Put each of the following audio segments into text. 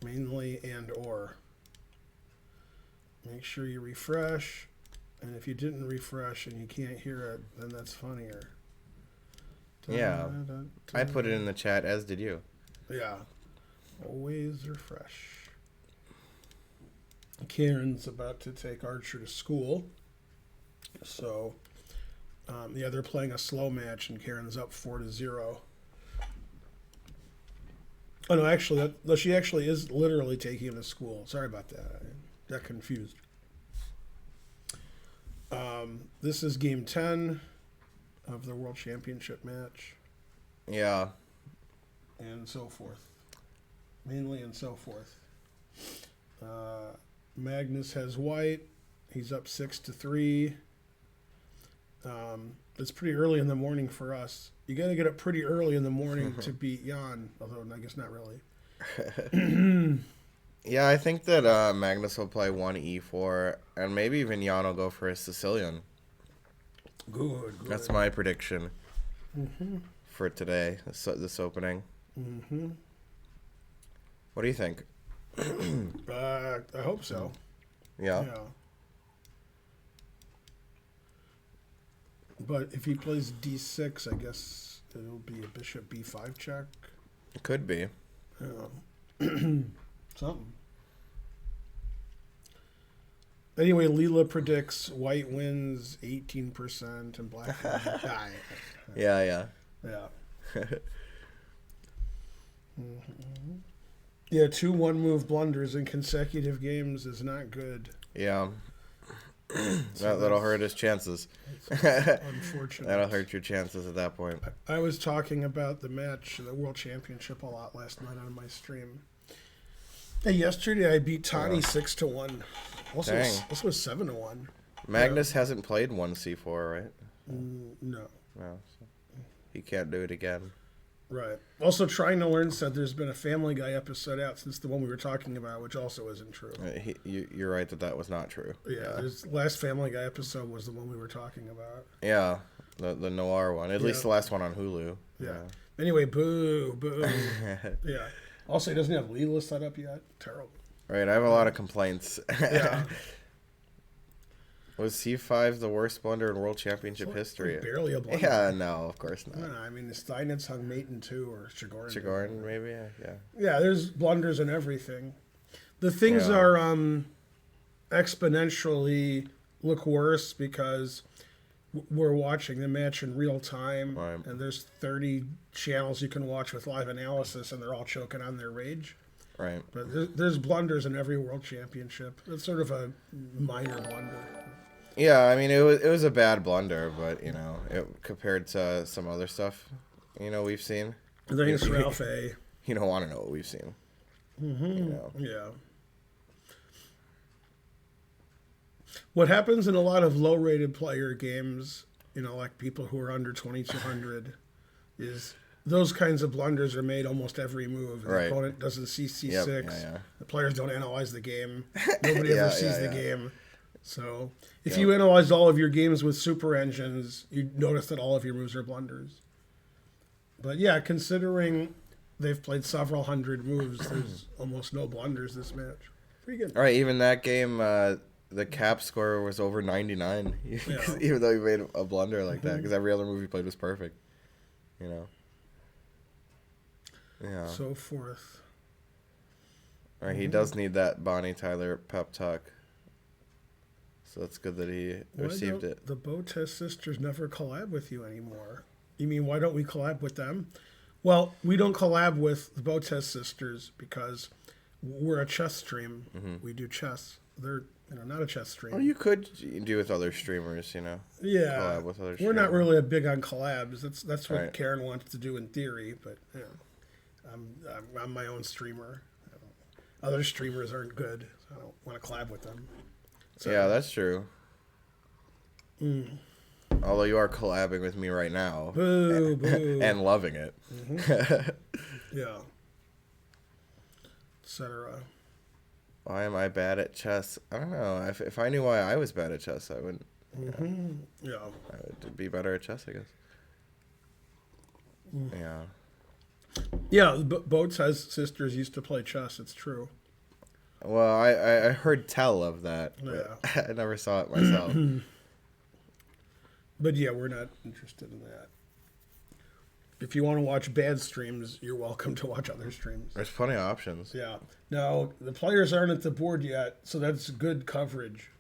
Mainly and or. Make sure you refresh. And if you didn't refresh and you can't hear it, then that's funnier. Yeah. I put it in the chat, as did you. Yeah. Always refresh. Karen's about to take Archer to school. So, yeah, they're playing a slow match, and Karen's up 4-0. Oh, no, actually, she actually is literally taking him to school. Sorry about that. I got confused. This is game 10 of the World Championship match. Yeah. And so forth. Mainly and so forth. Magnus has white. He's up 6-3. It's pretty early in the morning for us. You got to get up pretty early in the morning to beat Jan, although I guess not really. Yeah, I think that Magnus will play 1e4, and maybe even Jan will go for a Sicilian. Good. That's my prediction for today, this opening. What do you think? I hope so. Yeah. But if he plays d6, I guess it'll be a bishop b5 check. It could be. Something. Anyway, Leela predicts white wins 18% and black wins. Yeah. Yeah, 2 one-move blunders in consecutive games is not good. Yeah. That'll hurt his chances. Unfortunate. That'll hurt your chances at that point. I was talking about the match, the World Championship, a lot last night on my stream. Hey, yesterday I beat Tani 6-1. Also, this was 7-1. Magnus hasn't played 1c4, right? No. No, so he can't do it again. Right. Also, Trying to Learn said there's been a Family Guy episode out since the one we were talking about, which also isn't true. You're right that was not true. Yeah, his last Family Guy episode was the one we were talking about. Yeah, the noir one. At least the last one on Hulu. Yeah. Anyway, boo. Yeah. Also, he doesn't have Leela set up yet. Terrible. Right, I have a lot of complaints. Yeah. Was C5 the worst blunder in World Championship history? Barely a blunder. Yeah, no, of course not. No, I mean, the Steinitz hung Maiden 2 or Chigorin. Chigorin, maybe, yeah. Yeah, there's blunders in everything. The things are exponentially look worse because we're watching the match in real time, right. And there's 30 channels you can watch with live analysis, and they're all choking on their rage. Right. But there's blunders in every World Championship. It's sort of a minor blunder. Yeah, I mean, it was a bad blunder, but, compared to some other stuff, we've seen. Thanks, Ralph A. You don't want to know what we've seen. Yeah. What happens in a lot of low-rated player games, like people who are under 2,200, is those kinds of blunders are made almost every move. The opponent doesn't see C6. Yep. The players don't analyze the game. Nobody ever sees the game. So if you analyzed all of your games with super engines, you'd notice that all of your moves are blunders. But yeah, considering they've played several hundred moves, there's almost no blunders this match. Pretty good. All right, even that game, the cap score was over 99, even though he made a blunder like that, because every other move he played was perfect. Yeah. So forth. All right, he does need that Bonnie Tyler pep talk. So it's good that he received it. The Botez sisters never collab with you anymore. You mean, why don't we collab with them? Well, we don't collab with the Botez sisters because we're a chess stream. We do chess. They're not a chess stream. Well, you could do with other streamers, Yeah. Collab with other streamers. We're not really big on collabs. That's what Karen wants to do in theory, but I'm my own streamer. Other streamers aren't good, so I don't want to collab with them. So, yeah, that's true. Although you are collabing with me right now. Boo, boo. And loving it. Yeah. Etc. Why am I bad at chess? I don't know. If I knew why I was bad at chess, I wouldn't. Yeah. I would be better at chess, I guess. Yeah. Yeah, Boat's sisters used to play chess. It's true. Well, I heard tell of that, but Yeah. I never saw it myself. But yeah, we're not interested in that. If you want to watch bad streams, you're welcome to watch other streams. There's plenty of options. Yeah. Now, the players aren't at the board yet, so that's good coverage.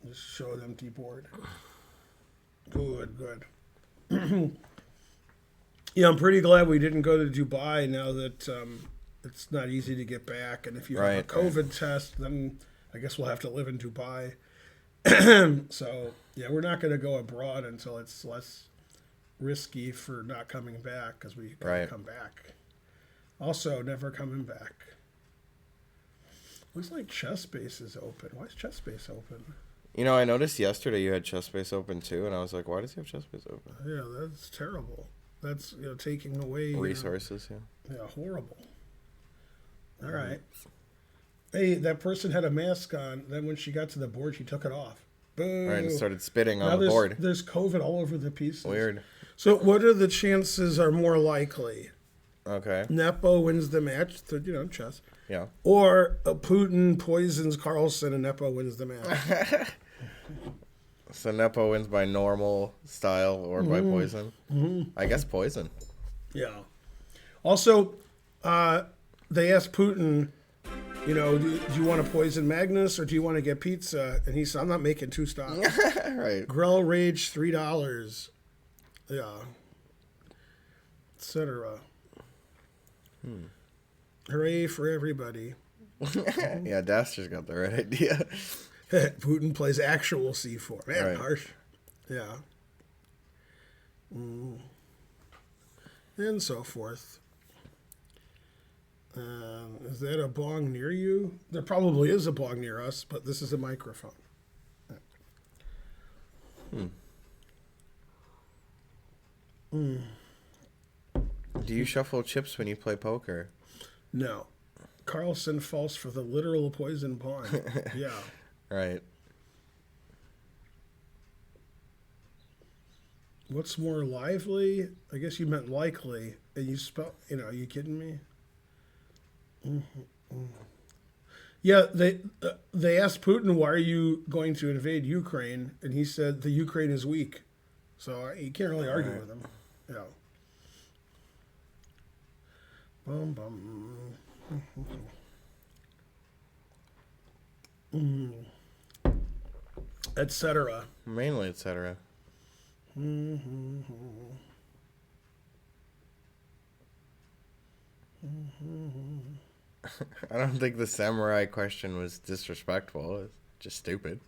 Just show an empty board. Good. Yeah, I'm pretty glad we didn't go to Dubai now that it's not easy to get back. And if you have a COVID test, then I guess we'll have to live in Dubai. So, yeah, we're not going to go abroad until it's less risky for not coming back, because we gotta come back. Also, never coming back. Looks like ChessBase is open. Why is ChessBase open? You know, I noticed yesterday you had ChessBase open too, and I was like, why does he have ChessBase open? Yeah, that's terrible. That's taking away resources. Yeah, horrible. All right. Hey, that person had a mask on. Then when she got to the board, she took it off. Boo. Right, and started spitting on the board. There's COVID all over the pieces. Weird. So what are the chances are more likely? Okay. Nepo wins the match, chess. Yeah. Or Putin poisons Carlsen and Nepo wins the match. So Nepo wins by normal style or by poison? I guess poison. Yeah. Also, they asked Putin, do you want to poison Magnus or do you want to get pizza? And he said, I'm not making two stops. Right. Grill Rage, $3. Yeah. Etc. Hooray for everybody. Yeah, Daster's got the right idea. Putin plays actual C4. Man, harsh. Yeah. And so forth. Is that a bong near you? There probably is a bong near us, but this is a microphone. Do you shuffle chips when you play poker? No. Carlsen falls for the literal poison pawn. Yeah. Right. What's more lively? I guess you meant likely. And you spell, are you kidding me? Yeah, they asked Putin, why are you going to invade Ukraine? And he said, the Ukraine is weak. So you can't really argue with him. Yeah. Bum, bum. Etc. Mainly etc. I don't think the samurai question was disrespectful. It's just stupid.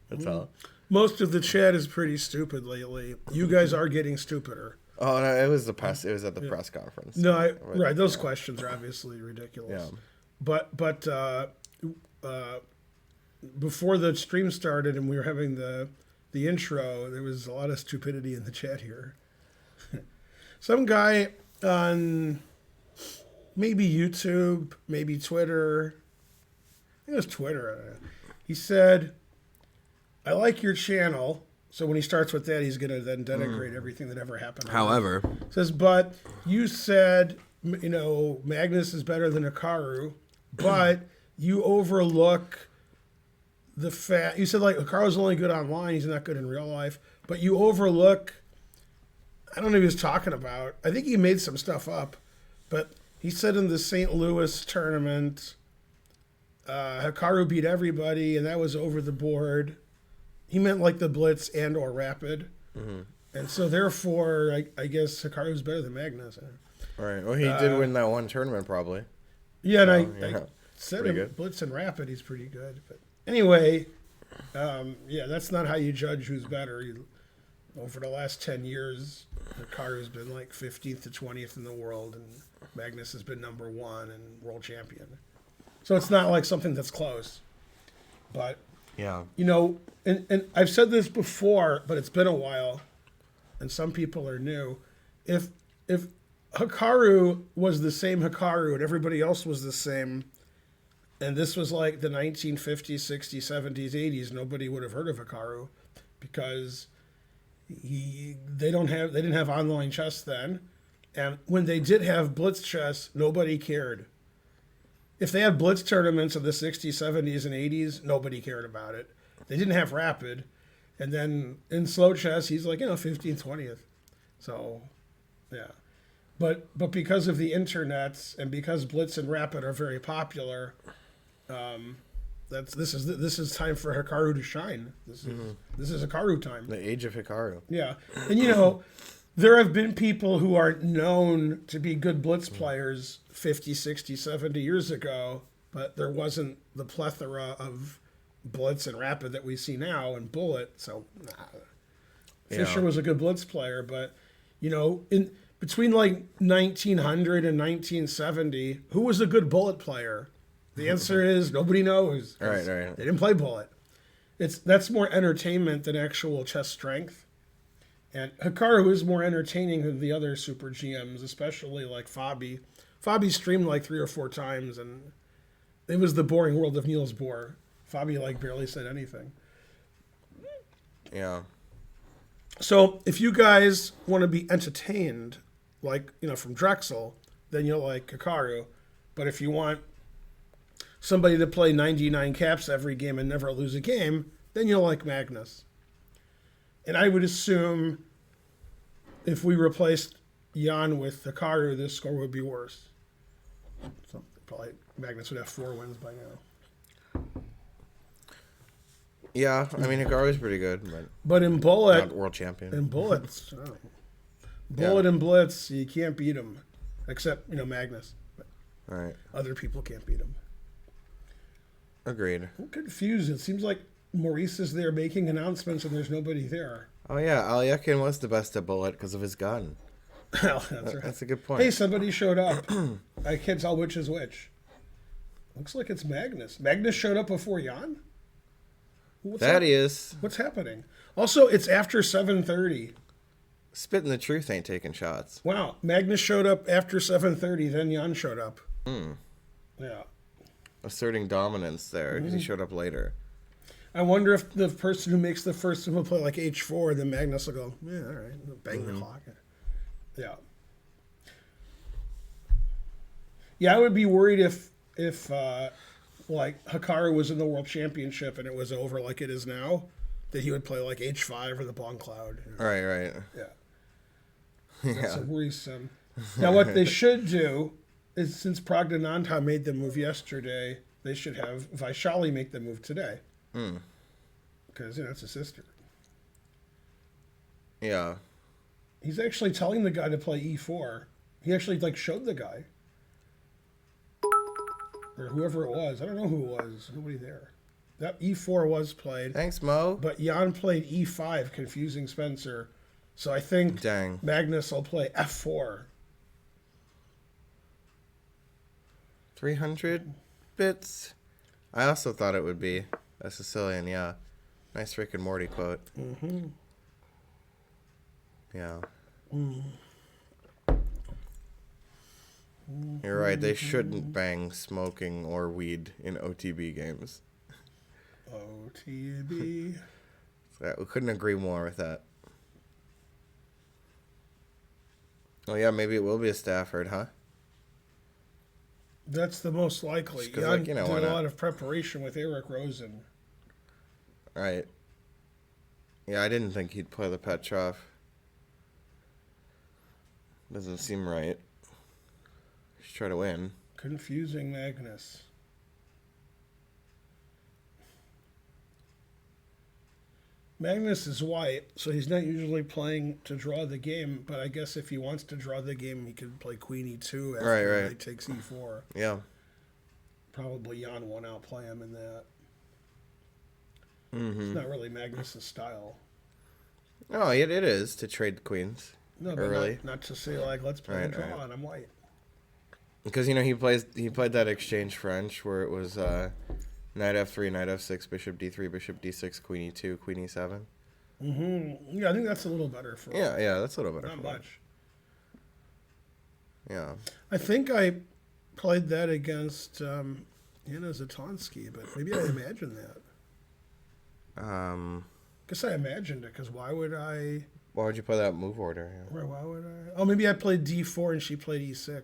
That's all. Most of the chat is pretty stupid lately. You guys are getting stupider. Oh no, it was the press. It was at the press conference. No, right. Those questions are obviously ridiculous. Yeah. But before the stream started and we were having the intro, there was a lot of stupidity in the chat here. Some guy on maybe YouTube, maybe Twitter. I think it was Twitter. I don't know. He said, "I like your channel." So when he starts with that, he's going to then denigrate everything that ever happened. However, says, but you said, Magnus is better than Hikaru, but you overlook the fact, you said like Hikaru's only good online, he's not good in real life, but you overlook, I don't know what he was talking about. I think he made some stuff up, but he said in the St. Louis tournament, Hikaru beat everybody, and that was over the board. He meant like the Blitz and or Rapid. And so therefore, I guess Hikaru's better than Magnus. Right. Well, he did win that one tournament probably. Yeah, and I said him, Blitz and Rapid, he's pretty good. But anyway, that's not how you judge who's better. Over the last 10 years, Hikaru's been like 15th to 20th in the world, and Magnus has been number 1 and world champion. So it's not like something that's close. But, and I've said this before, but it's been a while, and some people are new. If Hikaru was the same Hikaru and everybody else was the same, and this was like the 1950s, 60s, 70s, 80s, nobody would have heard of Hikaru because they didn't have online chess then, And when they did have blitz chess, nobody cared. If they had blitz tournaments in the 60s, 70s, and 80s, nobody cared about it. They didn't have rapid. And then in slow chess, he's like, 15th, 20th. So, yeah. But because of the internets and because blitz and rapid are very popular, this is time for Hikaru to shine. This is Hikaru time. The age of Hikaru. Yeah. And there have been people who are known to be good blitz players 50, 60, 70 years ago, but there wasn't the plethora of blitz and rapid that we see now and bullet. So Fischer was a good blitz player, but in between like 1900 and 1970, who was a good bullet player? The answer is nobody knows. Right. They didn't play bullet. That's more entertainment than actual chess strength. And Hikaru is more entertaining than the other super GMs, especially like Fabi. Fabi streamed like 3 or 4 times, and it was the boring world of Niels Bohr. Fabi like barely said anything. Yeah. So if you guys want to be entertained, like from Drexel, then you'll like Hikaru. But if you want somebody to play 99 caps every game and never lose a game, then you'll like Magnus. And I would assume if we replaced Jan with Hikaru, this score would be worse. So probably Magnus would have 4 wins by now. Yeah, I mean Hikaru's pretty good, but in bullet, not world champion. In bullets, bullet and blitz, you can't beat him, except Magnus. But right. Other people can't beat him. Agreed. I'm confused. It seems like Maurice is there making announcements and there's nobody there. Oh yeah, Alyakin was the best at bullet because of his gun. Well, that's right. That's a good point. Hey, somebody showed up. I can't tell which is which. Looks like it's Magnus. Magnus showed up before Jan? What's happening? Also, it's after 7:30. Spitting the truth ain't taking shots. Wow. Magnus showed up after 7:30, then Jan showed up. Yeah. Asserting dominance there because he showed up later. I wonder if the person who makes the first one will play like H4, then Magnus will go, yeah, all right, bang the clock. Yeah. Yeah, I would be worried if like Hikaru was in the World Championship and it was over like it is now, that he would play like H5 or the Bon Cloud. Right. Yeah. That's worrisome. Now, what they should do is, since Praggnanandha made the move yesterday, they should have Vaishali make the move today. Because, it's a sister. Yeah. He's actually telling the guy to play E4. He actually, showed the guy. Or whoever it was. I don't know who it was. Nobody there. That E4 was played. Thanks, Mo. But Jan played E5, confusing Spencer. So I think Magnus will play F4. 300 bits. I also thought it would be a Sicilian, yeah. Nice Rick and Morty quote. Yeah. You're right, they shouldn't bang smoking or weed in OTB games. OTB. We couldn't agree more with that. Oh yeah, maybe it will be a Stafford, huh? That's the most likely. Jan did a lot of preparation with Eric Rosen. Right. Yeah, I didn't think he'd play the Petrov. Doesn't seem right. Just try to win. Confusing Magnus. Magnus is white, so he's not usually playing to draw the game, but I guess if he wants to draw the game, he could play Queen E2 after he takes E4. Yeah. Probably Jan won't outplay him in that. It's not really Magnus' style. Oh, it is to trade queens early. Not to say, let's play a draw, and I'm white. Because, he played that exchange French where it was knight F3, knight F6, bishop D3, bishop D6, queen E2, queen E7. Yeah, I think that's a little better for Yeah, that's a little better. Not much. Yeah. I think I played that against Anna Zatonsky, but maybe I imagined that. Guess I imagined it, because why would I Why would you play that move order? Yeah. Why would I? Oh, maybe I played D4 and she played E6.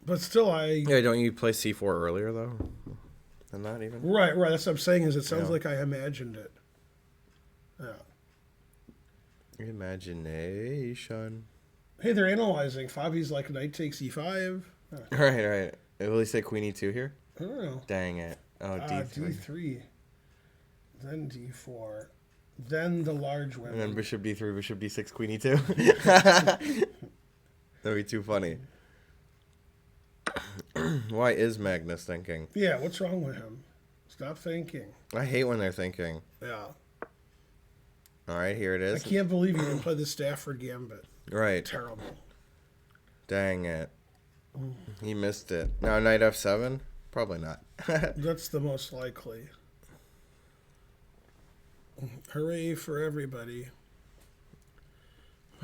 But still, Yeah, don't you play C4 earlier, though? Than that, even? Right. That's what I'm saying, is it sounds like I imagined it. Yeah. Imagination. Hey, they're analyzing. Fabi's like, knight takes E5. Right. Will he say queen E2 here? I don't know. Dang it. Oh, D3. D3. Then D4. Then the large women. And then bishop D3, bishop D6, queen E2. That'd be too funny. Why is Magnus thinking? Yeah, what's wrong with him? Stop thinking. I hate when they're thinking. Yeah. All right, here it is. I can't believe you didn't play the Stafford Gambit. Right. Terrible. Dang it. He missed it. Now, knight F7? Probably not. That's the most likely. Hooray for everybody.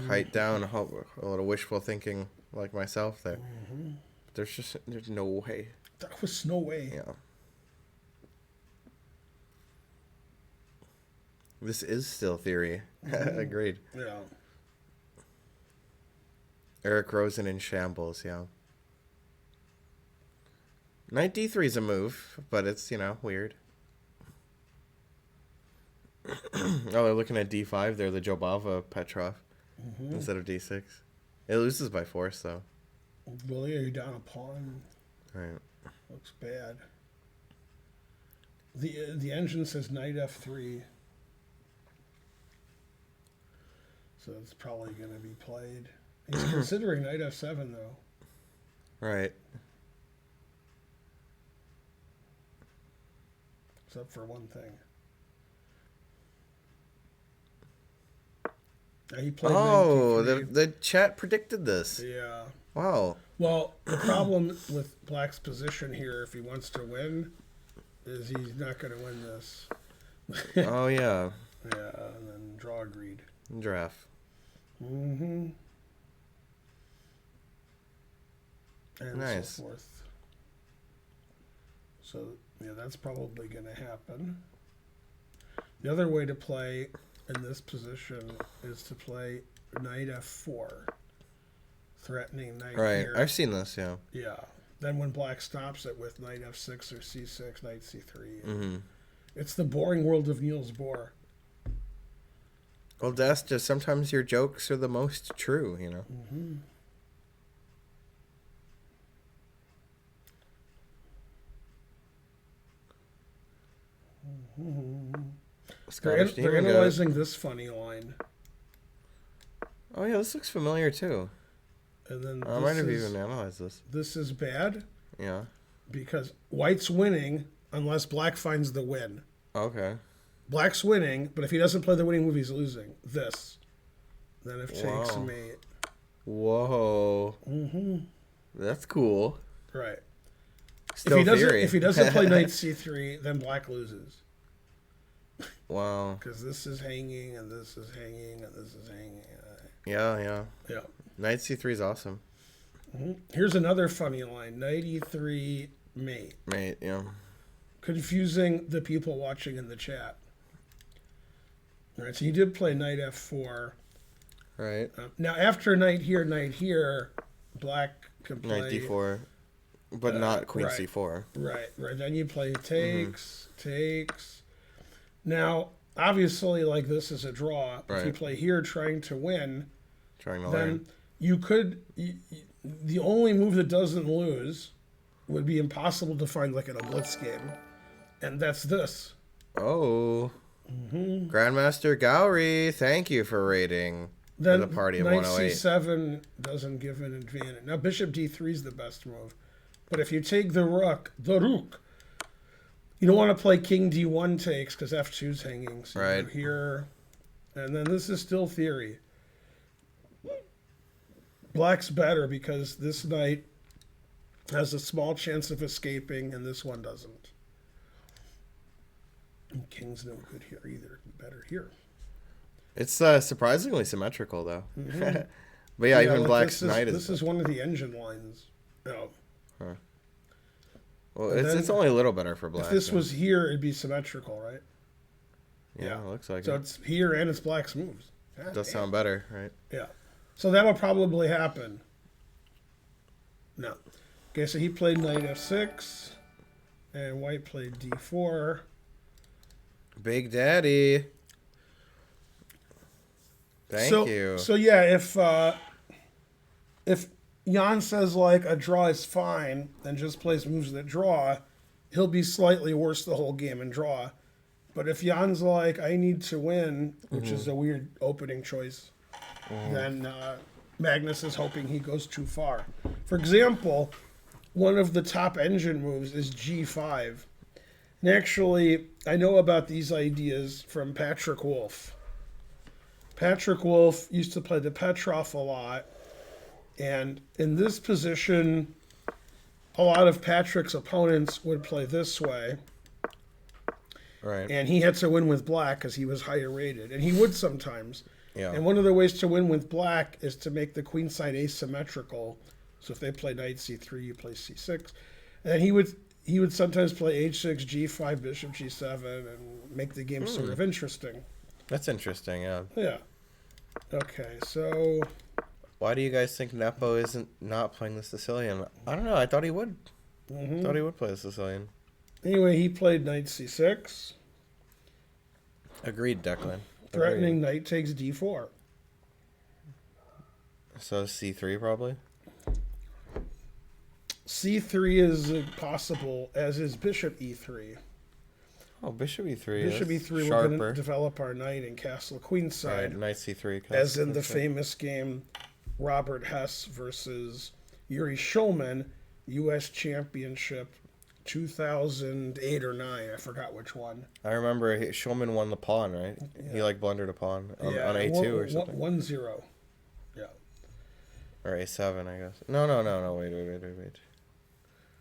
Height down, a little wishful thinking like myself there. There's no way. There was no way. Yeah. This is still theory. Agreed. Yeah. Eric Rosen in shambles, yeah. Knight D3 is a move, but it's, weird. Oh, they're looking at D5 there, the Jobava Petrov, instead of D6. It loses by force, though. Well, yeah, you're down a pawn. Right. Looks bad. The engine says knight F3. So it's probably going to be played. He's considering knight F7, though. Right. Except for one thing. He played the chat predicted this. Yeah. Wow. Well, the problem with Black's position here, if he wants to win, is he's not going to win this. Oh, yeah. Yeah, and then draw agreed. Draft. Mm-hmm. And nice. so forth. So, yeah, that's probably going to happen. The other way to play in this position is to play knight F4. Threatening knight here. I've seen this, yeah. Yeah. Then when Black stops it with knight F6 or C6, knight C3. Mm-hmm. It's the boring world of Niels Bohr. Well, that's just sometimes your jokes are the most true, Mm-hmm. Mm-hmm. They're analyzing this funny line. Oh, yeah, this looks familiar, too. And then I might have even analyzed this. This is bad. Yeah. Because White's winning unless Black finds the win. Okay. Black's winning, but if he doesn't play the winning move, he's losing. This. Then if takes mate. Whoa. Mm-hmm. That's cool. Right. Still if he doesn't play knight c3, then Black loses. Wow. Because this is hanging, and this is hanging, and this is hanging. Yeah. Yeah. Knight c3 is awesome. Mm-hmm. Here's another funny line. Knight e3, mate. Mate, yeah. Confusing the people watching in the chat. All right, so you did play knight f4. Right. Now, after knight here, Black can play... Knight d4, but not queen c4. Right. Then you play takes. Now, obviously, like, this is a draw. Right. If you play here trying to win, then learn. You could... the only move that doesn't lose would be impossible to find, like, in a blitz game. And that's this. Oh. Mm-hmm. Grandmaster Gowrie, thank you for rating then the party of knight 108. c7 doesn't give an advantage. Now, bishop d3 is the best move. But if you take the rook, you don't want to play king d1 takes because f2's hanging. So you go here. And then this is still theory. Black's better because this knight has a small chance of escaping and this one doesn't. And king's no good here either. Better here. It's surprisingly symmetrical, though. Mm-hmm. But yeah, even like Black's knight is... This is one of the engine lines. Oh. Huh. Well, it's only a little better for Black. If this was here, it'd be symmetrical, right? Yeah, it looks like so it. It's here and it's Black's moves. Does sound better, right? Yeah. So that'll probably happen. No. Okay, so he played knight f6, and white played d4. Big Daddy. Thank you. So yeah, if Jan says like a draw is fine and just plays moves that draw, he'll be slightly worse the whole game and draw. But if Jan's like, I need to win, which is a weird opening choice, then Magnus is hoping he goes too far. For example, one of the top engine moves is G5. And actually, I know about these ideas from Patrick Wolf. Patrick Wolf used to play the Petrov a lot. And in this position, a lot of Patrick's opponents would play this way. Right. And he had to win with black because he was higher rated. And he would sometimes. Yeah. And one of the ways to win with black is to make the queen side asymmetrical. So if they play knight c3, you play c6. And he would sometimes play h6, g5, bishop g7, and make the game sort of interesting. That's interesting, yeah. Yeah. Okay, so... Why do you guys think Nepo isn't not playing the Sicilian? I don't know. I thought he would. Thought he would play the Sicilian. Anyway, he played knight c6. Agreed, Declan. Threatening knight takes d4. So c3 probably? c3 is possible, as is bishop e3. Oh, bishop e3. Bishop e3, we're going to develop our knight and castle queenside. Right, knight c3. As in the famous game Robert Hess versus Yuri Shulman, U.S. Championship 2008 or 9. I forgot which one. I remember Shulman won the pawn, right? Yeah. He blundered a pawn on a2 or something. 1-0. Yeah. Or a7, I guess. No. Wait.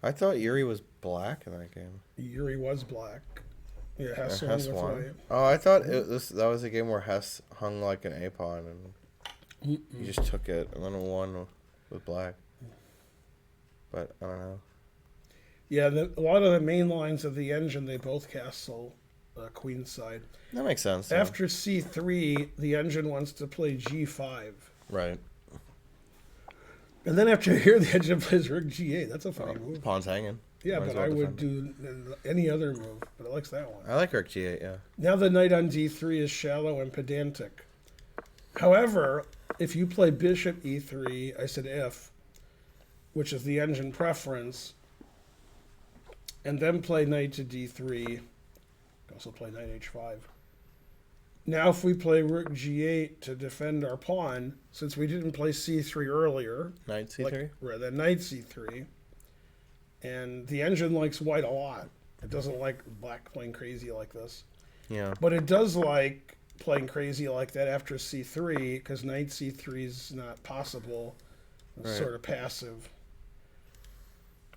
I thought Yuri was black in that game. Yuri was black. Yeah, Hess won. Oh, I thought that was a game where Hess hung like an a pawn and he just took it and then won with black. But I don't know. Yeah, a lot of the main lines of the engine, they both castle queenside. That makes sense. After c3, the engine wants to play g5. Right. And then after here, the engine plays rook g8. That's a funny move. Pawn's hanging. Yeah, but I would do any other move, but it likes that one. I like rook g8, yeah. Now the knight on d3 is shallow and pedantic. However, if you play bishop e3, I said if, which is the engine preference, and then play knight to d3, also play knight h5. Now if we play rook g8 to defend our pawn, since we didn't play c3 earlier, knight c3? Then knight c3, and the engine likes white a lot. It doesn't like black playing crazy like this. Yeah. But it does like playing crazy like that after c3, because knight c3 is not possible. It's sort of passive.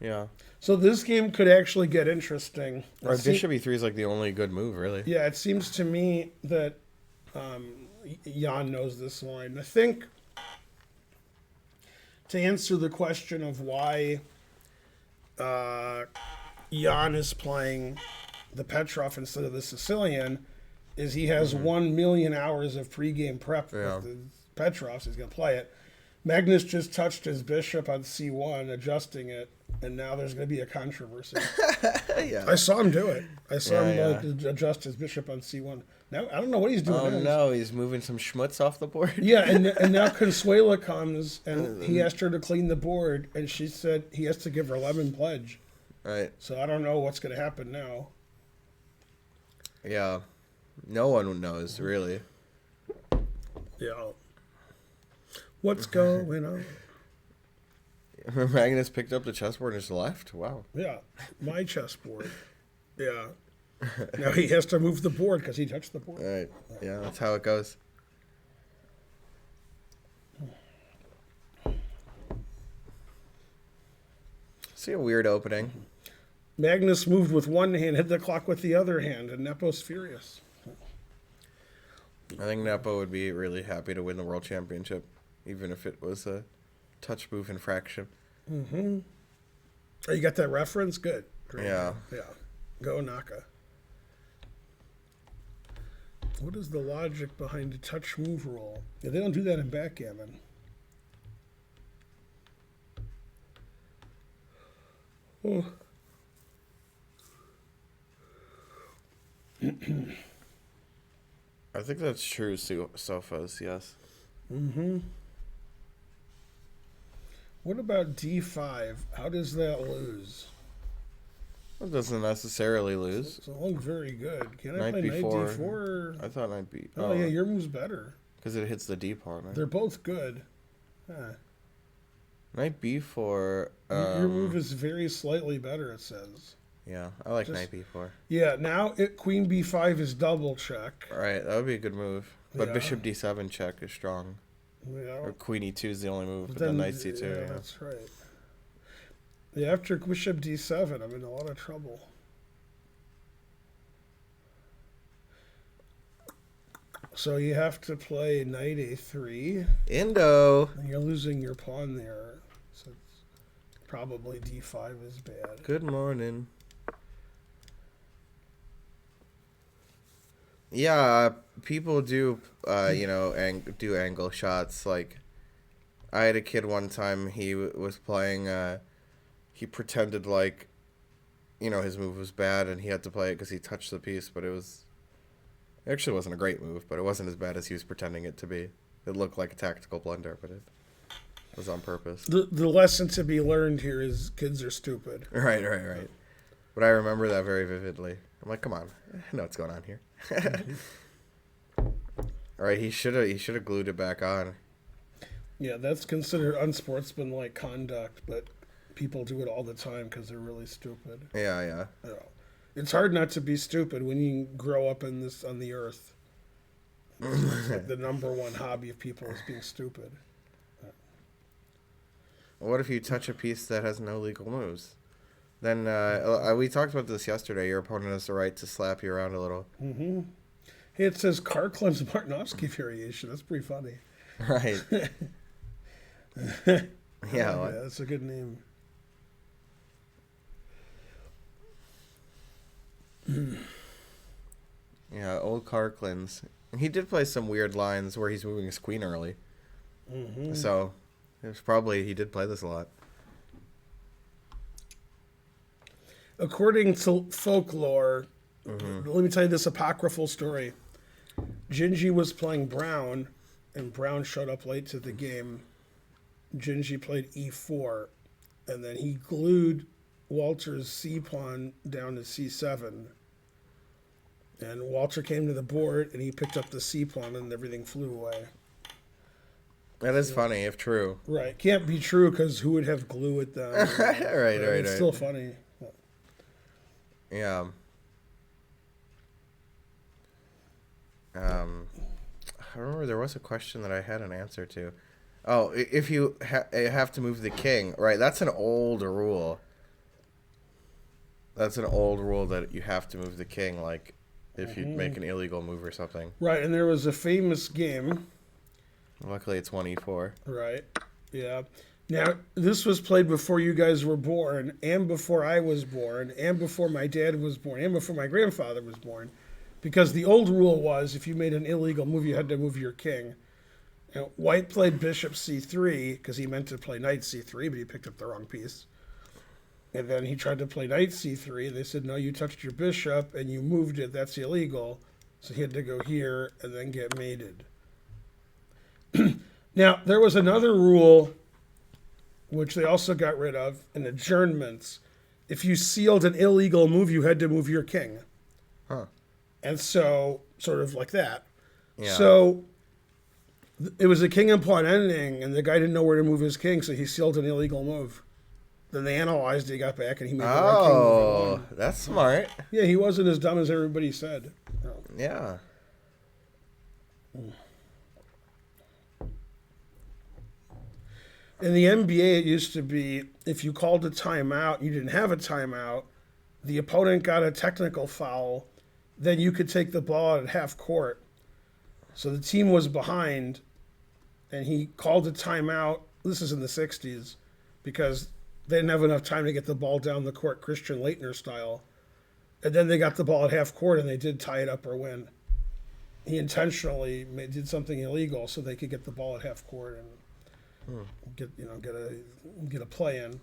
Yeah. So this game could actually get interesting. Or bishop e3 is like the only good move, really. Yeah, it seems to me that Jan knows this line. I think to answer the question of why Jan is playing the Petrov instead of the Sicilian is he has 1 million hours of pregame prep with the Petrovs. He's going to play it. Magnus just touched his bishop on c1, adjusting it, and now there's going to be a controversy. Yeah. I saw him do it. I saw him adjust his bishop on c1. Now I don't know what he's doing. Oh no, he's moving some schmutz off the board. Yeah, and now Consuela comes and he asked her to clean the board, and she said he has to give her lemon pledge. Right. So I don't know what's going to happen now. Yeah, no one knows really. Yeah. What's going on? Magnus picked up the chessboard and just left. Wow. Yeah, my chessboard. Yeah. Now he has to move the board because he touched the board. Right. Yeah, that's how it goes. See a weird opening. Magnus moved with one hand, hit the clock with the other hand, and Nepo's furious. I think Nepo would be really happy to win the world championship, even if it was a touch move infraction. Mm-hmm. Oh, you got that reference? Good. Great. Yeah. Yeah. Go Naka. What is the logic behind the touch move rule? Yeah, they don't do that in backgammon. Oh. I think that's true, Sofas, yes. Mm-hmm. What about D5? How does that lose? It doesn't necessarily lose. It's all very good. Can I Knight play B4. Knight D4? I thought Knight B. Oh, yeah, your move's better. Because it hits the D pawn. Right? They're both good. Huh. Knight B4. Your move is very slightly better, it says. Yeah, I like Knight B4. Yeah, now Queen B5 is double check. Right, that would be a good move. But Yeah. Bishop D7 check is strong. Yeah. Or Queen E2 is the only move, but Then then Knight C2. Yeah, that's right. Yeah, after Bishop D7, I'm in a lot of trouble. So you have to play Knight A3. Indo. And you're losing your pawn there. So it's probably D5 is bad. Good morning. Yeah, people do, do angle shots. Like, I had a kid one time, he was playing, he pretended like, his move was bad and he had to play it because he touched the piece, but it actually wasn't a great move, but it wasn't as bad as he was pretending it to be. It looked like a tactical blunder, but it was on purpose. The lesson to be learned here is kids are stupid. Right. But I remember that very vividly. I'm like, come on, I know what's going on here. All right, he should have glued it back on. Yeah, that's considered unsportsmanlike conduct, but people do it all the time because they're really stupid. Yeah. You know, it's hard not to be stupid when you grow up on the earth. It's like the number one hobby of people is being stupid. What if you touch a piece that has no legal moves? Then we talked about this yesterday. Your opponent has the right to slap you around a little. Mm-hmm. Hey, it says Carklem's Martinovsky variation. That's pretty funny. Right. Yeah, that's a good name. Yeah, old Carklin's. He did play some weird lines where he's moving his queen early. Mm-hmm. So, he did play this a lot. According to folklore, let me tell you this apocryphal story. Gingy was playing Brown, and Brown showed up late to the game. Gingy played E4, and then he glued Walter's C pawn down to C7. And Walter came to the board, and he picked up the C pawn, and everything flew away. That is funny, if true. Right. Can't be true, because who would have glue it then? Right. It's still funny. Yeah. I remember there was a question that I had an answer to. Oh, if you have to move the king, right? That's an old rule. That's an old rule that you have to move the king, like if you make an illegal move or something. Right, and there was a famous game. Luckily, it's 1e4. Right. Yeah. Now, this was played before you guys were born, and before I was born, and before my dad was born, and before my grandfather was born. Because the old rule was if you made an illegal move, you had to move your king. Now, White played bishop c3 because he meant to play knight c3, but he picked up the wrong piece. And then he tried to play knight c3, and they said, no, you touched your bishop, and you moved it. That's illegal. So he had to go here and then get mated. Now, there was another rule which they also got rid of, in adjournments. If you sealed an illegal move, you had to move your king. Huh. And so, sort of like that. Yeah. So, it was a king and pawn ending, and the guy didn't know where to move his king, so he sealed an illegal move. Then they analyzed it, he got back, and he made the right king move. Oh, that's smart. Yeah, he wasn't as dumb as everybody said. No. Yeah. In the NBA, it used to be if you called a timeout, you didn't have a timeout, the opponent got a technical foul, then you could take the ball at half court. So the team was behind, and he called a timeout. This is in the 60s, because they didn't have enough time to get the ball down the court, Christian Laettner style. And then they got the ball at half court, and they did tie it up or win. he intentionally did something illegal so they could get the ball at half court and get a play in.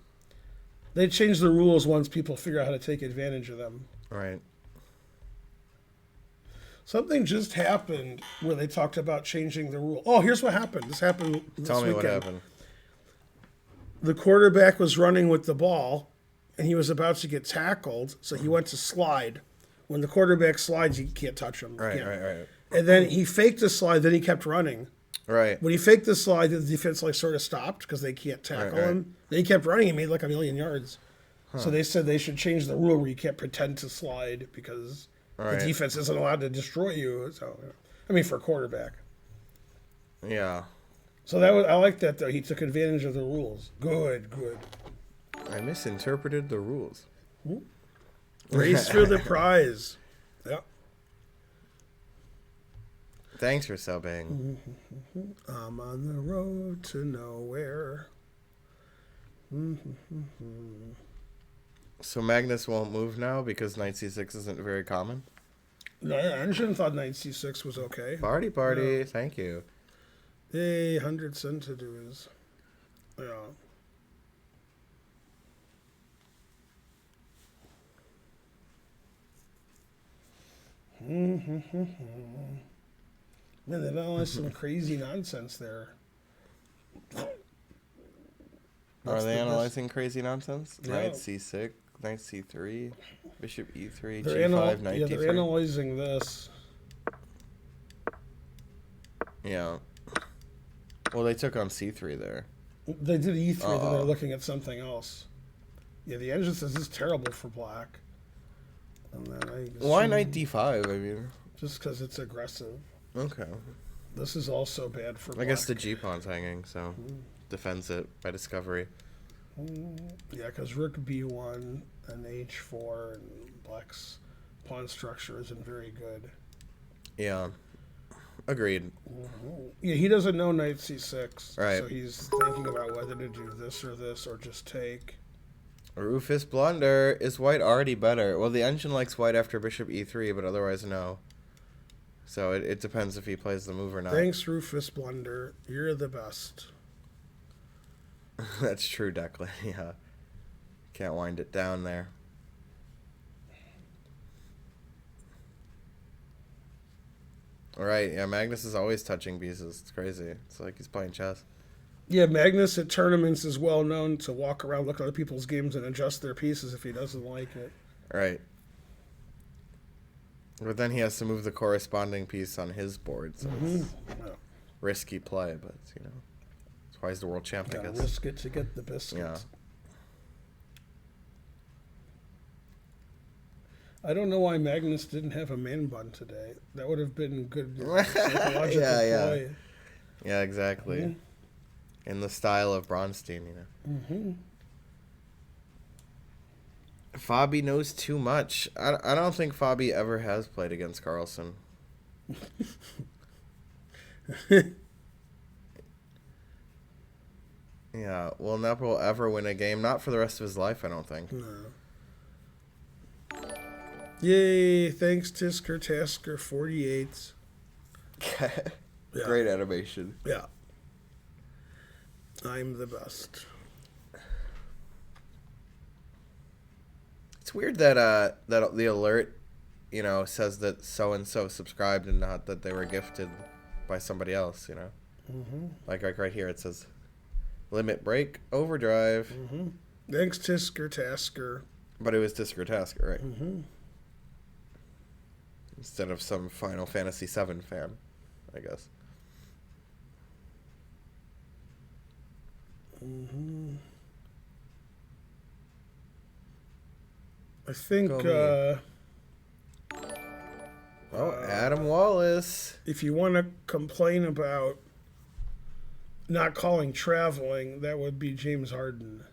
They change the rules once people figure out how to take advantage of them. Right. Something just happened where they talked about changing the rule. Oh, here's what happened. This happened this Tell me weekend. what happened. The quarterback was running with the ball, and he was about to get tackled, so he went to slide. When the quarterback slides, you can't touch him. Right. And then he faked the slide, then he kept running. Right. When he faked the slide, the defense sort of stopped because they can't tackle him. Then he kept running. He made like 1,000,000 yards. So they said they should change the rule where you can't pretend to slide because the defense isn't allowed to destroy you. So, for a quarterback. Yeah. So I like that though. He took advantage of the rules. Good. I misinterpreted the rules. Race for the prize. Yeah. Thanks for subbing. I'm on the road to nowhere. So Magnus won't move now because knight c6 isn't very common? No, I shouldn't thought knight c6 was okay. Party. Yeah. Thank you. Yay, 100 centidues. Yeah. Man, they analyze some crazy nonsense there. Are they analyzing crazy nonsense? Yeah. Knight c6, knight c3, bishop e3, They're g5, knight d3. they're analyzing this. Yeah. Well, they took on c3 there. They did e3, then they're looking at something else. Yeah, the engine says this is terrible for black. And then Why knight d5? I mean, just because it's aggressive. Okay. This is also bad for black. I guess the g-pawn's hanging, so defends it by discovery. Yeah, because rook b1 and h4 and black's pawn structure isn't very good. Yeah. Agreed. Yeah, he doesn't know knight c6. Right. So he's thinking about whether to do this or just take. Rufus blunder. Is white already better? Well, the engine likes white after bishop e3, but otherwise no. So it depends if he plays the move or not. Thanks, Rufus Blunder. You're the best. That's true, Declan. Yeah. Can't wind it down there. All right. Yeah, Magnus is always touching pieces. It's crazy. It's like he's playing chess. Yeah, Magnus at tournaments is well known to walk around, look at other people's games, and adjust their pieces if he doesn't like it. Right. But then he has to move the corresponding piece on his board, so it's risky play, but, that's why he's the world champ, I guess. Risk it to get the biscuits. Yeah. I don't know why Magnus didn't have a man bun today. That would have been good psychological play. Yeah, exactly. In the style of Bronstein, Fabi knows too much. I don't think Fabi ever has played against Carlsen. Yeah, will Nepo will ever win a game? Not for the rest of his life, I don't think. No. Yay, thanks Tisker Tasker 48. Great animation. Yeah. I'm the best. It's weird that that the alert, says that so and so subscribed and not that they were gifted by somebody else. Like right here it says, limit break overdrive. Thanks Tisker Tasker. But it was Tisker Tasker, right? Instead of some Final Fantasy VII fan, I guess. I think Adam Wallace. If you want to complain about not calling traveling, that would be James Harden.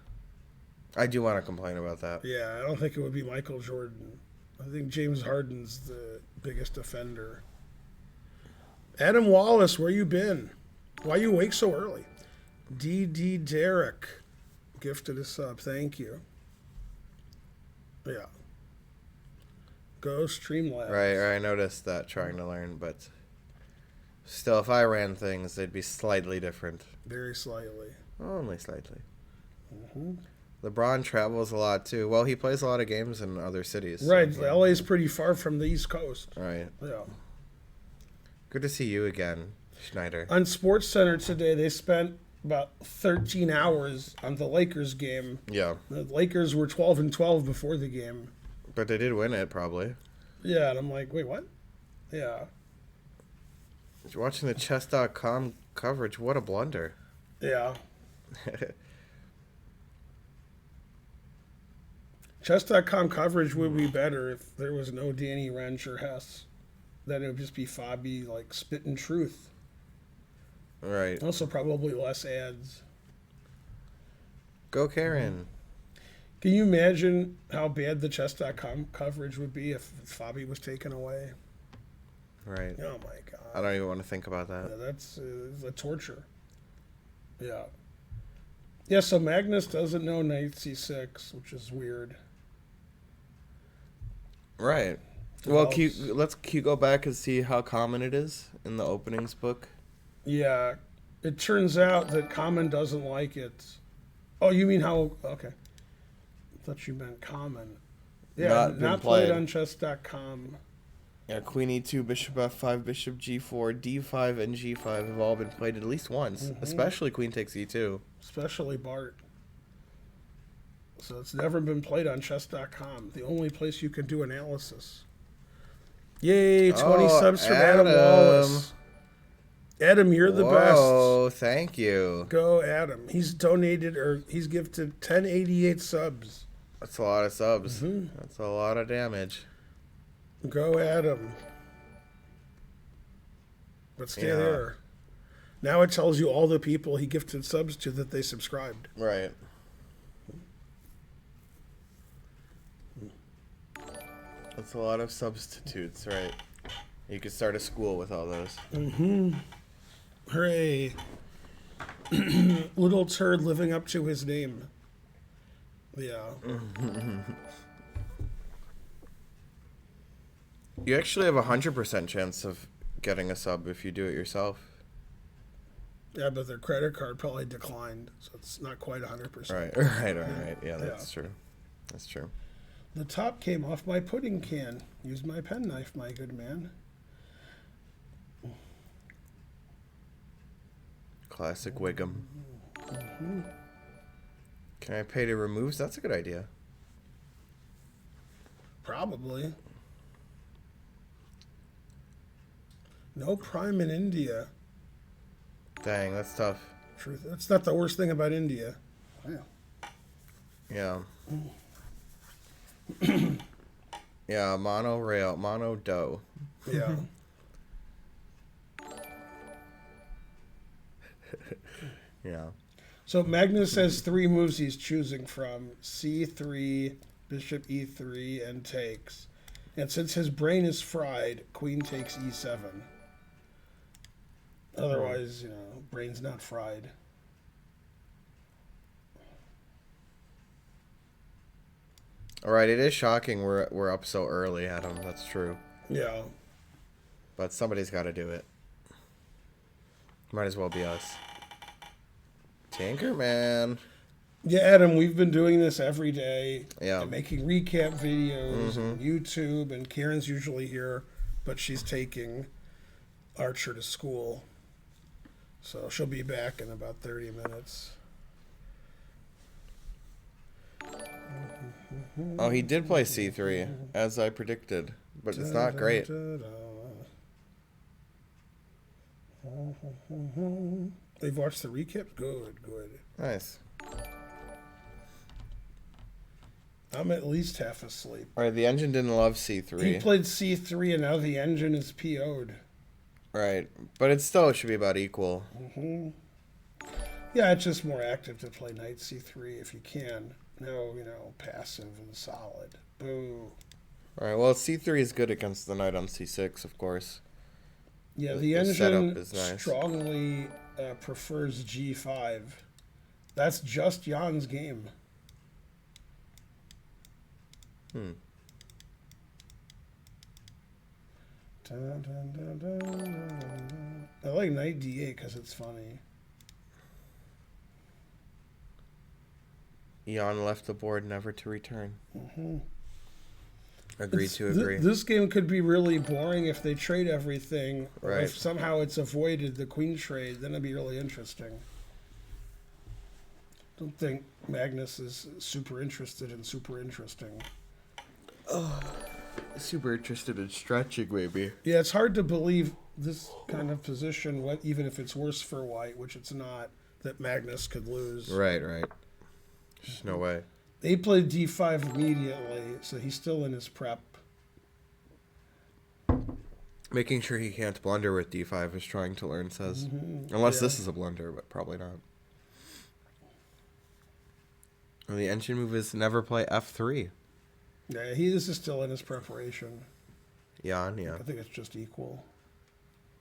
I do want to complain about that. Yeah, I don't think it would be Michael Jordan. I think James Harden's the biggest offender. Adam Wallace, where you been? Why you awake so early? D.D. Derrick gifted a sub. Thank you. Yeah. Go Streamlabs. Right, I noticed that trying to learn, but Still, if I ran things, they'd be slightly different. Very slightly. Only slightly. Mm-hmm. LeBron travels a lot, too. Well, he plays a lot of games in other cities. Right. So, LA's pretty far from the East Coast. right. Yeah. Good to see you again, Schneider. On Sports Center today, they spent about 13 hours on the Lakers game. Yeah. The Lakers were 12-12 before the game. But they did win it, probably. Yeah, and I'm like, wait, what? Yeah. Watching the chess.com coverage, what a blunder. Yeah. Chess.com coverage would be better if there was no Danny Wrench or Hess. Then it would just be Fabi, like, spitting truth. Right. Also, probably less ads. Go Karen. Can you imagine how bad the chess.com coverage would be if Fabi was taken away? Right. Oh, my God. I don't even want to think about that. Yeah, that's a torture. Yeah. Yeah, so Magnus doesn't know knight c6, which is weird. Right. Well, let's go back and see how common it is in the openings book. Yeah. It turns out that common doesn't like it. Oh, you mean how... Okay. I thought you meant common. Yeah, not played on chess.com. Yeah, queen e2, bishop f5, bishop g4, d5, and g5 have all been played at least once, especially queen takes e2. Especially Bart. So it's never been played on chess.com, the only place you can do analysis. Yay, 20 subs from Adam Wallace. Adam, you're the best. Oh, thank you. Go, Adam. He's donated, or he's gifted 1088 subs. That's a lot of subs. That's a lot of damage. Go, Adam. But stay there. Now it tells you all the people he gifted subs to that they subscribed. Right. That's a lot of substitutes, right? You could start a school with all those. Hooray. Little turd living up to his name. Yeah. You actually have a 100% chance of getting a sub if you do it yourself. Yeah, but their credit card probably declined, so it's not quite 100%. Right. Yeah, that's true. That's true. The top came off my pudding can. Use my penknife, my good man. Classic Wiggum. Can I pay to remove? That's a good idea. Probably. No prime in India. Dang, that's tough. Truth. That's not the worst thing about India. Yeah. Yeah, monorail, mono dough. Yeah. Yeah. So Magnus has three moves he's choosing from: c3, bishop e3, and takes. And since his brain is fried, queen takes e7. Otherwise, brain's not fried. All right, it is shocking we're up so early, Adam. That's true. Yeah. But somebody's got to do it. Might as well be us. Tinkerman. Yeah, Adam, we've been doing this every day. Yeah. And making recap videos on YouTube, and Karen's usually here, but she's taking Archer to school. So she'll be back in about 30 minutes. Oh, he did play c3, as I predicted, but it's not great. They've watched the recap? Good. Nice. I'm at least half asleep. All right, the engine didn't love c3. He played c3, and now the engine is PO'd. Right, but it still should be about equal. Yeah, it's just more active to play knight c3 if you can. No, passive and solid. Boo. All right, well, c3 is good against the knight on c6, of course. Yeah, the engine strongly prefers g5. That's just Jan's game. I like knight d8 because it's funny. Jan left the board never to return. Mm-hmm. Agreed to agree. This game could be really boring if they trade everything, or Right. if somehow it's avoided the queen trade, then it'd be really interesting. Don't think Magnus is super interested in super interesting. Super interested in stretching, maybe. Yeah, it's hard to believe this kind of position, even if it's worse for white, which it's not, that Magnus could lose. Right. There's no way. He played d5 immediately, so he's still in his prep. Making sure he can't blunder with d5 is trying to learn, says. Unless this is a blunder, but probably not. And the engine move is never play f3. Yeah, this is still in his preparation. Yeah. I think it's just equal.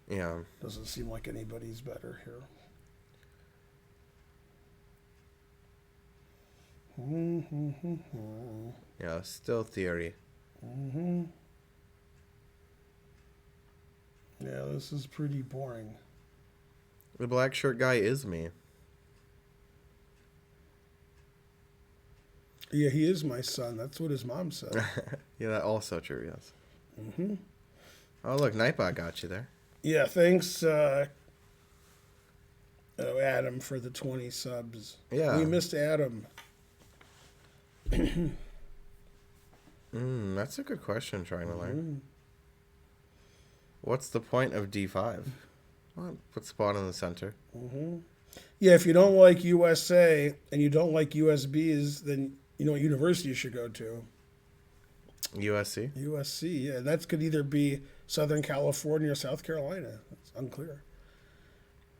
Yeah. Doesn't seem like anybody's better here. Yeah, still theory. Yeah, this is pretty boring. The black shirt guy is me. Yeah, he is my son. That's what his mom said. Yeah, that's also true, yes. Oh, look, Nightbot got you there. Yeah, thanks, Adam, for the 20 subs. Yeah. We missed Adam. That's a good question, trying to learn. What's the point of d5? Well, put spawn in the center. Yeah, if you don't like USA and you don't like USBs, then you know what university you should go to. USC? USC, yeah. That could either be Southern California or South Carolina. It's unclear.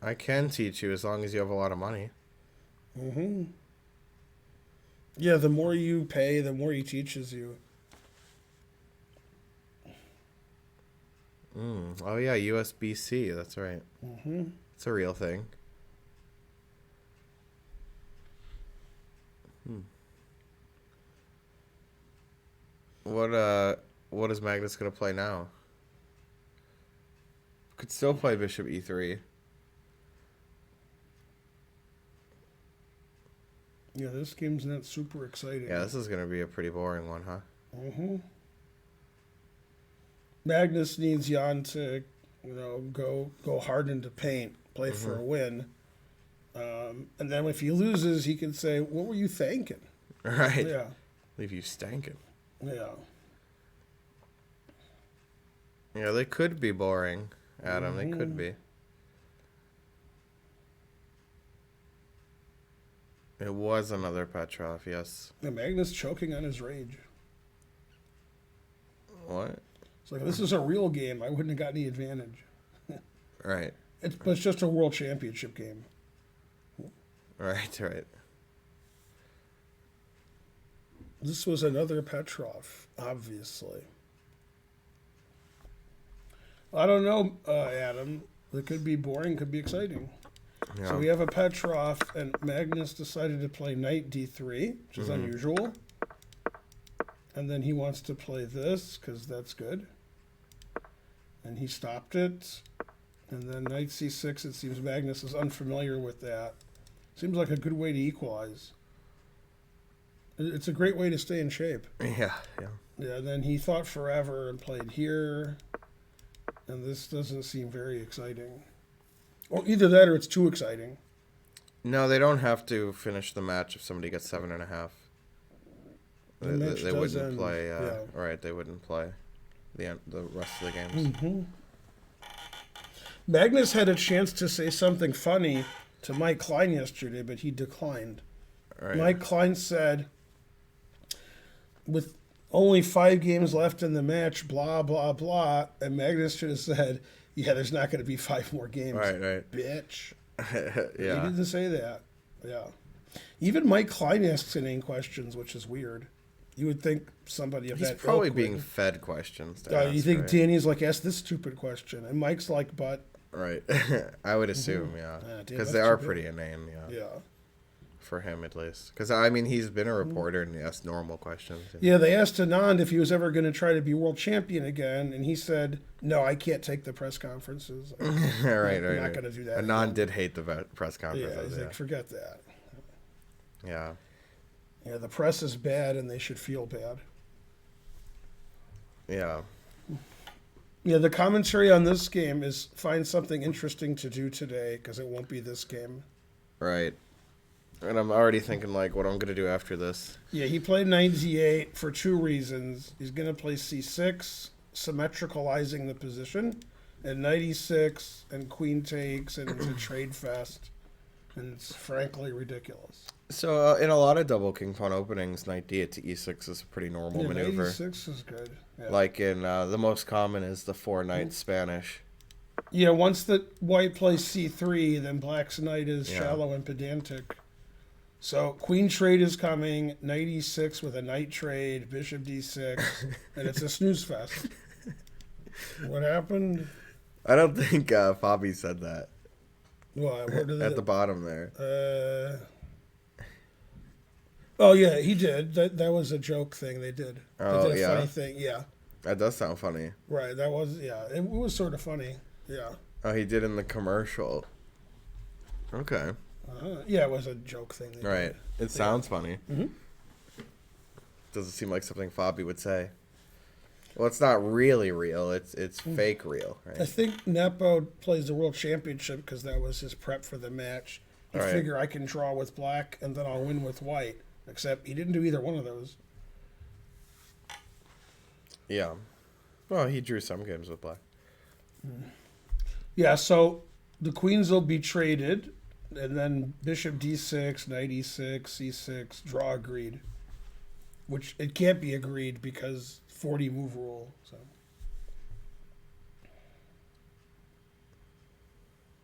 I can teach you as long as you have a lot of money. Yeah, the more you pay, the more he teaches you. Oh, yeah, USB-C. That's right. It's a real thing. What is Magnus going to play now? Could still play bishop e3. Yeah, this game's not super exciting. Yeah, this is going to be a pretty boring one, huh? Magnus needs Jan to, go hard into paint, play for a win. And then if he loses, he can say, "What were you thinking?" Right. Yeah. Leave you stankin'. Yeah. Yeah, they could be boring, Adam. They could be. It was another Petrov, yes. And Magnus choking on his rage. What? It's like, this is a real game. I wouldn't have got any advantage. Right. But it's just a world championship game. Right. This was another Petrov, obviously. I don't know, Adam. It could be boring, could be exciting. Yeah. So we have a Petrov, and Magnus decided to play knight d3, which is unusual. And then he wants to play this, because that's good. And he stopped it. And then knight c6, it seems Magnus is unfamiliar with that. Seems like a good way to equalize. It's a great way to stay in shape. Yeah. Yeah, then he thought forever and played here. And this doesn't seem very exciting. Or either that or it's too exciting. No, they don't have to finish the match if somebody gets 7.5. They wouldn't play. Right, they wouldn't play the rest of the games. Magnus had a chance to say something funny to Mike Klein yesterday, but he declined. Right. Mike Klein said, with only 5 games left in the match, blah, blah, blah. And Magnus should have said, yeah, there's not going to be 5 more games. Right. Bitch. Yeah. He didn't say that. Yeah. Even Mike Klein asks inane questions, which is weird. You would think somebody of He's that probably ilk being would. fed questions. You think right? Danny's like, ask this stupid question. And Mike's like, but. Right. I would assume, yeah. Damn, Because that's they are too pretty big. inane, yeah. Yeah. for him at least. Because, I mean, he's been a reporter and he asked normal questions. Yeah, they asked Anand if he was ever going to try to be world champion again, and he said, "No, I can't take the press conferences. right. I'm not going to do that." Anand did hate the press Yeah, conferences. he's like, forget that. Yeah. Yeah, the press is bad, and they should feel bad. Yeah. Yeah, the commentary on this game is find something interesting to do today because it won't be this game. Right. And I'm already thinking, like, what I'm going to do after this. Yeah, he played knight d8 for 2 reasons. He's going to play c6, symmetricalizing the position, and knight e6, and queen takes, and it's a trade fest. And it's frankly ridiculous. So, in a lot of double king pawn openings, knight d8 to e6 is a pretty normal maneuver. Knight e6 is good. Yeah. Like in, the most common is the 4-knight Spanish. Yeah, once the white plays c3, then black's knight is shallow and pedantic. So queen trade is coming, knight e6 with a knight trade, bishop d6, and it's a snooze fest. What happened? I don't think Fabi said that. What At the bottom there. Oh yeah, he did. That was a joke thing they did. Oh, they did a yeah? funny thing. Yeah. That does sound funny. Right. That was It was sort of funny. Yeah. Oh, he did in the commercial. Okay. Yeah, it was a joke thing. They Right. did. It sounds funny. Mm-hmm. Doesn't seem like something Fabi would say. Well, it's not really real. It's fake real, I right? think Nepo plays the world championship because that was his prep for the match. He Right. figured I can draw with black and then I'll win with white. Except he didn't do either one of those. Yeah. Well, he drew some games with black. Yeah, so the queens will be traded, and then bishop d6, knight e6, c6, draw agreed. Which it can't be agreed because 40 move rule. So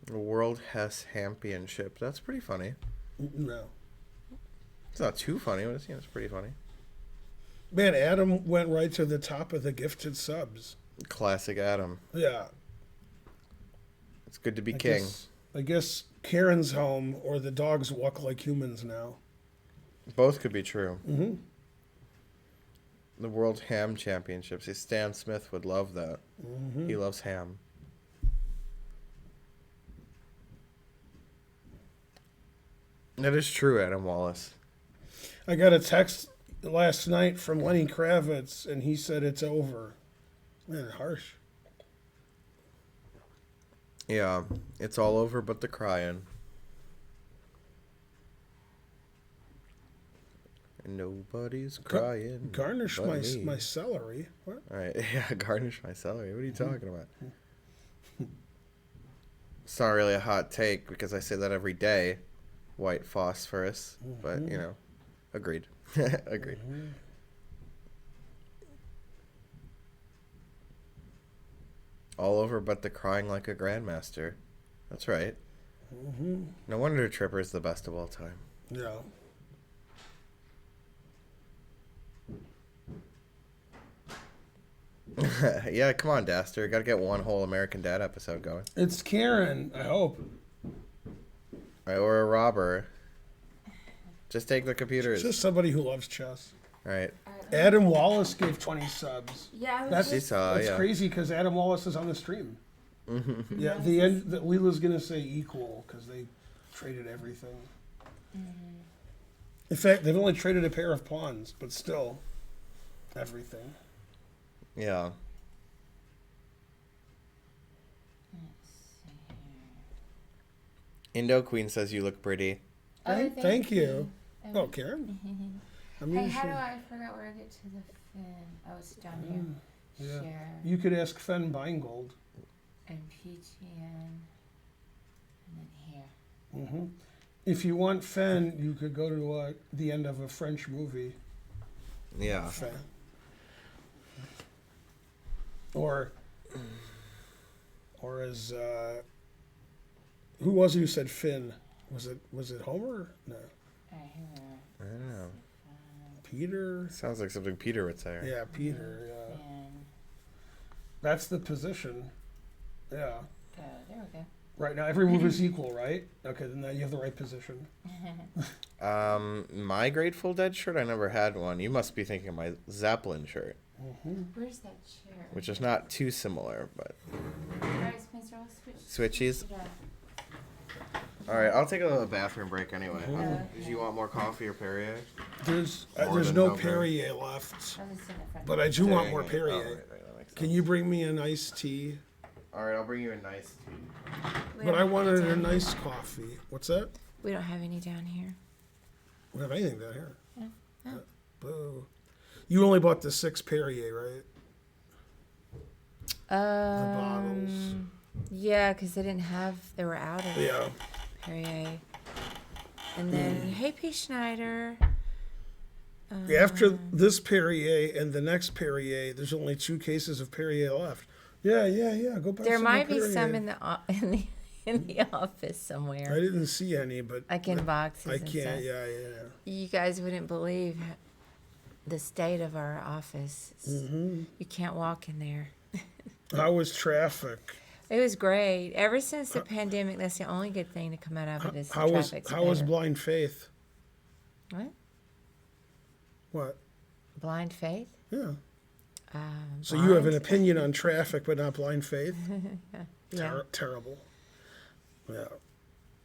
The World Hess Championship. That's pretty funny. no. It's not too funny, but it's pretty funny. Man, Adam went right to the top of the gifted subs. Classic Adam. Yeah. It's good to be king. I guess Karen's home or the dogs walk like humans now. Both could be true. Mm-hmm. The World Ham Championships. See, Stan Smith would love that. Mm-hmm. He loves ham. That is true, Adam Wallace. I got a text last night from Lenny Kravitz, and he said it's over. Man, harsh. Yeah, it's all over but the crying. And nobody's crying. Garnish but my me. my celery. What? All right, yeah, garnish my celery. What are you talking about? It's not really a hot take because I say that every day. White phosphorus, but you know, agreed. Agreed. All over but the crying like a grandmaster. That's right. No wonder Tripper's the best of all time. Yeah. Yeah, come on, Daster. Got to get one whole American Dad episode going. It's Karen, I hope. Right, or a robber. Just take the computers. Just somebody who loves chess. Right. Adam Wallace gave 20 subs. Yeah, That's yeah. crazy because Adam Wallace is on the stream. Yeah, the end that Leela's gonna say equal because they traded everything. In fact, they've only traded a pair of pawns, but still, everything. Yeah. Indo Queen says you look pretty. Thank you. Oh, Karen. Hey, how do I forgot where I get to the fin? Oh, it's down here. Yeah. Share You could ask Fen Beingold. and PTN, and then here. If you want Fen, you could go to the end of a French movie. Yeah. Fen. Or as who was it who said Finn? Was it Homer? No, Right here. I don't know. Peter. Sounds like something Peter would say. Yeah, Peter. Yeah, And that's the position. Yeah. there we go. Right now, every move is equal, right? Okay, then now you have the right position. My Grateful Dead shirt, I never had one. You must be thinking of my Zeppelin shirt, Where's that chair? which is not too similar, but Alright, Spencer, I'll switch. Switchies. Switch it up. All right, I'll take a little bathroom break anyway. Okay. Do you want more coffee or Perrier? There's More than no no Perrier left, I'll just sit in front. but I do want more Dang it. Perrier. Oh, right, that makes Can sense. you bring me an iced tea? All right, I'll bring you a nice tea. We But don't I have wanted any a down nice here. coffee. What's that? We don't have any down here. We don't have anything down here. Yeah. Oh. Boo. You only bought the 6 Perrier, right? bottles. Yeah, because they didn't have. They were out of Yeah. Perrier. And then, hey, P. Schneider. After this Perrier and the next Perrier, there's only 2 cases of Perrier left. Yeah. Go buy There some might more be some Perrier. in the office somewhere. I didn't see any, but Like in boxes. I and can't. stuff. Yeah. You guys wouldn't believe the state of our office. You can't walk in there. How was traffic? It was great. Ever since the pandemic, that's the only good thing to come out of it is the traffic's How was better. Blind Faith? What? What? Blind faith? Yeah. So you have an Blind? opinion on traffic, but not Blind Faith? Yeah. Terrible. Yeah.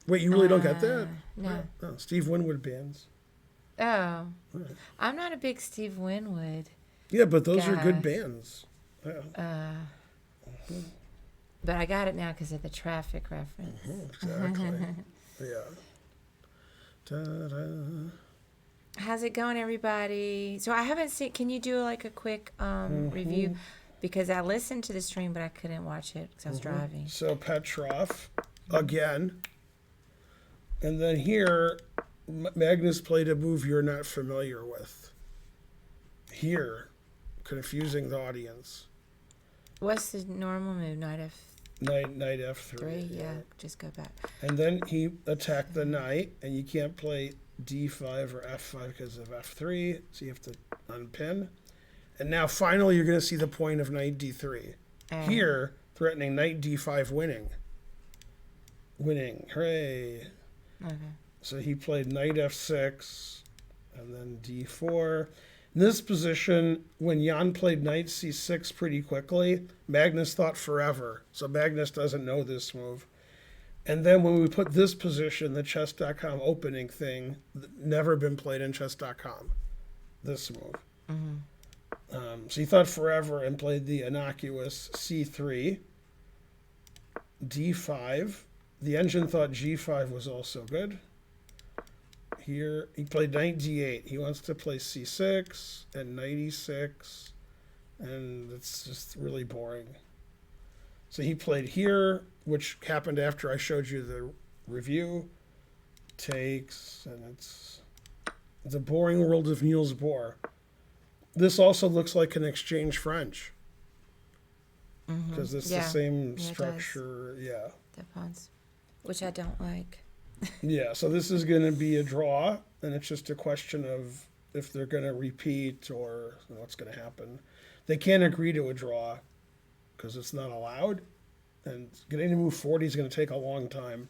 Wait, you really don't get that? No. Oh, Steve Winwood bands. Oh. I'm not a big Steve Winwood. Yeah, but those are good Guy. bands. Yeah. But I got it now because of the traffic reference. Exactly. Yeah. Ta-da. How's it going, everybody? So I haven't seen. Can you do like a quick review? Because I listened to the stream, but I couldn't watch it because I was driving. So Petrov again, and then here Magnus played a move you're not familiar with. Here, confusing the audience. What's the normal move? Knight Knight F3. F3? Yeah, just go back. And then he attacked the knight, and you can't play D5 or F5 because of F3, so you have to unpin. And now finally you're going to see the point of knight D3. Here, threatening knight D5 winning. Hooray. Okay. So he played knight F6 and then D4. In this position, when Jan played knight C6 pretty quickly, Magnus thought forever. So Magnus doesn't know this move. And then when we put this position, the chess.com opening thing, never been played in chess.com, this move. So he thought forever and played the innocuous C3, D5. The engine thought G5 was also good. Here, he played knight D8. He wants to play C6 and knight E6, and it's just really boring. So he played here, which happened after I showed you the review. Takes, and it's a boring world of Niels Bohr. This also looks like an exchange French. Because it's the same Yeah, it does. structure. Yeah. The pawns, which I don't like. Yeah, so this is going to be a draw, and it's just a question of if they're going to repeat or what's going to happen. They can't agree to a draw because it's not allowed, and getting to move 40 is going to take a long time.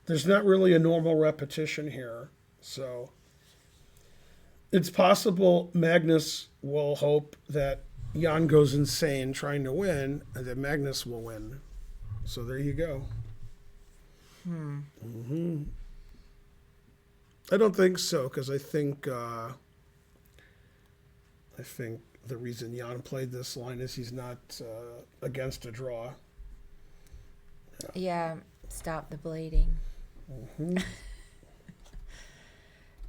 There's not really a normal repetition here, so it's possible Magnus will hope that Jan goes insane trying to win, and that Magnus will win. So there you go. I don't think so, because I think the reason Jan played this line is he's not against a draw. Yeah, stop the bleeding.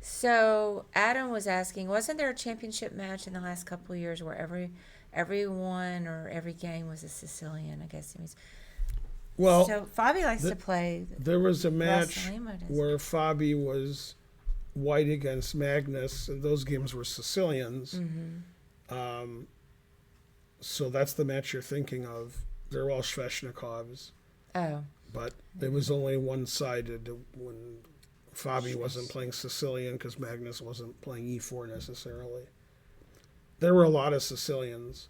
So Adam was asking, wasn't there a championship match in the last couple of years where everyone or every game was a Sicilian? I guess it means. Well, So Fabi likes to play. there was a match Lima does. where Fabi was white against Magnus, and those games were Sicilians. So that's the match you're thinking of. They're all Sveshnikovs, Oh, but it was only one-sided when Fabi wasn't playing Sicilian because Magnus wasn't playing E4 necessarily. There were a lot of Sicilians.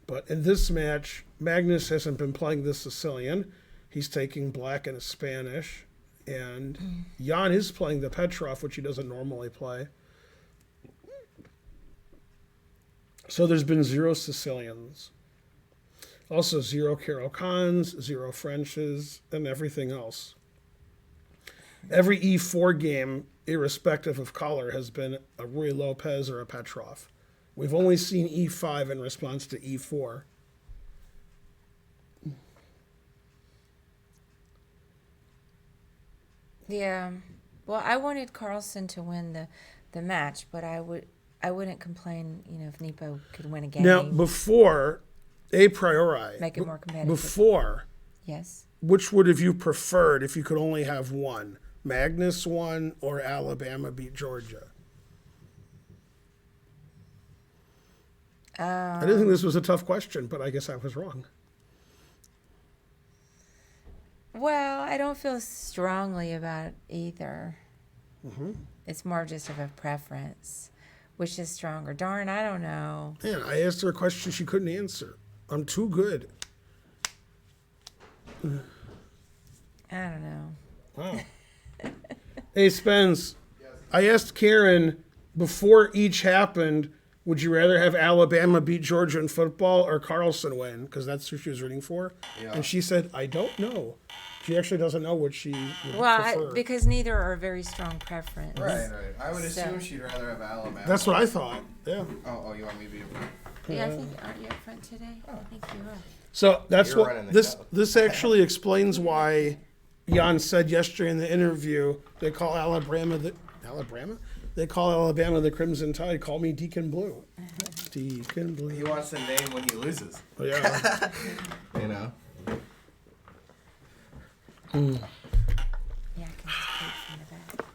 But in this match, Magnus hasn't been playing this Sicilian. He's taking black and a Spanish. And Jan is playing the Petrov, which he doesn't normally play. So there's been 0 Sicilians. Also 0 Carol Khans, 0 Frenches, and everything else. Every E4 game, irrespective of color, has been a Rui Lopez or a Petrov. We've only seen E5 in response to E4. Yeah. Well, I wanted Carlsen to win the match, but I wouldn't complain, if Nepo could win a game. Now, before, a priori, Make it more competitive. Before, Yes. which would have you preferred if you could only have one? Magnus won or Alabama beat Georgia? I didn't think this was a tough question, but I guess I was wrong. Well, I don't feel strongly about either. Mm-hmm. It's more just of a preference. Which is stronger? Darn, I don't know. Man, I asked her a question she couldn't answer. I'm too good. I don't know. Wow. Hey, Spence, I asked Karen before each happened, would you rather have Alabama beat Georgia in football or Carlsen win? Because that's who she was rooting for. Yeah. And she said, I don't know. She actually doesn't know what she would prefer. Because neither are a very strong preference. Right. I would assume she'd rather have Alabama. That's what I thought. Yeah. Oh, you want me to be in front? Yeah, I think, aren't you up front today? I think you are. So that's You're running what the this show. this actually explains why Jan said yesterday in the interview they call Alabama the Crimson Tide. Call me Deacon Blue. Deacon Blue. He wants the name when he loses. Oh, yeah. You know. Yeah, I can just take from the back.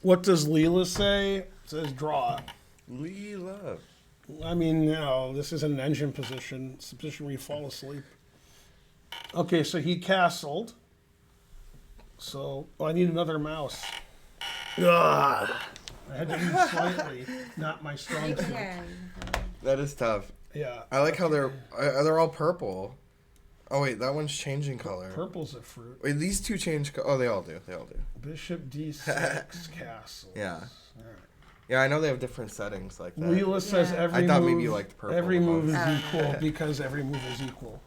What does Leela say? It says draw. Leela. I mean, no, this isn't an engine position. It's a position where you fall asleep. Okay, so he castled. So I need another mouse. Ugh. I had to move slightly, not my strong suit. Yeah. That is tough. Yeah. I like how they're all purple. Oh wait, that one's changing color. Purple's a fruit. Wait, these two change. Oh, they all do. Bishop D6 castle. Yeah. All right. Yeah, I know they have different settings like that. Leela says Yeah. every I thought move, maybe you liked purple every the move is most. equal because every move is equal.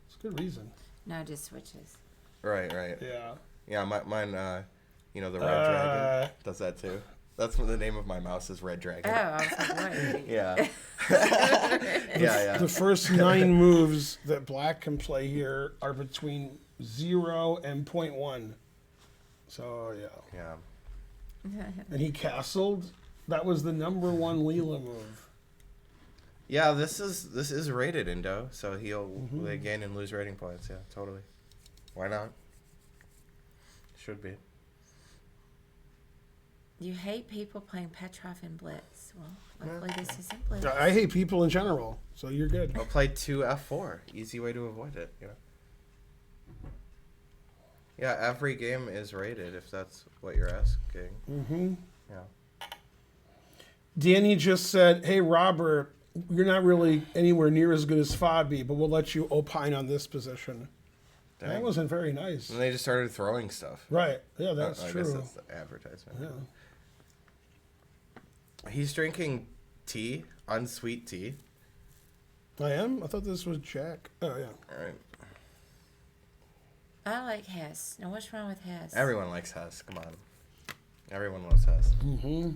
It's a good reason. No, just switches. Right. Yeah. Yeah, mine. The red dragon does that too. That's what the name of my mouse is, Red Oh, Dragon. I was like, what? Yeah. Yeah. The first 9 moves that black can play here are between 0 and 0.1. So, yeah. Yeah. And he castled. That was the number 1 Leela move. Yeah, this is rated Indo, so they gain and lose rating points. Yeah, totally. Why not? Should be. You hate people playing Petrov and Blitz. Well, luckily this isn't Blitz. I hate people in general, so you're good. I'll play 2 F4. Easy way to avoid it, Yeah, every game is rated if that's what you're asking. Mm-hmm. Yeah. Danny just said, hey, Robert, you're not really anywhere near as good as Fabi, but we'll let you opine on this position. Dang. That wasn't very nice. And they just started throwing stuff. Right. Yeah, that's I true. guess that's the advertisement. Yeah. He's drinking tea, unsweet tea. I am? I thought this was Jack. Oh, yeah. All right. I like Hess. Now, what's wrong with Hess? Everyone likes Hess. Come on. Everyone loves Hess. Mm-hmm.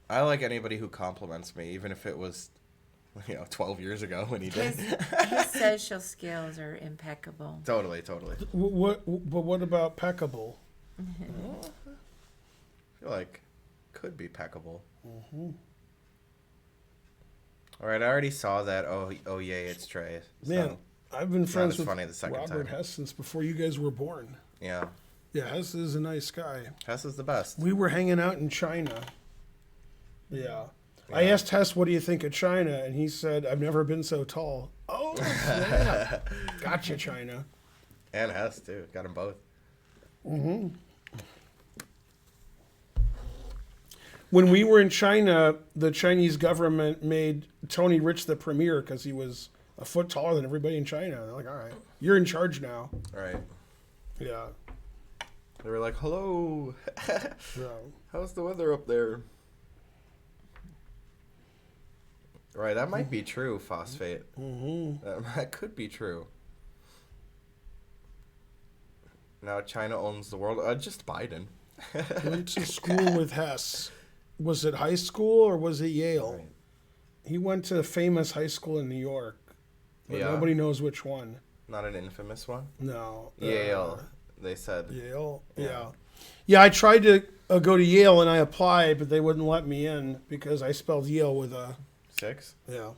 I like anybody who compliments me, even if it was, 12 years ago when he did. His social skills are impeccable. Totally. But what about Peckable? I feel like could be peckable. Mm-hmm. All right, I already saw that. Oh yay, it's Trey. So, Man, I've been friends as with funny the second Robert time. Hess since before you guys were born. yeah, Yeah, Hess is a nice guy. Hess is the best. We were hanging out in China. Yeah. I asked Hess, what do you think of China? And he said, I've never been so tall. Oh, yeah. Gotcha, China. And Hess, too. Got them both. Mm-hmm. When we were in China, the Chinese government made Tony Rich the premier because he was a foot taller than everybody in China. They're like, all right, you're in charge now. Right. Yeah. They were like, hello. Yeah. How's the weather up there? Right, that might be true, Phosphate. That could be true. Now China owns the world. Just Biden. Went to school with Hess. Was it high school or was it Yale? Right. He went to a famous high school in New York. But nobody knows which one. Not an infamous one? No. Yale, they said. Yale? Yeah. Yeah, I tried to go to Yale and I applied, but they wouldn't let me in because I spelled Yale with a... 6? Yeah.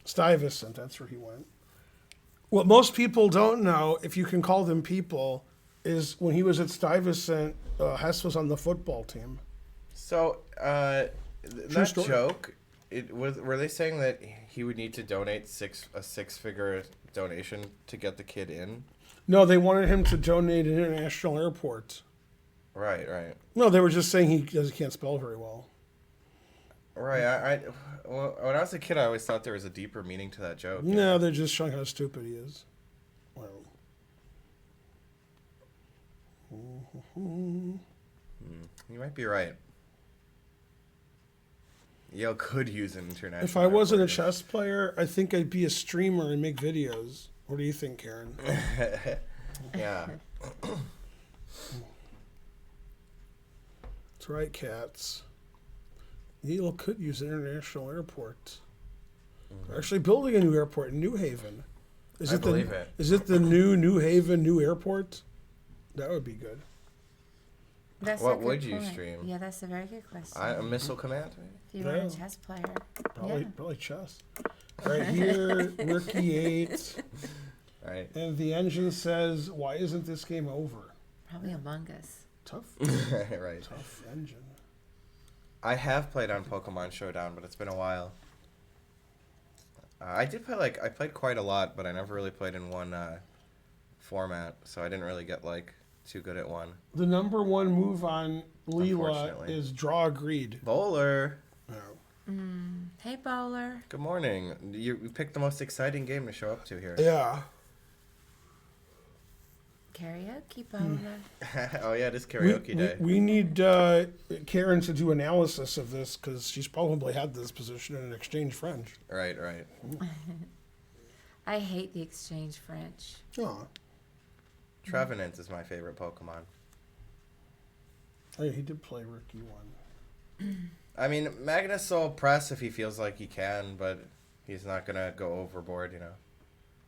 Stuyvesant, that's where he went. What most people don't know, if you can call them people, is when he was at Stuyvesant, Hess was on the football team. So, that story. joke, were they saying that he would need to donate a six-figure donation to get the kid in? No, they wanted him to donate an international airport. Right, right. No, they were just saying he can't spell very well. Right, well, when I was a kid, I always thought there was a deeper meaning to that joke. No, they're just showing how stupid he is. Well. You might be right. Yale could use an international. If I wasn't a airport. chess player, I think I'd be a streamer and make videos. What do you think, Karen? Yeah. That's right, cats. Yale could use an international airport. They're actually building a new airport in New Haven. I believe it. Is it the New Haven new airport? That would be good. That's What a good would you point. stream? Yeah, that's a very good question. A Missile Command? If you were a chess player. Probably chess. Right here, Rookie 8. Right. And the engine says, why isn't this game over? Probably Among Us. Tough. Right. Tough engine. I have played on Pokemon Showdown, but it's been a while. I played quite a lot, but I never really played in one format, so I didn't really get too good at one. The number one move on Leela Unfortunately. is draw greed. Bowler. Oh. Hey, Bowler. Good morning. You picked the most exciting game to show up to here. Yeah. Karaoke, Bowler. Oh yeah, it is karaoke day. We need Karen to do analysis of this because she's probably had this position in an exchange French. Right. I hate the exchange French. Oh. Trevenant is my favorite Pokemon. Oh, yeah, he did play Rookie 1. I mean, Magnus will press if he feels like he can, but he's not gonna go overboard, you know.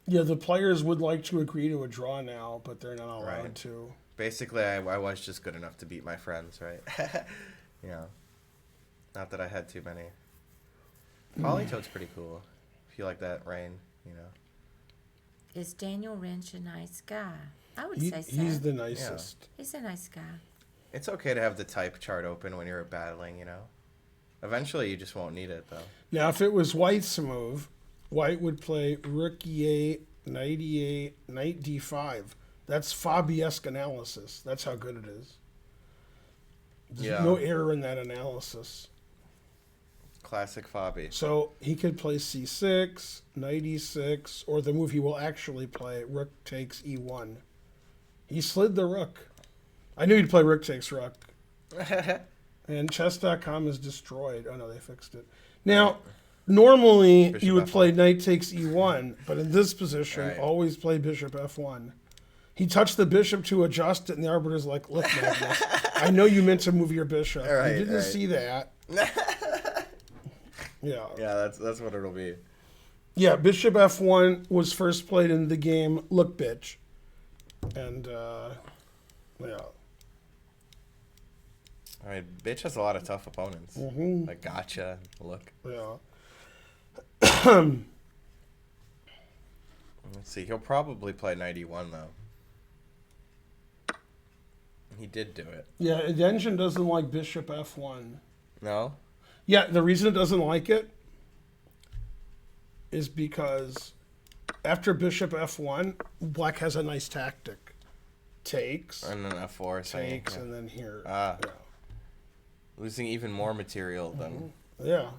Yeah, the players would like to agree to a draw now, but they're not allowed Right. to. Basically, I was just good enough to beat my friends, right? You know, not that I had too many. Politoad's pretty cool. If you like that rain, you know. Is Daniel Wrench a nice guy? I would say so. He's the nicest. He's a nice guy. It's okay to have the type chart open when you're battling, you know. Eventually, you just won't need it, though. Now, if it was White's move, White would play Rook E8, Knight E8, Knight D5. That's Fabi-esque analysis. That's how good it is. There's no error in that analysis. Classic Fabi. So he could play C6, Knight E6, or the move he will actually play, Rook takes E1. He slid the Rook. I knew he'd play Rook takes Rook. And chess.com is destroyed. Oh, no, they fixed it. Now, normally Bishop you would F1. play Knight takes E1, but in this position, Right. always play Bishop F1. He touched the bishop to adjust it, and the arbiter's like, look, Magnus, I know you meant to move your bishop. Right, you didn't right. see that. Yeah. Yeah, that's what it'll be. Yeah, Bishop F1 was first played in the game Look Bitch. And, yeah. I mean, bitch has a lot of tough opponents. Like Gotcha, look. Yeah. Let's see. He'll probably play 91 though. He did do it. Yeah, the engine doesn't like Bishop F1. No? Yeah, the reason it doesn't like it is because after Bishop F1, Black has a nice tactic. Takes, And then F4 saying. takes, Yeah. and then here. Ah. Losing even more material than Yeah.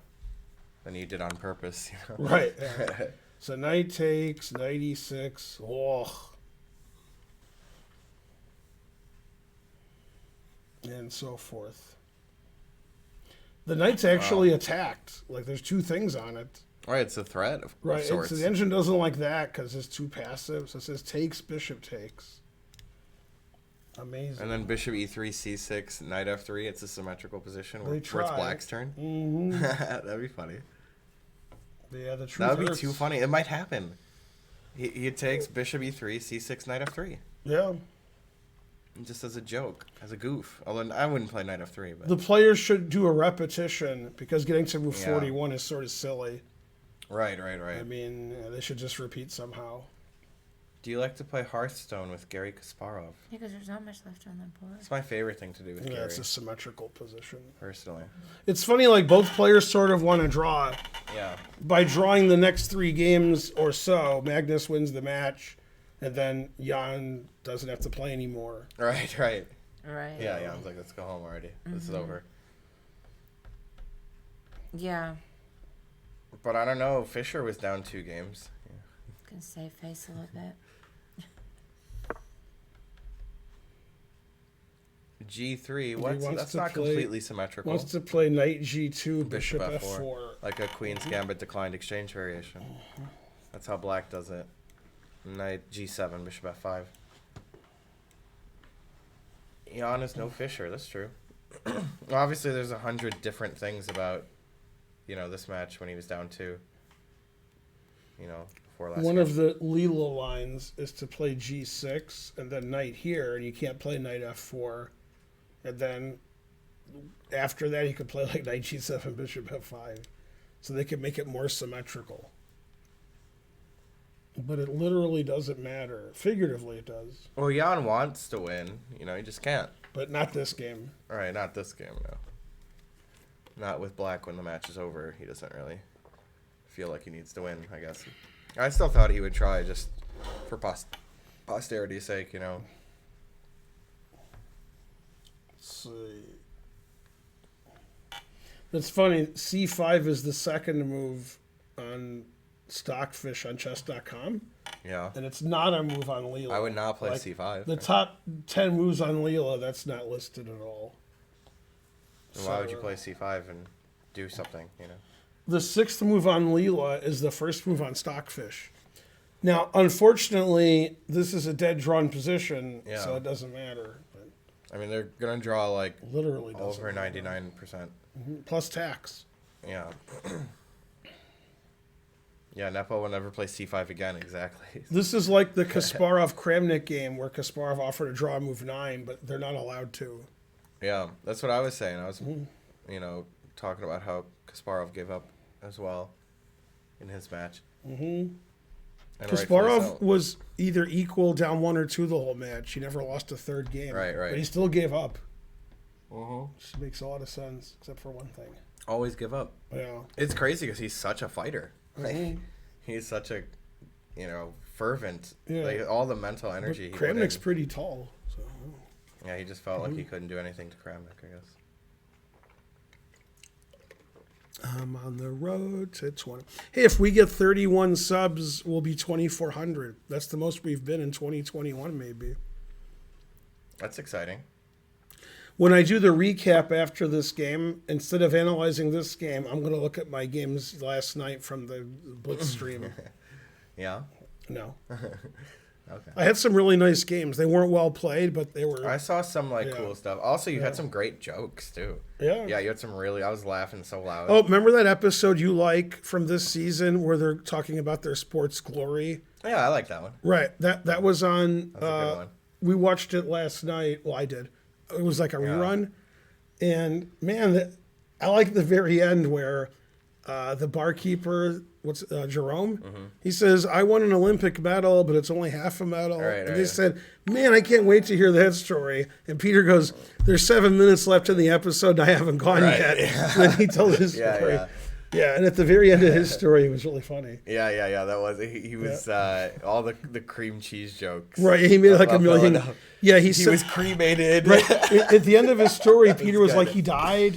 you did on purpose, you know? Right. Yeah. So knight takes, knight e6. Oh. And so forth. The knight's actually attacked. Like, there's two things on it. Right, it's a threat of sorts. The engine doesn't like that because it's too passive. So it says takes, bishop takes. Amazing. And then bishop e3, c6, knight f3. It's a symmetrical position where it's try. black's turn. Mm-hmm. That'd be funny. Yeah, the truth That would be hurts. too funny. It might happen. He takes bishop e3, c6, knight f3. Yeah. Just as a joke, as a goof. Although I wouldn't play knight f3. But The players should do a repetition because getting to move 41 is sort of silly. Right. I mean, they should just repeat somehow. Do you like to play Hearthstone with Garry Kasparov? Yeah, because there's not much left on the board. It's my favorite thing to do with Garry. It's a symmetrical position. Personally. It's funny, like, both players sort of want to draw. Yeah. By drawing the next 3 games or so, Magnus wins the match, and then Jan doesn't have to play anymore. Right. Right. Yeah, Jan's like, let's go home already. This is over. Yeah. But I don't know. Fischer was down 2 games. Yeah. Can save face a little bit. G3. That's not completely symmetrical. Wants to play knight G2, bishop F4. Like a Queen's Gambit declined exchange variation. That's how black does it. Knight G7, bishop F5. Jan is no Fischer. That's true. Obviously, there's 100 different things about, this match when he was down 2. Before last One game. of the Leela lines is to play G6 and then knight here, and you can't play knight F4. And then after that, you could play like knight G7, bishop F5. So they can make it more symmetrical. But it literally doesn't matter. Figuratively, it does. Well, Jan wants to win. He just can't. But not this game. All right, not this game, no. Not with black when the match is over. He doesn't really feel like he needs to win, I guess. I still thought he would try just for posterity's sake, Let's see. That's funny. C5 is the second move on Stockfish on chess.com. Yeah. And it's not a move on Leela. I would not play C5. The top 10 moves on Leela, that's not listed at all. Then why would you play C5 and do something, The 6th move on Leela is the first move on Stockfish. Now, unfortunately, this is a dead drawn position, so it doesn't matter. But I mean, they're going to draw literally over 99%. Plus tax. Yeah. Yeah, Nepo will never play C5 again, exactly. This is like the Kasparov-Kramnik game where Kasparov offered to draw move 9, but they're not allowed to. Yeah, that's what I was saying. I was, talking about how Kasparov gave up as well in his match. Mm-hmm. Kasparov was either equal, down 1 or 2 the whole match. He never lost a third game. Right. But he still gave up. Mm-hmm. Which makes a lot of sense, except for one thing. Always give up. Yeah. It's crazy because he's such a fighter. Mm-hmm. He's such a, fervent. Yeah. Like, all the mental energy. But Kramnik's pretty tall. So. Yeah, he just felt like he couldn't do anything to Kramnik, I guess. I'm on the road to 20. Hey, if we get 31 subs, we'll be 2,400. That's the most we've been in 2021, maybe. That's exciting. When I do the recap after this game, instead of analyzing this game, I'm going to look at my games last night from the Blitz stream. Yeah? No. Okay. I had some really nice games. They weren't well played, but they were... I saw some, cool stuff. Also, you had some great jokes, too. Yeah. Yeah, you had some really... I was laughing so loud. Oh, remember that episode you like from this season where they're talking about their sports glory? Yeah, I like that one. Right. That was on... That's a good one. We watched it last night. Well, I did. It was like a rerun. And, man, I like the very end where the barkeeper... Jerome? Mm-hmm. He says, I won an Olympic medal, but it's only half a medal. Right, and they said, man, I can't wait to hear that story. And Peter goes, there's 7 minutes left in the episode, and I haven't gone yet. Yeah. And then he told his story. Yeah, and at the very end of his story, it was really funny. Yeah. That was... He was... all the cream cheese jokes. Right, he made like a million... Yeah, he was cremated. Right, at the end of his story, Peter was like, he died.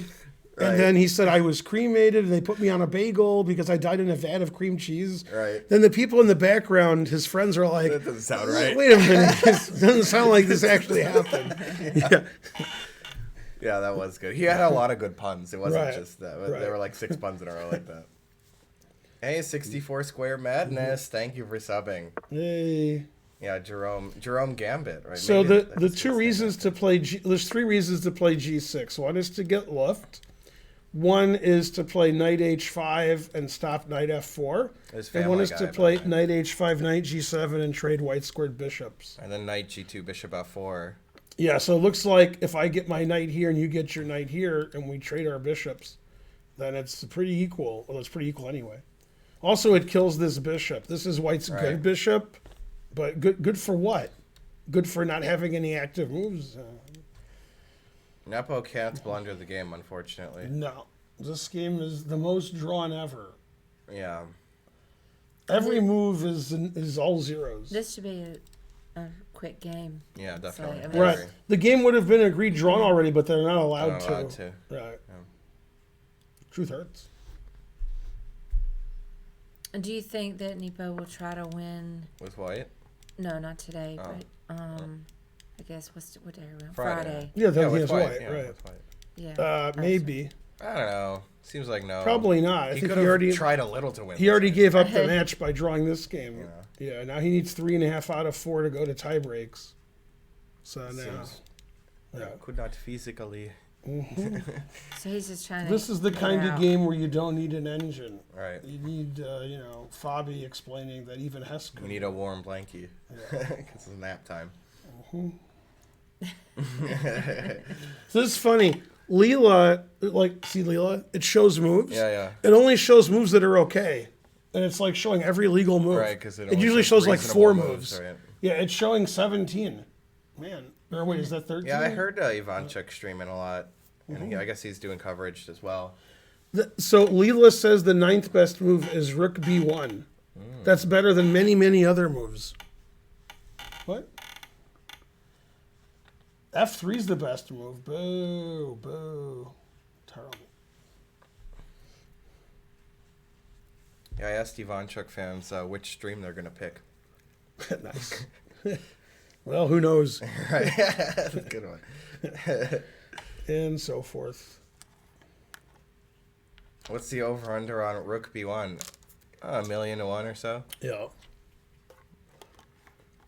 And then he said I was cremated, and they put me on a bagel because I died in a vat of cream cheese. Right. Then the people in the background, his friends, are like, That doesn't sound right. Wait a minute. This doesn't sound like this actually happened. Yeah. Yeah, that was good. He had a lot of good puns. It wasn't Right. just that. Right. There were like 6 puns in a row like that. Hey, 64 Square Madness. Thank you for subbing. Hey. Yeah, Jerome Gambit, right? So Maybe the that's two his reasons to play there's 3 reasons to play G6. One is to get luft. One is to play knight H5 and stop knight F4. And one is to play knight H5, knight G7 and trade white squared bishops. And then knight G2, bishop F4. Yeah, so it looks like if I get my knight here and you get your knight here and we trade our bishops, then it's pretty equal. Well, it's pretty equal anyway. Also, it kills this bishop. This is white's good bishop, but good for what? Good for not having any active moves. Nepo can't blunder the game, unfortunately. No, this game is the most drawn ever. Yeah. Every move is all zeros. This should be a quick game. Yeah, definitely. So, I mean, Right. The game would have been agreed drawn already, but they're not allowed to. Right. Yeah. Truth hurts. Do you think that Nepo will try to win? With white? No, not today, Oh. but I guess what day are we on? Friday. Yeah, that with is white, right. With white. Yeah. Maybe. I don't know. Seems like no. Probably not. I He think could he have already tried a little to win. He already gave up the match by drawing this game. Yeah. Yeah, now he needs 3.5 out of 4 to go to tie breaks. So now, Seems- yeah. Could not physically. So he's just trying to. This is the get kind of out. game where you don't need an engine. Right. You need, Fabi explaining that even Hess could. We need a warm blankie. Because it's nap time. So this is funny. Leela, see Leela? It shows moves. Yeah. It only shows moves that are okay. And it's like showing every legal move. Right, because it usually shows like 4 reasonable moves. Right? Yeah, it's showing 17. Man. Or wait, is that 13? Yeah, I heard Ivanchuk streaming a lot. And I guess he's doing coverage as well. So Leela says the 9th best move is Rook B1. That's better than many, many other moves. What? F3's the best move. Boo, boo. Terrible. Yeah, I asked Ivanchuk fans which stream they're going to pick. Nice. Well, who knows? Right. That's a good one. And so forth. What's the over-under on Rook B1? $1 million to 1 or so? Yeah.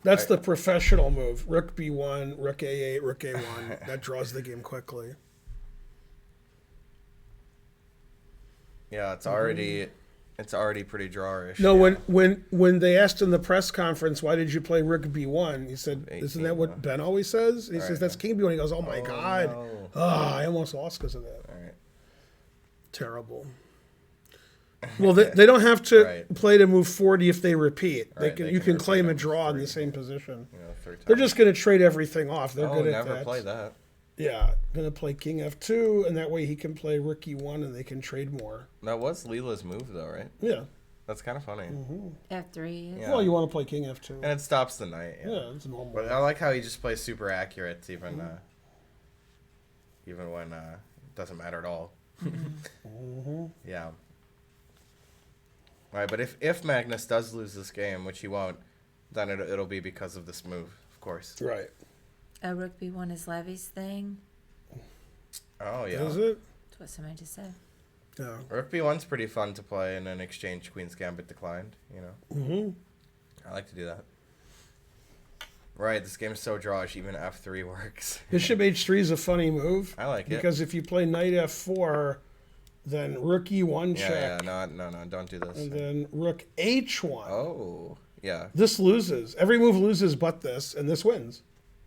That's the professional move. Rook B1, Rook A8, Rook A1. That draws the game quickly. Yeah, it's already pretty drawish. No, yeah. when they asked in the press conference, why did you play Rook B1? He said, 18, isn't that what Ben always says? And he says, that's King B1. He goes, oh my God. No. I almost lost because of that. All right. Terrible. Well, they don't have to Right. play to move 40 if they repeat. Right, You they can can claim a repeat draw in three. the same position. Yeah, third time. They're just going to trade everything off. They're good at never that. play that. Yeah, going to play King F2, and that way he can play Rook E1, and they can trade more. That was Leela's move, though, right? Yeah. That's kind of funny. F3. Yeah. Well, you want to play King F2. And it stops the knight. Yeah, it's normal. But I like how he just plays super accurate, even when it doesn't matter at all. Yeah. All right, but if Magnus does lose this game, which he won't, then it'll be because of this move, of course. Right. Rook B1 is Levy's thing. Oh yeah. Is it? That's what somebody just said. Yeah. Rook B1's pretty fun to play, and then exchange Queen's Gambit declined. You know. Mm-hmm. I like to do that. Right, this game is so drawish, even F3 works. Bishop H3 is a funny move. I like it. Because if you play Knight F4, then Rook E1 check. Yeah, no, don't do this. And then Rook H1. Oh, yeah. This loses. Every move loses but this, and this wins.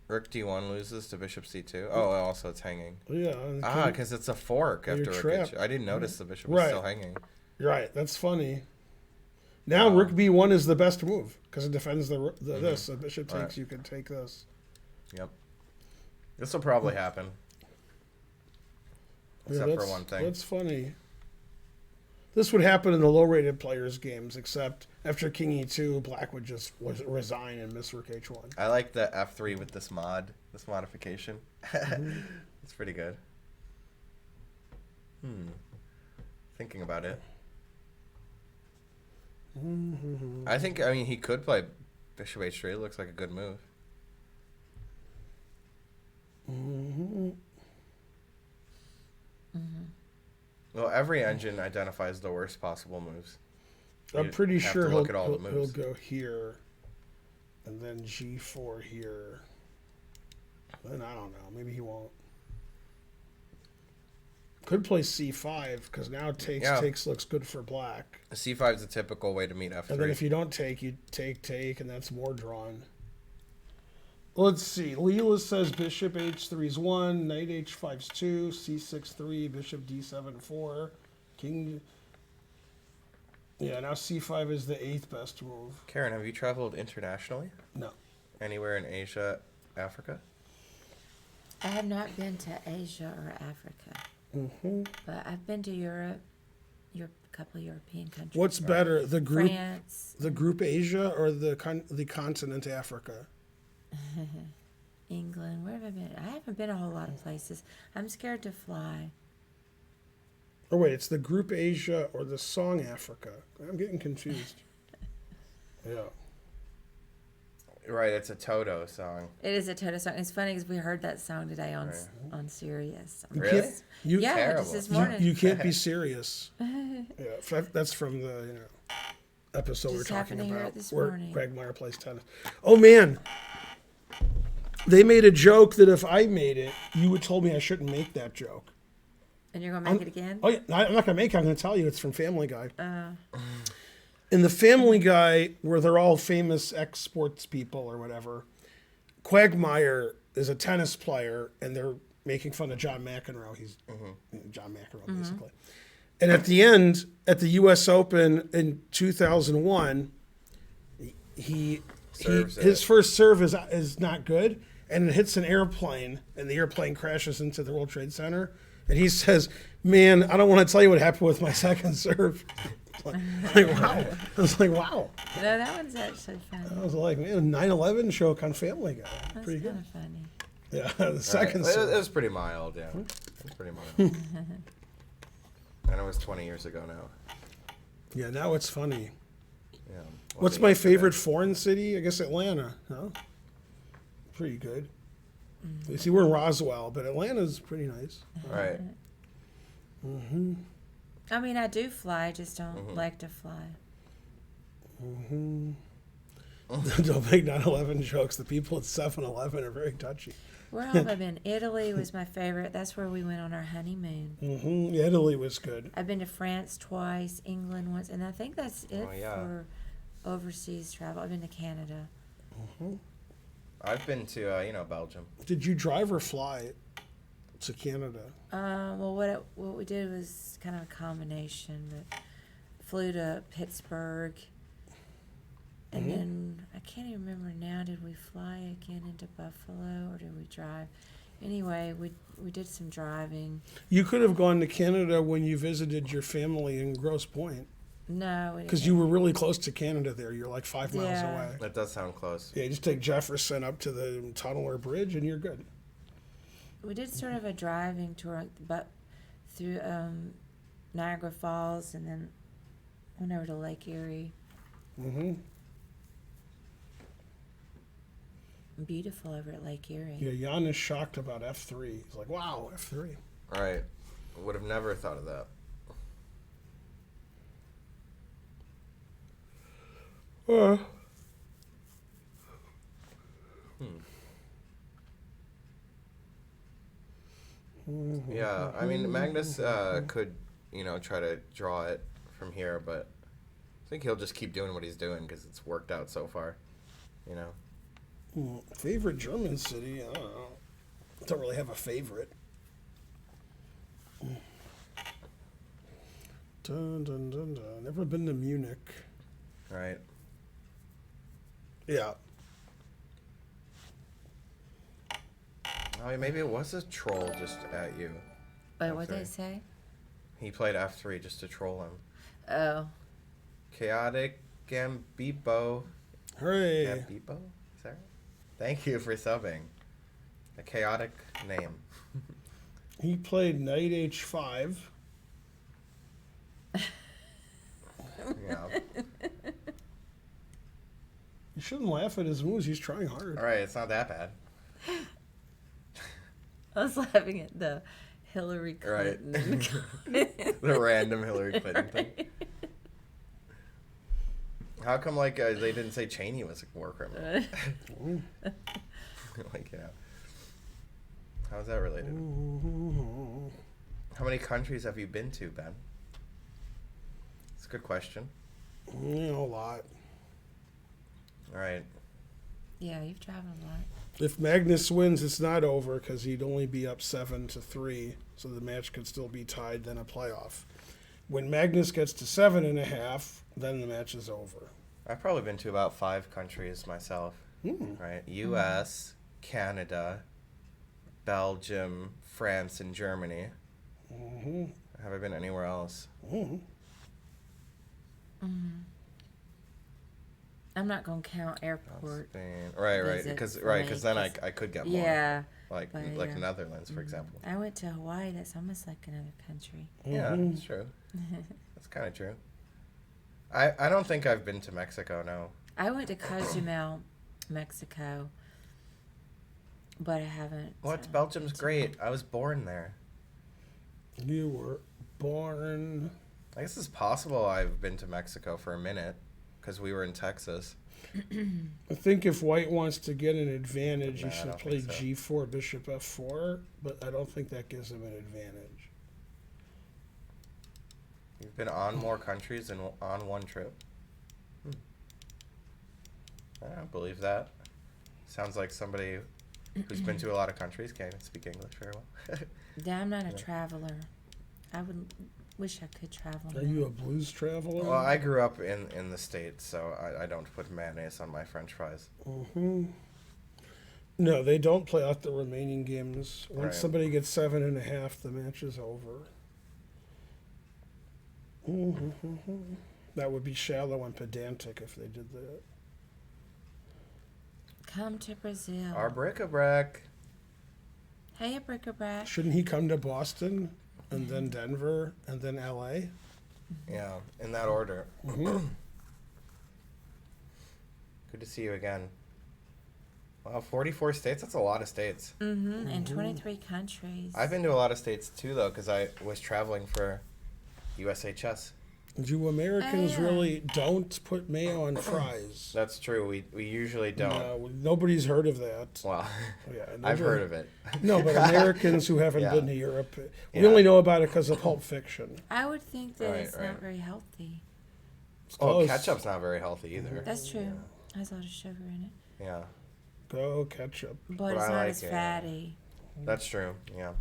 Rook D1 loses to Bishop C2. Oh, also it's hanging. Yeah. and Because it's a fork You're after Rook trapped. H. I didn't notice the bishop was still hanging. Right, that's funny. Now Rook B1 is the best move because it defends this. The bishop takes, you can take this. Yep. This will probably happen. Except for one thing. That's funny. This would happen in the low-rated players' games, except after King E2, Black would just resign and miss Rook H1. I like the F3 with this modification. It's pretty good. Thinking about it. I mean, he could play bishop h3. It looks like a good move. Well, every engine identifies the worst possible moves. I'm pretty sure he'll he'll go here, and then g4 here. Then I don't know. Maybe he won't. Could play c5 because now takes looks good for black. C5 is a typical way to meet f3. And then if you don't take, you take, and that's more drawn. Let's see. Leela says bishop h3 is 1, knight h5 is 2, c6 3, bishop d7 4, king. Yeah, now c5 is the 8th best move. Karen, have you traveled internationally? No. Anywhere in Asia, Africa? I have not been to Asia or Africa, but I've been to Europe, a couple of European countries. What's better, the group, France, the group Asia, or the continent Africa? England. Where have I been? I haven't been a whole lot of places. I'm scared to fly. Oh wait, it's the group Asia or the song Africa. I'm getting confused. Yeah. Right, it's a Toto song. It is a Toto song. It's funny because we heard that song today on Sirius. Really? Yeah, Terrible. just this morning. You can't be serious. Yeah, that's from the episode Just we're talking happened to hear about it this where morning. Quagmire plays tennis. Oh man, they made a joke that if I made it, you would told me I shouldn't make that joke. And you're gonna make it again? Oh yeah, I'm not gonna make it. I'm gonna tell you. It's from Family Guy. In the Family Guy, where they're all famous ex-sports people or whatever, Quagmire is a tennis player, and they're making fun of John McEnroe. He's John McEnroe, basically. And at the end, at the U.S. Open in 2001, his first serve is not good, and it hits an airplane, and the airplane crashes into the World Trade Center. And he says, "Man, I don't want to tell you what happened with my second serve." Wow. I was like, wow. No, that one's actually funny. I was like, man, 9/11 joke on Family Guy. That's Pretty good. kind of funny. Yeah, the second Right. serve. It was pretty mild, yeah. It was pretty mild. And it was 20 years ago now. Yeah, now it's funny. Yeah. What's my favorite foreign city? I guess Atlanta. No? Pretty good. You see, we're in Roswell, but Atlanta's pretty nice. Right. I mean, I do fly. I just don't like to fly. Don't make 9/11 jokes. The people at 7-Eleven are very touchy. Where have I been? Italy was my favorite. That's where we went on our honeymoon. Yeah, Italy was good. I've been to France twice, England once, and I think that's it for overseas travel. I've been to Canada. I've been to, Belgium. Did you drive or fly to Canada? Well, what we did was kind of a combination. But flew to Pittsburgh, and then I can't even remember now. Did we fly again into Buffalo or did we drive? Anyway, we did some driving. You could have gone to Canada when you visited your family in Grosse Pointe. No, because you were really close to Canada there. You're like 5 miles away. That does sound close. Yeah, you just take Jefferson up to the tunnel or bridge and you're good. We did sort of a driving tour, but through Niagara Falls, and then went over to Lake Erie. Beautiful over at Lake Erie. Yeah, Jan is shocked about F3. He's like, wow, F3. Right. Would have never thought of that. Yeah, I mean, Magnus could, try to draw it from here, but I think he'll just keep doing what he's doing because it's worked out so far, Favorite German city? I don't know. Don't really have a favorite. Dun, dun, dun, dun. Never been to Munich. Right. Yeah. Oh, maybe it was a troll just at you. Wait, what did they say? He played F3 just to troll him. Oh. Chaotic Gambito. Hooray. Gambito? Is that right? Thank you for subbing. A chaotic name. He played knight h5. him. Yeah. You shouldn't laugh at his moves. He's trying hard. All right, it's not that bad. I was laughing at the Hillary Right. Clinton. The random Hillary Clinton thing. How come, like, they didn't say Cheney was a war criminal? Like, yeah. How's that related? How many countries have you been to, Ben? It's a good question. A lot. All right. Yeah, you've traveled a lot. If Magnus wins, it's not over because he'd only be up 7-3, so the match could still be tied, then a playoff. When Magnus gets to 7.5, then the match is over. I've probably been to about 5 countries myself. Right? U.S., Canada, Belgium, France, and Germany. Have I been anywhere else? I'm not going to count airport. Spain. Right, visits because then I me, could get more. Yeah. Like but, Netherlands, for example. I went to Hawaii. That's almost like another country. Yeah, that's true. That's kind of true. I don't think I've been to Mexico, no. I went to Cozumel, Mexico, but I haven't. What? Belgium's great. I was born there. You were born... I guess it's possible I've been to Mexico for a minute because we were in Texas. I think if white wants to get an advantage, Nah, you I should don't play think so. G4, bishop F4, but I don't think that gives him an advantage. You've been on more countries than on one trip. I don't believe that. Sounds like somebody who's been to a lot of countries can't speak English very well. Yeah, I'm not a traveler. I would wish I could travel. Are you a blues traveler? Well, I grew up in the States, so I don't put mayonnaise on my French fries. No, they don't play out the remaining games. Once Right. somebody gets 7.5, the match is over. That would be shallow and pedantic if they did that. Come to Brazil. Our bric-a-brac. Hey, a bric-a-brac. Shouldn't he come to Boston and then Denver and then LA? Yeah, in that order. Good to see you again. Wow, 44 states? That's a lot of states. And 23 countries. I've been to a lot of states too, though, because I was traveling for USHS. You Americans yeah. really don't put mayo on fries. That's true. We usually don't. No, nobody's heard of that. Well, Yeah, I've heard of it. No, but Americans who haven't Yeah. been to Europe, we Yeah. only know about it because of Pulp Fiction. I would think that Right, it's right. not very healthy. Oh, Close. ketchup's not very healthy either. That's true. Has a lot of sugar in it. Yeah, Go ketchup. But But it's I not like as it. fatty. that's true. Yeah.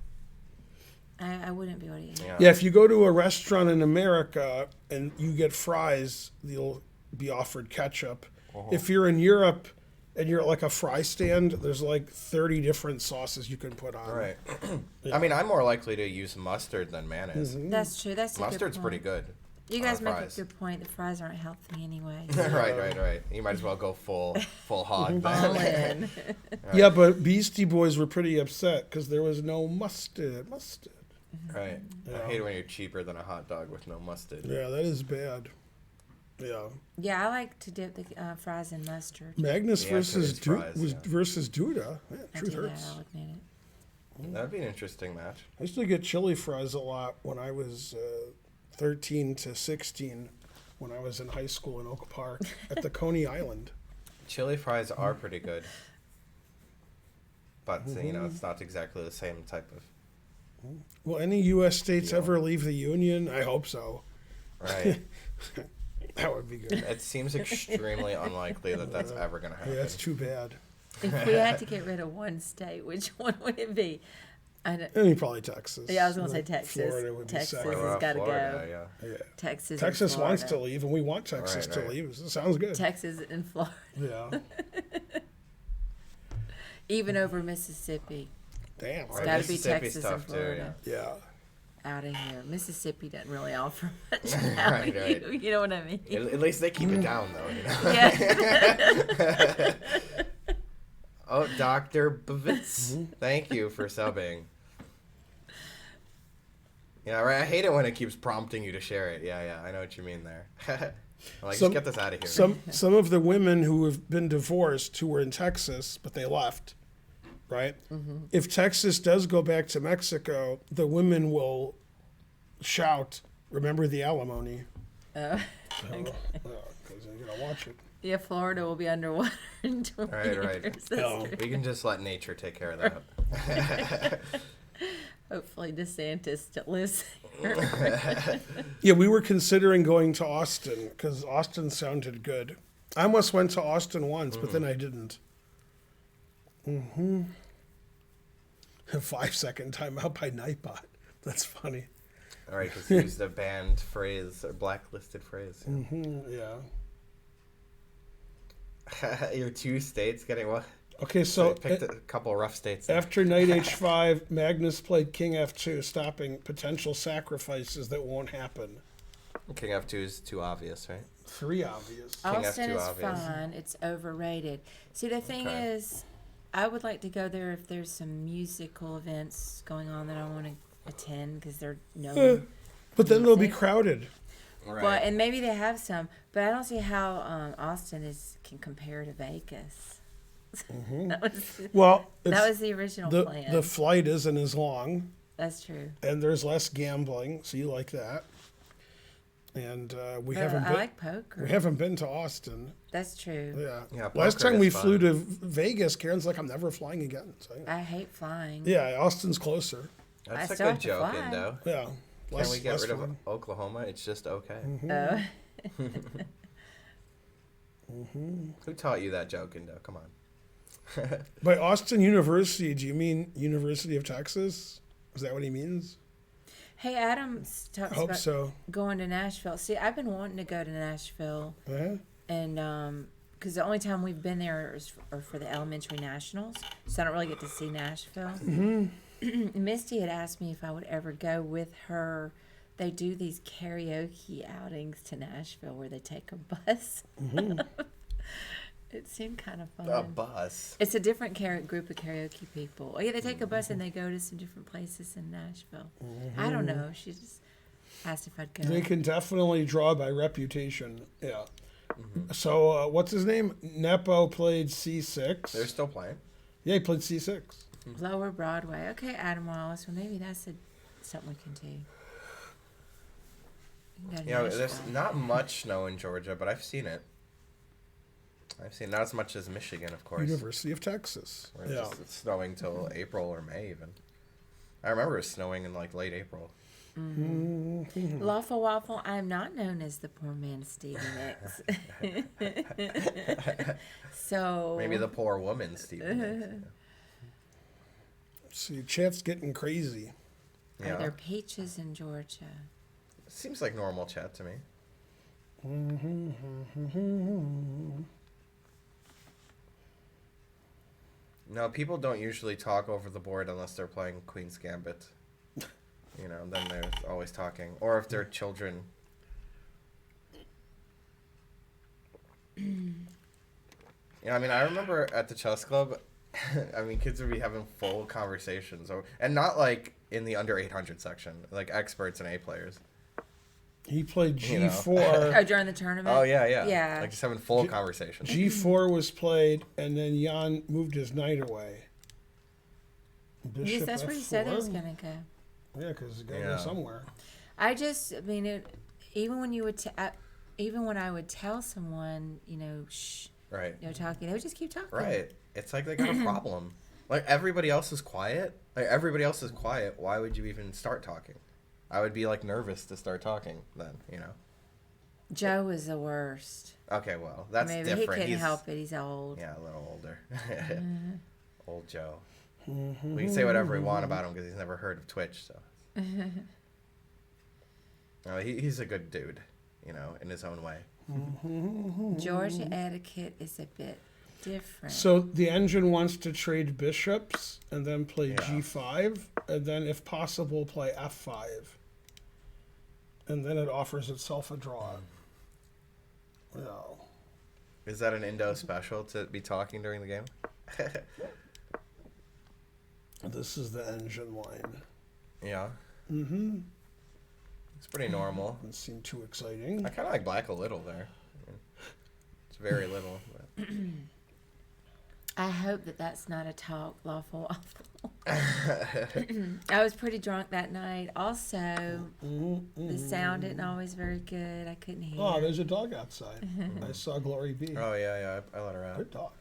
I wouldn't be able to eat it. Yeah, if you go to a restaurant in America and you get fries, you'll be offered ketchup. If you're in Europe and you're at like a fry stand, there's like 30 different sauces you can put on. Right. I mean, I'm more likely to use mustard than mayonnaise. That's true. That's a Mustard's good pretty point. good. You guys on make fries. a good point. The fries aren't healthy anyway. Right. You might as well go full hog. All then. in. Yeah, but Beastie Boys were pretty upset because there was no mustard. Right. Yeah. I hate it when you're cheaper than a hot dog with no mustard. Yeah, that is bad. Yeah. Yeah, I like to dip the fries in mustard. Magnus Yeah, versus it's fries, yeah. versus Duda. Yeah, I truth do that. hurts. I'll admit it. That'd be an interesting match. I used to get chili fries a lot when I was 13 to 16 when I was in high school in Oak Park at the Coney Island. Chili fries are pretty good. But, you know, it's not exactly the same type of... Will any U.S. states Yeah. ever leave the Union? I hope so. Right. That would be good. It seems extremely unlikely that that's ever going to happen. Yeah, that's too bad. If we had to get rid of one state, which one would it be? I don't, And probably Texas. yeah, I was going to say Texas. Florida would be Texas second. has Well, got to Florida, go. yeah. Yeah. Texas. and Texas wants to Florida. leave, and we want Texas to Right. leave. It sounds good. Texas and Florida. Yeah. Even over Mississippi. Damn. It's Right, got to be Mississippi's Texas tough and too, Florida. Yeah. Out of here. Mississippi doesn't really offer much Right, value. right. You know what I mean? At least they keep it down, though. You know? Yeah. Oh, Dr. Bavitz. Thank you for subbing. Yeah, right. I hate it when it keeps prompting you to share it. Yeah, I know what you mean there. I'm like, Some- just get this out of here. Some of the women who have been divorced who were in Texas, but they left, right? If Texas does go back to Mexico, the women will shout, "Remember the alimony." Oh, Because they're going to watch it. yeah, Florida will be underwater in 20 Right. years. That's No. true. We can just let nature take care of that. Hopefully DeSantis still lives there. Yeah, we were considering going to Austin because Austin sounded good. I almost went to Austin once, but then I didn't. A 5-second timeout by Nightbot. That's funny. All right, because used a banned phrase or blacklisted phrase. Yeah. Your 2 states getting what? Okay, So so picked a couple rough states. There. after knight h5, Magnus played king f2, stopping potential sacrifices that won't happen. King F2 is too obvious, right? 3 obvious. King Austin F2 is obvious. fine. It's overrated. See, the thing Okay. is, I would like to go there if there's some musical events going on that I want to attend because they're known. But then they'll be Music. crowded. Right. Well, and maybe they have some, but I don't see how Austin can compare to Vegas. that was Well, that was the original plan. the flight isn't as long, That's true. and there's less gambling, so you like that. And we But haven't I been. like poker. We haven't been to Austin. That's true. Yeah. Yeah, Last poker time we is flew fun. to Vegas, Karen's like, I'm never flying again. So, I hate flying. yeah, Austin's closer. That's I a still good have to joke, fly. Indo. Yeah. Can we get less rid of fun. Oklahoma? It's just okay. Oh. Who taught you that joke, Indo? Come on. By Austin University, do you mean University of Texas? Is that what he means? Hey, Adam I talks hope about so. going to Nashville. See, I've been wanting to go to Nashville, Yeah. and because the only time we've been there is for the elementary nationals, so I don't really get to see Nashville. Misty had asked me if I would ever go with her. They do these karaoke outings to Nashville where they take a bus. It seemed kind of fun. A bus. It's a different group of karaoke people. Oh, yeah, they take a bus and they go to some different places in Nashville. I don't know. She just asked if I'd go. They can definitely draw by reputation. Yeah. So, what's his name? Nepo played C6. They're still playing. Yeah, he played C6. Lower Broadway. Okay, Adam Wallace. Well, maybe that's something we can do. We can go to You know, there's Nashville. not much snow in Georgia, but I've seen it. I've seen not as much as Michigan, of course. University of Texas. Where Yeah. it's snowing till April or May even. I remember it was snowing in like late April. Lawful Waffle, I am not known as the poor man Stevie Nicks. So Maybe the poor woman, Stephen. See, chat's getting crazy. are Yeah. there peaches in Georgia? Seems like normal chat to me. No, people don't usually talk over the board unless they're playing Queen's Gambit. You know, then they're always talking. Or if they're children. Yeah, I mean, I remember at the chess club, I mean, kids would be having full conversations. And not like in the under 800 section, like experts and A players. He played You know. G4. Oh, during the tournament? Oh, yeah. Yeah. Like just having full conversations. G4 was played, and then Jan moved his knight away. Yes, Bishop that's where he said it was F4. going to go. Yeah, because it's got to Yeah. go somewhere. I mean, even when you would, even when I would tell someone, shh, Right. talking, they would just keep talking. Right. It's like they got a problem. Like everybody else is quiet. Why would you even start talking? I would be like nervous to start talking then, Joe was the worst. Okay, well, that's Maybe different. he couldn't help it. He's old. Yeah, a little older. Old Joe. We can say whatever we want about him because he's never heard of Twitch, so. No, he's a good dude, in his own way. Georgia etiquette is a bit different. So the engine wants to trade bishops and then play Yeah. G5, and then, if possible, play F5. And then it offers itself a draw. Yeah. Is that an Indo special to be talking during the game? This is the engine line. Yeah. It's pretty normal. Doesn't seem too exciting. I kind of like black a little there. It's very little. But. I hope that that's not a talk, lawful waffle. I was pretty drunk that night. Also, the sound isn't always very good. I couldn't hear. Oh, there's a dog outside. I saw Glory B. Oh, yeah. I let her out. Good dog.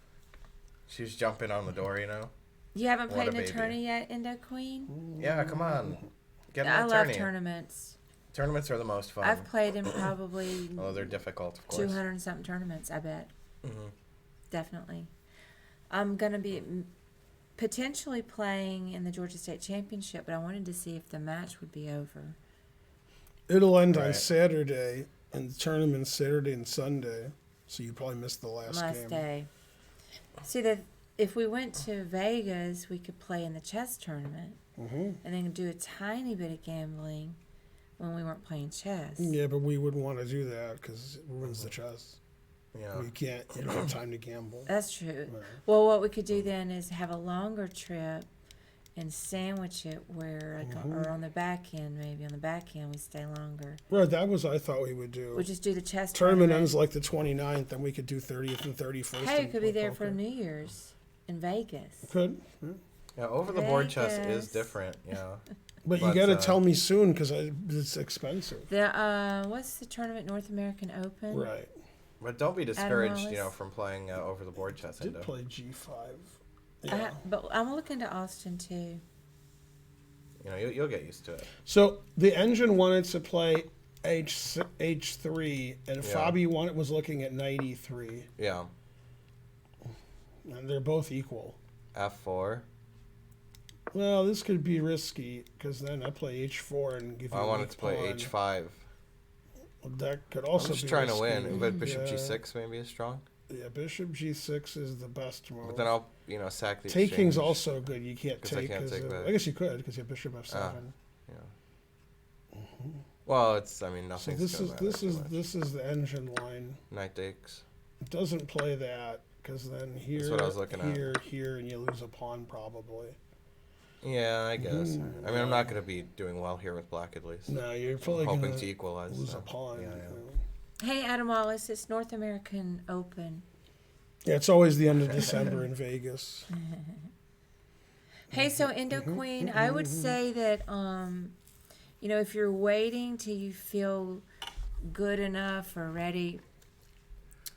She was jumping on the door, you know. You haven't What played a an baby. attorney yet, Indo Queen? Yeah, come on. Get an I attorney. love tournaments. Tournaments are the most fun. I've played in probably Oh, they're difficult, of course. 200 and something tournaments, I bet. Mm-hmm. Definitely. I'm going to be potentially playing in the Georgia State Championship, but I wanted to see if the match would be over. It'll end on Right. Saturday, and the tournament's Saturday and Sunday, so you probably missed the last game. Day. See, if we went to Vegas, we could play in the chess tournament Mm-hmm. and then do a tiny bit of gambling when we weren't playing chess. Yeah, but we wouldn't want to do that because it ruins the chess. Yeah. You don't have time to gamble. That's true. Right. Well, what we could do then is have a longer trip and sandwich it where, or on the back end, maybe on the back end we stay longer. Right, that was I thought we would do. We'll just do the chess Tournament tournament. ends like the 29th, and we could do 30th and 31st. Hey, we and could be play there for poker. New Year's in Vegas. Could. Yeah, over the board chess Vegas. is different, yeah. But you But, got to tell me soon because it's expensive. The what's the tournament? North American Open. Right. But don't be discouraged, Wallace. you know, from playing over the board chess. I did Indo. play G5. Yeah. But I'm looking to Austin too. You know, you'll get used to it. So the engine wanted to play H3, and Yeah. Fabi was looking at knight E3, Yeah. and they're both equal. F4. Well, this could be risky because then I play H4 and give you. I a wanted weak to play pawn. H5. That could also I'm just be trying to risky. win, but Bishop Yeah. G6 maybe is strong. Yeah, Bishop G6 is the best move. But then I'll, you know, sack the Taking's exchange. also good. You can't 'Cause I take. can't 'cause, take that. I guess you could because you have Bishop F7. Yeah. Well, it's, I mean, So nothing's this gonna is matter too much. this is the engine line. Knight takes. It doesn't play that because then here, That's what I was looking at. here, and you lose a pawn probably. Yeah, I guess. I mean, I'm not going to be doing well here with black, at least. No, you're I'm probably hoping gonna to equalize. lose so. a pawn. Yeah, yeah. Hey, Adam Wallace, it's North American Open. Yeah, it's always the end of December in Vegas. Hey, so Indo Queen, I would say that you know, if you're waiting till you feel good enough or ready,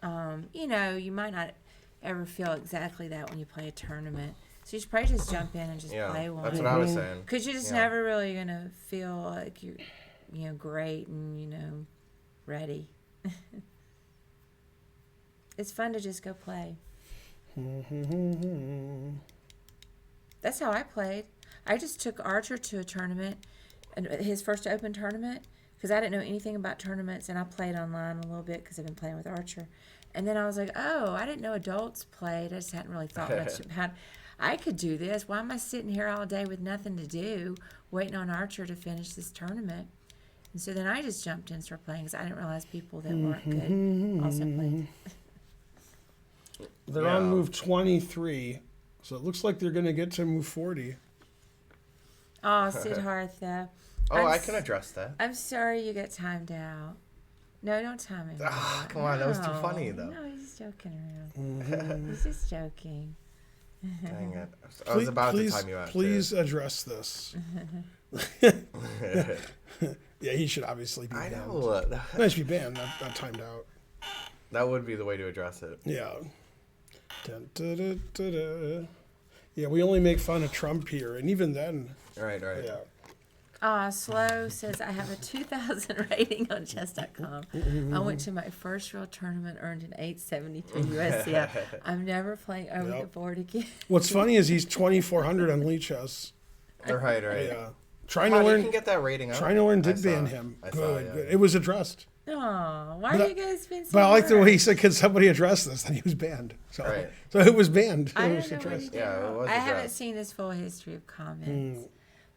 you know, you might not ever feel exactly that when you play a tournament. So you should probably just jump in and just play one. That's what I was saying. Because you're just Yeah. never really gonna feel like you're, you know, great and, you know, ready. It's fun to just go play. That's how I played. I just took Archer to a tournament, his first open tournament, because I didn't know anything about tournaments, and I played online a little bit because I've been playing with Archer. And then I was like, oh, I didn't know adults played. I just hadn't really thought much about I could do this. Why am I sitting here all day with nothing to do, waiting on Archer to finish this tournament? And so then I just jumped in and started playing because I didn't realize people that weren't good also played. They're on move 23, so it looks like they're going to get to move 40. Oh, Siddhartha. Oh, I can address that. I'm sorry you got timed out. No, don't time him. Ah, come on, that was too funny, though. No, he's just joking around. He's just joking. Dang it. I was about to time you out. Please address this. Yeah, he should obviously be I banned. know. No, he should be banned, not timed out. That would be the way to address it. Yeah. Dun, da, da, da, da. Yeah, we only make fun of Trump here, and even then, Right. yeah. Slow says, I have a 2,000 rating on chess.com. I went to my first real tournament, earned an 873 USC. I'm never playing over the board again. What's funny is he's 2,400 on Lee Chess. Right. Yeah. Trying Come to on, learn. you can get that rating up. Trying to learn I did saw ban it. him. I saw Good, it, good. yeah. It was addressed. Aw, why But are you guys being so But I like the way he hard? said, "Could somebody address this?" Then he was banned. So, Right. so it was banned. I It don't was know what he addressed. did Yeah, it wrong. was I haven't addressed. seen his full history of comments.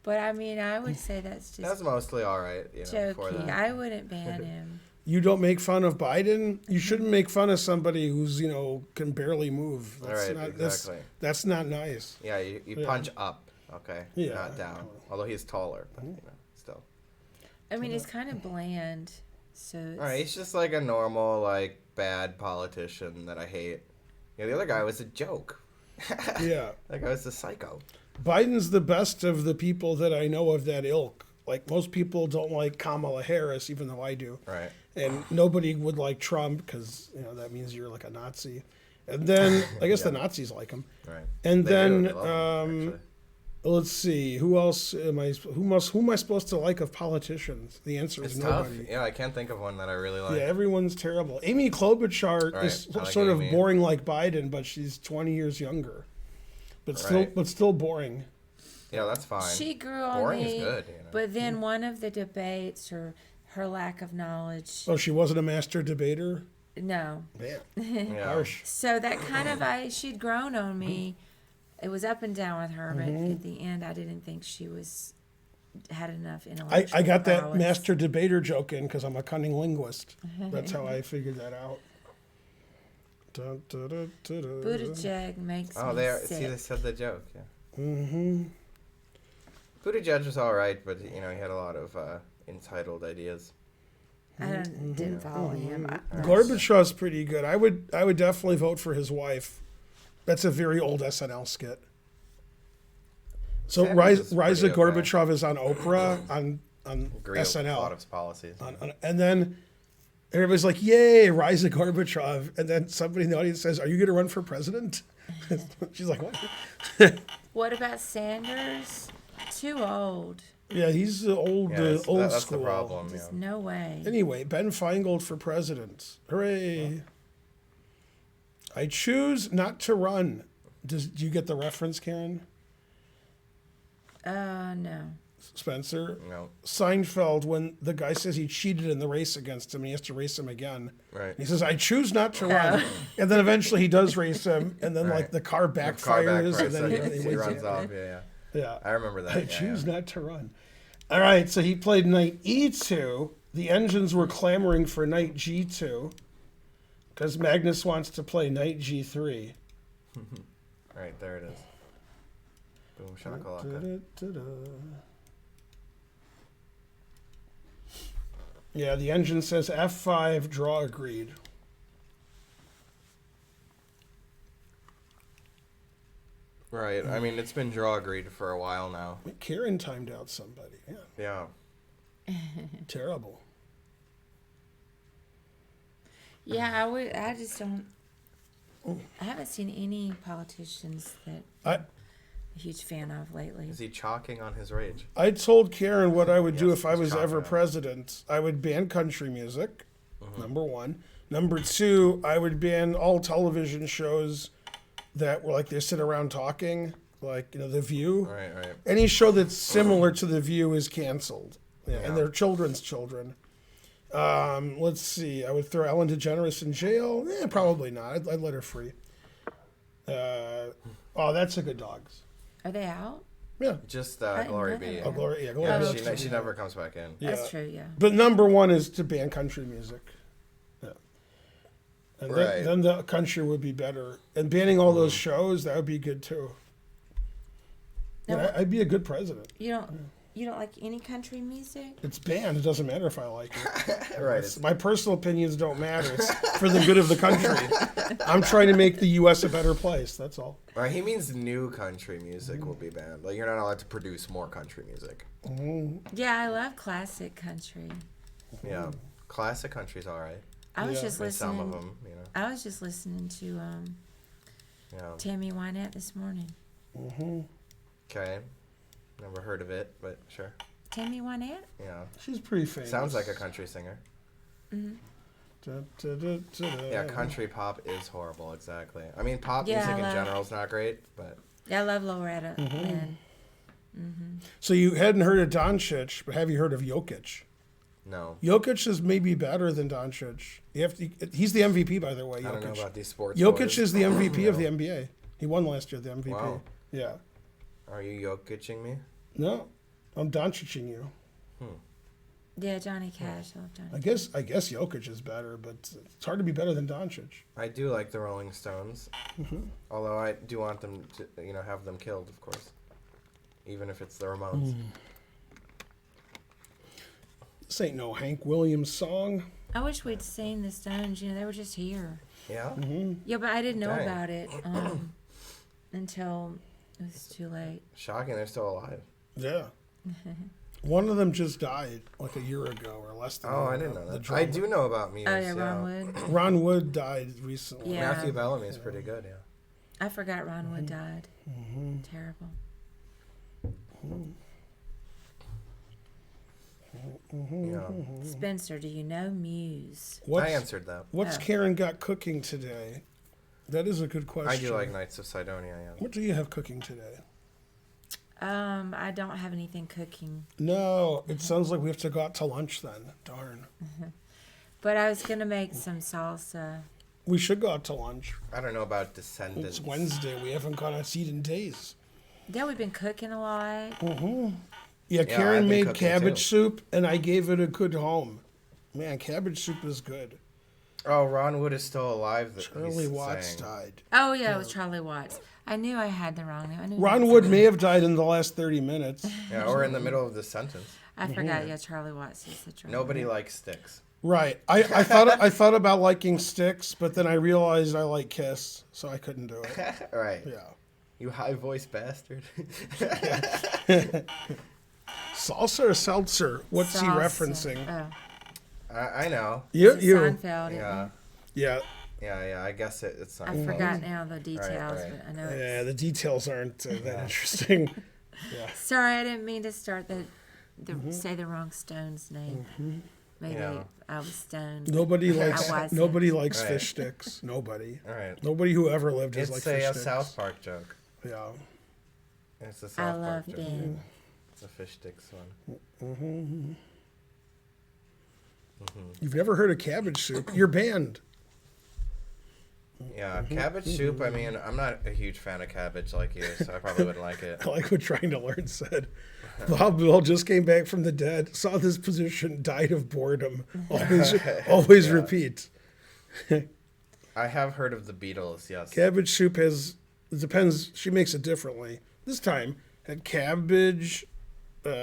But I mean, I would say that's That's just mostly all right. You know, before jokey. that. I wouldn't ban him. You don't make fun of Biden. You shouldn't make fun of somebody who's can barely move. That's Right, not exactly. that's not nice. Yeah, you punch up, okay, Yeah. not down. Although he's taller, but you know, still. I mean, it's kind of bland. So it's, All right, he's just like a normal, like, bad politician that I hate. Yeah, the other guy was a joke. Yeah. That guy was a psycho. Biden's the best of the people that I know of that ilk. Like, most people don't like Kamala Harris, even though I do. Right. And nobody would like Trump because, that means you're like a Nazi. And then, I guess the Nazis like him. Right. And They then, do. They love him, actually. let's see, who else who am I supposed to like of politicians? The answer is It's tough. nobody. Yeah, I can't think of one that I really like. Yeah, everyone's terrible. Amy Klobuchar Right, is I like sort Amy. of boring like Biden, but she's 20 years younger. But Right. still boring. Yeah, that's fine. she grew on Boring me. is good, But then one of the debates, or her lack of knowledge. Oh, she wasn't a master debater? No. Man, Yeah. harsh. So that kind of she'd grown on me. It was up and down with her, but at the end, I didn't think she had enough intellectual I got that prowess. master debater joke in because I'm a cunning linguist. That's how I figured that out. Dun, dun, dun, dun, dun. Buttigieg makes Oh, me they sick. they said the joke. Yeah. Mm-hmm. Buttigieg was all right, but he had a lot of entitled ideas. I didn't follow him. Gorbachev's pretty good. I would definitely vote for his wife. That's a very old SNL skit. So Sanders is Rise of pretty okay. Gorbachev is on Oprah on Agree with a lot SNL. of his policies. And then everybody's like, "Yay, Rise of Gorbachev!" And then somebody in the audience says, "Are you going to run for president?" She's like, "What?" What about Sanders? Too old. Yeah, he's the old old that's school. the problem. Just Yeah. no way. Anyway, Ben Feingold for president. Hooray! I choose not to run. Do you get the reference, Karen? No. Spencer? No. Seinfeld, when the guy says he cheated in the race against him and he has to race him again. Right. He says, I choose not to run. And then eventually he does race him, and then Right. like the car backfires, and then he he runs off. Yeah. Yeah. I remember that. I choose not to run. All right, so he played knight e2. The engines were clamoring for knight g2 because Magnus wants to play knight g3. Right, there it is. Boom, shakalaka. Yeah, the engine says f5, draw agreed. Right, I mean, it's been draw agreed for a while now. Karen timed out somebody. Yeah, Yeah. terrible. Yeah, I just don't. I haven't seen any politicians that I I'm a huge fan of lately. Is he chalking on his rage? I told Karen what I would do Yes, if I he's was chalking ever on it. president. I would ban country music, number one. Number two, I would ban all television shows that were like they sit around talking, like The View. Right. Any show that's similar to The View is canceled. Yeah, Yeah. and they're children's children. Let's see. I would throw Ellen DeGeneres in jail. Probably not. I'd let her free. Oh, that's a good dogs. Are they out? Yeah. Just I didn't Glory know B. that. Oh, Gloria. Yeah, Yeah, Gloria. she never comes back in. Yeah. That's true. Yeah. But number one is to ban country music. Yeah. And Right. then the country would be better. And banning all those shows, that would be good too. Now, Yeah, I'd be a good president. You don't like any country music? It's banned. It doesn't matter if I like it. Right. My personal opinions don't matter. It's for the good of the country. I'm trying to make the U.S. a better place. That's all. Right, he means new country music will be banned. Like, you're not allowed to produce more country music. Yeah, I love classic country. Yeah. Classic country's all right. I was Yeah. just I mean, listening. some of them, I was just listening to Yeah. Tammy Wynette this morning. Okay. Never heard of it, but sure. Tammy Wynette? Yeah. She's pretty famous. Sounds like a country singer. Yeah, country pop is horrible, exactly. I mean, pop Yeah, music I in love- general is not great, but Yeah, I love Loretta Lynn. So you hadn't heard of Doncic, but have you heard of Jokic? no. Jokic is maybe better than Doncic. He's the MVP, by the way. I don't know Jokic. about these sports. Jokic boys. is the MVP of the NBA. He won last year, the MVP. Wow. Yeah. Are you Jokicing me? No, I'm Doncicing you. Yeah, Johnny Cash. I love Johnny. I guess Jokic is better, but it's hard to be better than Doncic. I do like the Rolling Stones. Although I do want them to, have them killed, of course. Even if it's the Ramones. This ain't no Hank Williams song. I wish we'd seen the Stones. You know, they were just here. Yeah. Yeah, but I didn't know Dang. about it until it was too late. Shocking, they're still alive. Yeah. One of them just died like a year ago or less than a Oh, year I didn't ago. know The that. drummer. I do know about Muse. Oh, yeah, Ron Wood. Ron Wood died recently. Yeah. Matthew Bellamy is pretty good, yeah. I forgot Ron Wood died. Terrible. Yeah. Spencer, do you know Muse? I answered that. What's Oh. Karen got cooking today? That is a good question. I do like Knights of Sidonia, yeah. What do you have cooking today? I don't have anything cooking. No, it sounds like we have to go out to lunch then. Darn. But I was gonna make some salsa. We should go out to lunch. I don't know about Descendants. It's Wednesday. We haven't gone out to eat in days. Yeah, we've been cooking a lot. Yeah, I've Karen been made cooking cabbage too. soup, and I gave it a good home. Man, cabbage soup is good. Oh, Ron Wood is still alive. Charlie Watts died. Oh yeah, it was Charlie Watts. I knew I had the wrong name. I knew Ron Wood may have died in the last 30 minutes. Yeah, or in the middle of the sentence. I forgot. Yeah, Charlie Watts is the drummer. Nobody likes Sticks. Right. I thought about liking Styx, but then I realized I like Kiss, so I couldn't do it. Right. Yeah. You high-voiced bastard. Salsa or seltzer? What's he Salsa. referencing? Oh, I know. You. Seinfeld. Yeah. Yeah. Yeah, I guess it's not. I forgot now the details, right. but I know it's. Yeah, the details aren't that interesting. Sorry, I didn't mean to start say the wrong Stone's name. Maybe Yeah. I was stoned. Nobody I likes wasn't. Right. fish sticks. Nobody. All right. Nobody who ever lived is It's like fish a sticks. South Park joke. Yeah. It's a I South love Park joke. Ben. It's a fish sticks one. You've never heard of cabbage soup? You're banned. Yeah, cabbage soup. I mean, I'm not a huge fan of cabbage like you, so I probably wouldn't like it. I like what Trying to Learn said. Bob Bill just came back from the dead, saw this position, died of boredom. Always repeat. I have heard of the Beatles. Yes. Cabbage soup it depends. She makes it differently. This time had cabbage, Queen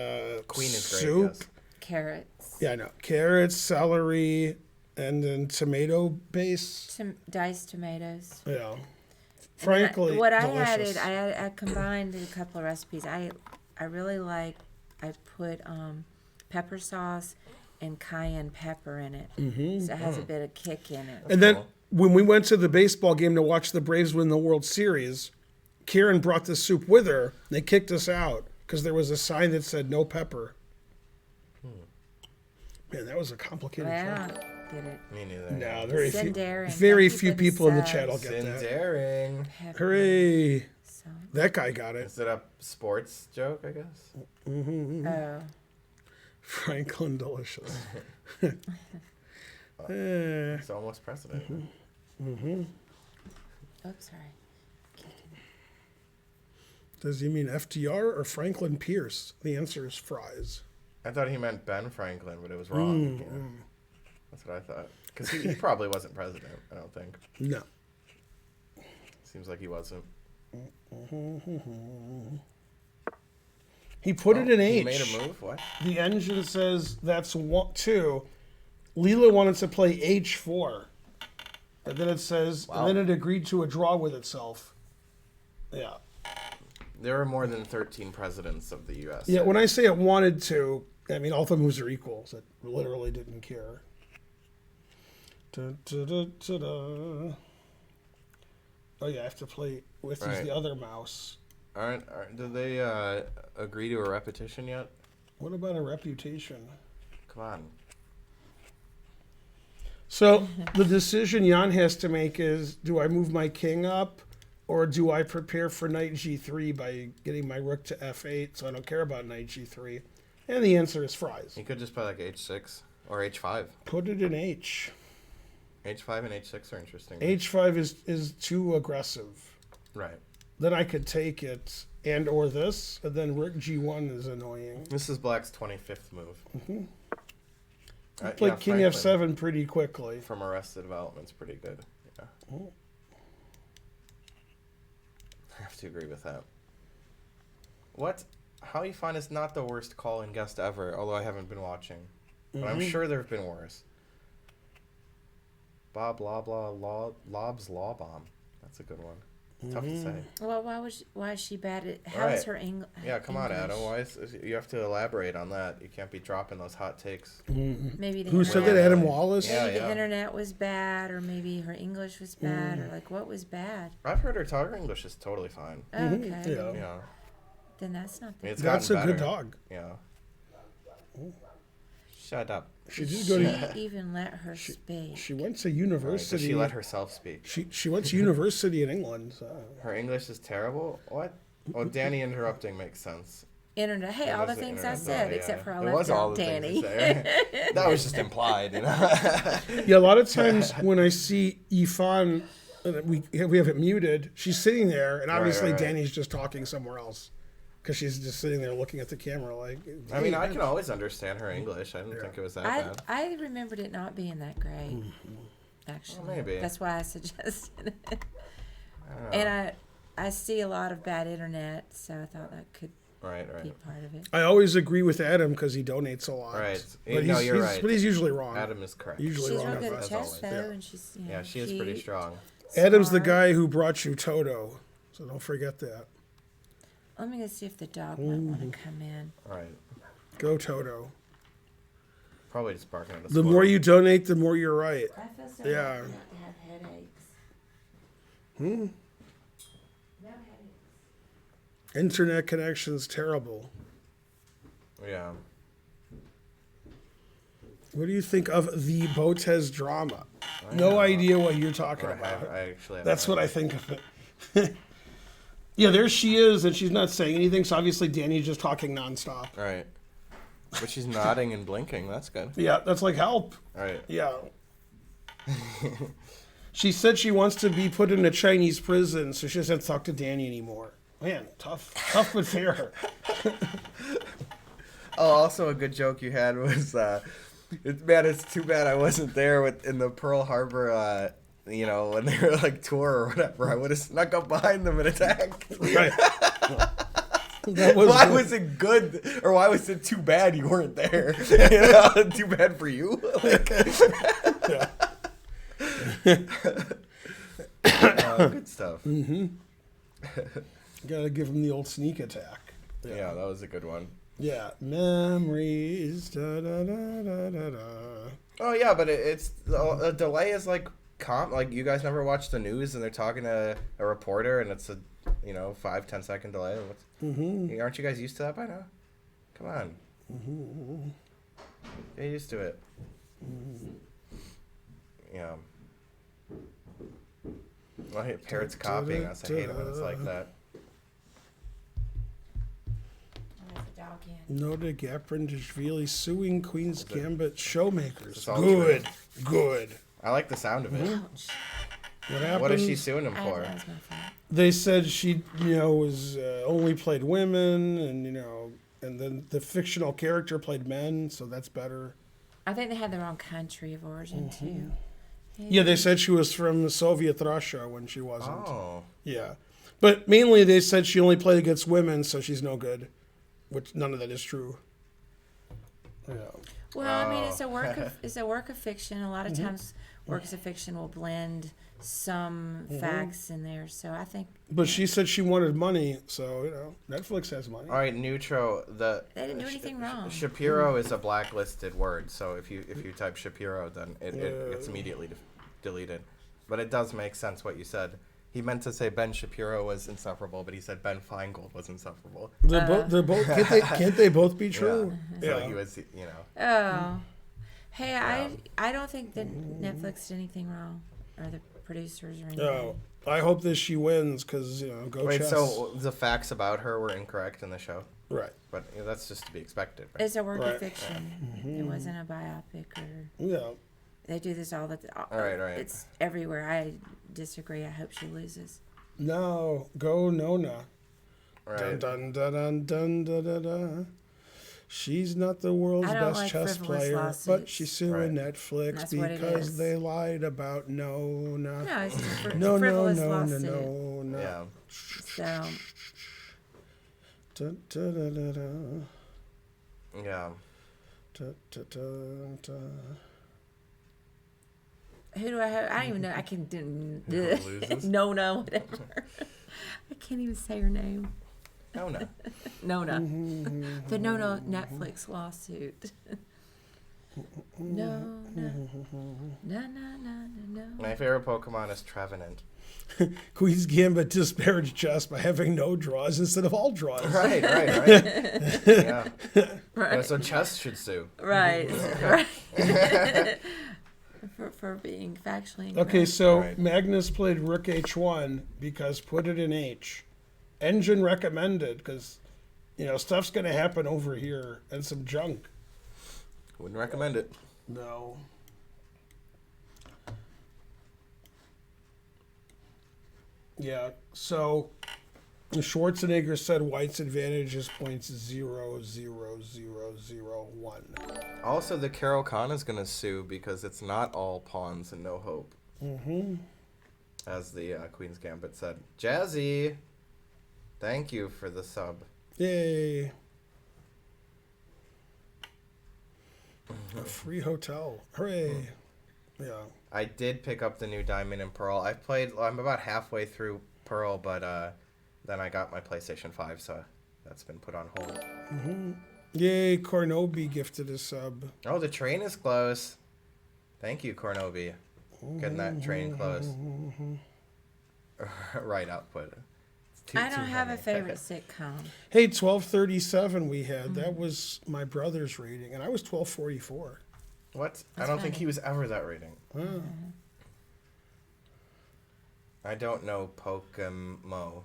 is great. soup. Yes. Carrots. Yeah, I know. Carrots, celery, and then tomato base. Diced tomatoes. Yeah. And then Frankly, what I delicious. added, I combined a couple of recipes. I really like. I put pepper sauce and cayenne pepper in it, so it has a bit of kick in it. And then Cool. when we went to the baseball game to watch the Braves win the World Series, Karen brought the soup with her. They kicked us out because there was a sign that said no pepper. Man, that was a complicated Well, job. get it. Me neither. No, very few, Sindarin. very Thank you few for the people in the subs. chat will get that. Sindarin. Pepper. Hooray! So, That guy got it. Is it a sports joke? I guess. oh, Franklin Delicious. It's almost president. oops, sorry. Does he mean FDR or Franklin Pierce? The answer is fries. I thought he meant Ben Franklin, but it was wrong. Yeah. That's what I thought. Because he probably wasn't president. I don't think. No. Seems like he wasn't. He put it in H. He made a move. What? The engine says that's 2. Leela wanted to play H4. And then it says, Wow. and then it agreed to a draw with itself. Yeah. There are more than 13 presidents of the U.S. Yeah, when I say it wanted to, I mean all the moves are equals. It literally didn't care. Da, da, da, da, da. Oh yeah, I have to play with Right. the other mouse. Did they agree to a repetition yet? What about a reputation? Come on. So the decision Jan has to make is, do I move my king up, or do I prepare for knight g3 by getting my rook to f8, so I don't care about knight g3? And the answer is fries. You could just play like H6 or H5. Put it in H. H5 and H6 are interesting. H5 is too aggressive. Right. Then I could take it and or this, and then rook g1 is annoying. This is Black's 25th move. I played king Franklin f7 pretty quickly. from Arrested Development's pretty good. Yeah. I have to agree with that. What? How you find is not the worst call-in guest ever, although I haven't been watching. But I'm sure there have been worse. Bob blah blah Lob's Law Bomb. That's a good one. Tough to say. Well, why is she bad at? How is her English? Yeah, come on, Adam. You have to elaborate on that? You can't be dropping those hot takes. Maybe Who said that? Adam Wallace. Maybe the internet was bad, or maybe her English was bad, or like what was bad? I've heard her English is totally fine. Okay. Yeah. Then that's not bad. That's a good dog. Yeah. Shut up. She did go to. Even let her speak. She went to university. Does she let herself speak? She went to university in England. So. Her English is terrible. What? Oh, Danny interrupting makes sense. Internet. Hey, all the things I said, except for I left out Danny. That was just implied, you know. Yeah, a lot of times when I see Ifan, we have it muted. She's sitting there, and obviously Danny's just talking somewhere else. Because she's just sitting there looking at the camera like... Hey, I mean, I can always understand her English. I didn't think it was that bad. I remembered it not being that great, actually. Well, maybe. That's why I suggested it. And I see a lot of bad internet, so I thought that could be part of it. I always agree with Adam because he donates a lot. Right. But you're right. But he's usually wrong. Adam is correct. She's real good at chess, though, and she's... she is pretty strong. Adam's the guy who brought you Toto, so don't forget that. Let me go see if the dog might want to come in. All right. Go, Toto. Probably just barking at us. The more you donate, the more you're right. I feel so lucky not to have headaches. No headaches. Internet connection's terrible. Yeah. What do you think of the Botez drama? No idea what you're talking about. That's what I think of it. Yeah, there she is, and she's not saying anything, so obviously Danny's just talking nonstop. Right. But she's nodding and blinking. That's good. Yeah, that's like help. Right. Yeah. She said she wants to be put in a Chinese prison, so she doesn't talk to Danny anymore. Man, tough but fair. Oh, also a good joke you had was, it's too bad I wasn't there in the Pearl Harbor, when they were like tour or whatever. I would have snuck up behind them and attacked. Right. Why was it good, or why was it too bad you weren't there? Too bad for you. Good stuff. Gotta give him the old sneak attack. Yeah, that was a good one. Yeah, memories. Da, da, da, da, da, da. Oh yeah, but it's the delay is like like you guys never watch the news and they're talking to a reporter and it's a 5-10 second delay. Aren't you guys used to that by now? Come on. Get used to it. Yeah. I hate parrots copying us. I hate it when it's like that. Nota Gaprindashvili suing Queen's Gambit showmakers. Good. I like the sound of it. What happened? What is she suing him for? They said she, was only played women, and and then the fictional character played men, so that's better. I think they had the wrong country of origin too. Yeah, they said she was from Soviet Russia when she wasn't. Oh. Yeah, but mainly they said she only played against women, so she's no good. Which none of that is true. Yeah. Well, I mean, it's a work of fiction. A lot of times, works of fiction will blend some facts in there. So I think. But she said she wanted money, so Netflix has money. All right, Neutro. They didn't do anything wrong. Shapiro is a blacklisted word, so if you type Shapiro, then it gets immediately deleted. But it does make sense what you said. He meant to say Ben Shapiro was insufferable, but he said Ben Feingold was insufferable. They're both. Can't they both be true? Yeah. So he was, Oh, hey, I don't think that Netflix did anything wrong, or the producers or anything. No, I hope that she wins because go Wait, Chess. so the facts about her were incorrect in the show, right? But that's just to be expected. Right? It's a work of fiction. It wasn't a biopic or. Yeah. They do this all the time. Right. It's everywhere. I disagree. I hope she loses. No, go Nona. Right. Dun dun dun dun dun dun dun. She's not the world's best chess player, but she's suing Netflix because they lied about Nona. No, it's just a frivolous lawsuit. No. Yeah. So. Dun, dun, dun, dun, dun. Yeah. Da, da, da, da. Who do I have? I don't even know. I can Who do loses? no, whatever. I can't even say her name. No. No. The no Netflix lawsuit. No. My favorite Pokemon is Trevenant. Queen's Gambit disparaged chess by having no draws instead of all draws. Right. Yeah. Right. Yeah, so chess should sue. Right. For being factually incorrect. Okay, so Right. Magnus played Rook H1 because put it in H. Engine recommended because, stuff's going to happen over here and some junk. Wouldn't recommend it. No. Yeah, so Schwarzenegger said White's advantage is points 0.00001. Also, the Carol Khan is going to sue because it's not all pawns and no hope. Mm-hmm. As the Queen's Gambit said. Jazzy, thank you for the sub. Yay. A free hotel. Hooray. Yeah. I did pick up the new Diamond and Pearl. I'm about halfway through Pearl, but then I got my PlayStation 5, so that's been put on hold. Mm-hmm. Yay, Cornobi gifted a sub. Oh, the train is close. Thank you, Cornobi. Getting that train close. Right output. I don't have a favorite sitcom. Hey, 1237 we had. That was my brother's rating, and I was 1244. What? I That's don't think funny. he was ever that rating. Oh. I don't know Pokemon.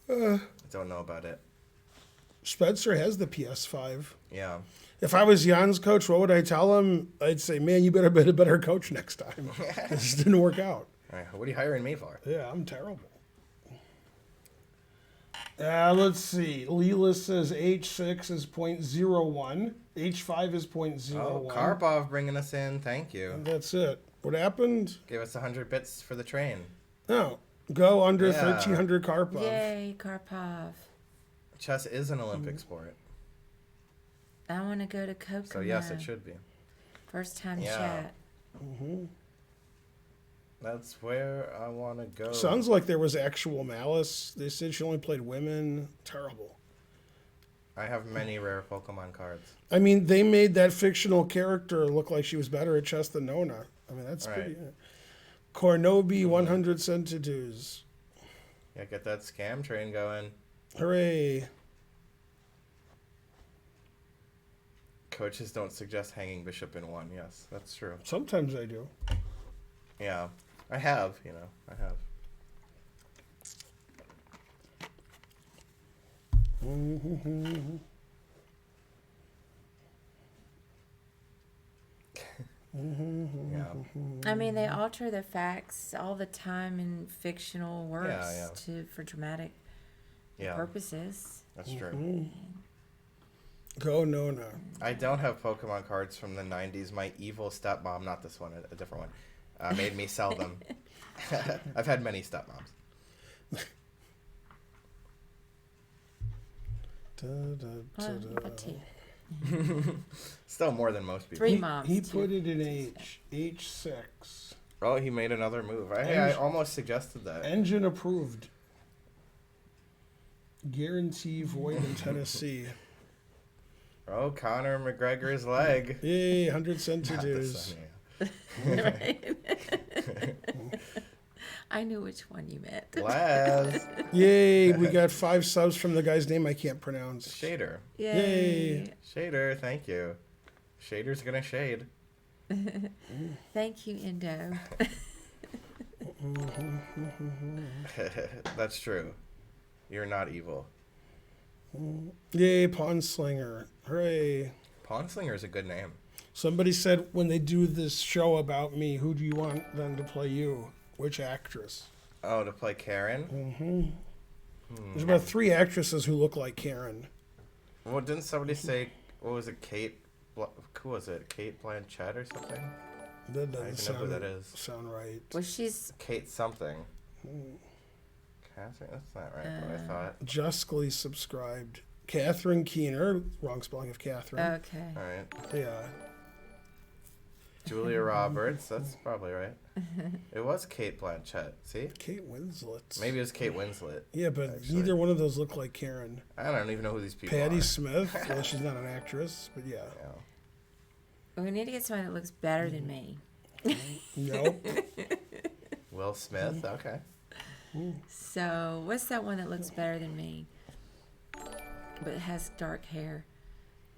Uh, I don't know about it. Spencer has the PS5. Yeah. If I was Jan's coach, what would I tell him? I'd say, man, you better be a better coach next time. This didn't work out. All right, what are you hiring me for? Yeah, I'm terrible. Let's see. Leela says H6 is 0.01. H5 is 0.01. Oh, Karpov bringing us in. Thank you. And that's it. What happened? Give us 100 bits for the train. No. Go under Yeah. 1,300 Karpov. Yay, Karpov. Chess is an Olympic sport. I want to go to Kokomo. So, yes, it should be. First time Yeah. chat. Mm-hmm. That's where I want to go. Sounds like there was actual malice. They said she only played women. Terrible. I have many rare Pokemon cards. I mean, they made that fictional character look like she was better at chess than Nona. I mean, that's Right. pretty. Cornobi 100 centidues. Yeah, get that scam train going. Hooray. Coaches don't suggest hanging bishop in one. Yes, that's true. Sometimes I do. Yeah, I have, I have. Yeah. I mean, they alter the facts all the time in fictional works for dramatic Yeah, purposes. that's true. Mm-hmm. Go Nona. I don't have Pokemon cards from the 90s. My evil stepmom, not this one, a different one, made me sell them. I've had many stepmoms. Well, but two. Still more than most people. Three moms. He too. put it in H. H6. Oh, he made another move. I almost suggested that. Engine approved. Guarantee void in Tennessee. Oh, Conor McGregor's leg. Yay, 100 Not the centidues. sun, yeah. Right? I knew which one you meant. Laz. Yay, we got 5 subs from the guy's name I can't pronounce. Shader. Yay. Shader, thank you. Shader's gonna shade. Thank you, Indo. That's true. You're not evil. Yay, Pawn Slinger. Hooray. Pawnslinger is a good name. Somebody said when they do this show about me, who do you want them to play you? Which actress? Oh, to play Karen? Mm-hmm. There's about 3 actresses who look like Karen. Well, didn't somebody say, what was it, who was it? Kate Blanchett or something? That I doesn't don't even know who that is. sound right. Well, she's Kate something. Cassie? That's not right, what I thought. Justly subscribed. Catherine Keener, wrong spelling of Catherine. Okay. All right. Yeah. Julia Roberts. That's probably right. It was Kate Blanchett. See? Kate Winslet. Maybe it was Kate Winslet. Yeah, but actually. neither one of those look like Karen. I don't even know who these people Patti are. Smith. Well, she's not an actress, but yeah. Yeah. We need to get somebody that looks better than me. Nope. Will Smith. Okay. So, what's that one that looks better than me, but has dark hair?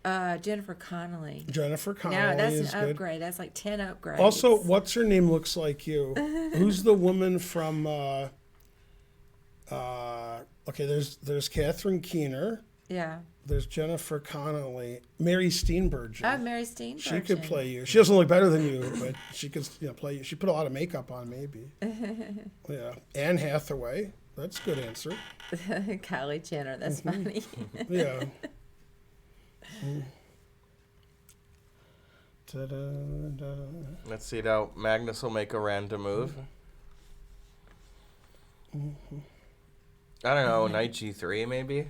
Jennifer Connelly. Jennifer Connelly No, that's is an good. upgrade. That's like 10 upgrades. Also, what's her name looks like you? Who's the woman from? Okay, there's Catherine Keener. Yeah. There's Jennifer Connelly. Mary Steenburgen. Oh, Mary Steenburgen. She could play you. She doesn't look better than you, but she could play you. She put a lot of makeup on, maybe. Yeah. Anne Hathaway. That's a good answer. Kylie Jenner. That's funny. Yeah. Ta-da-da. Let's see now. Magnus will make a random move. I don't know. Knight G3 maybe.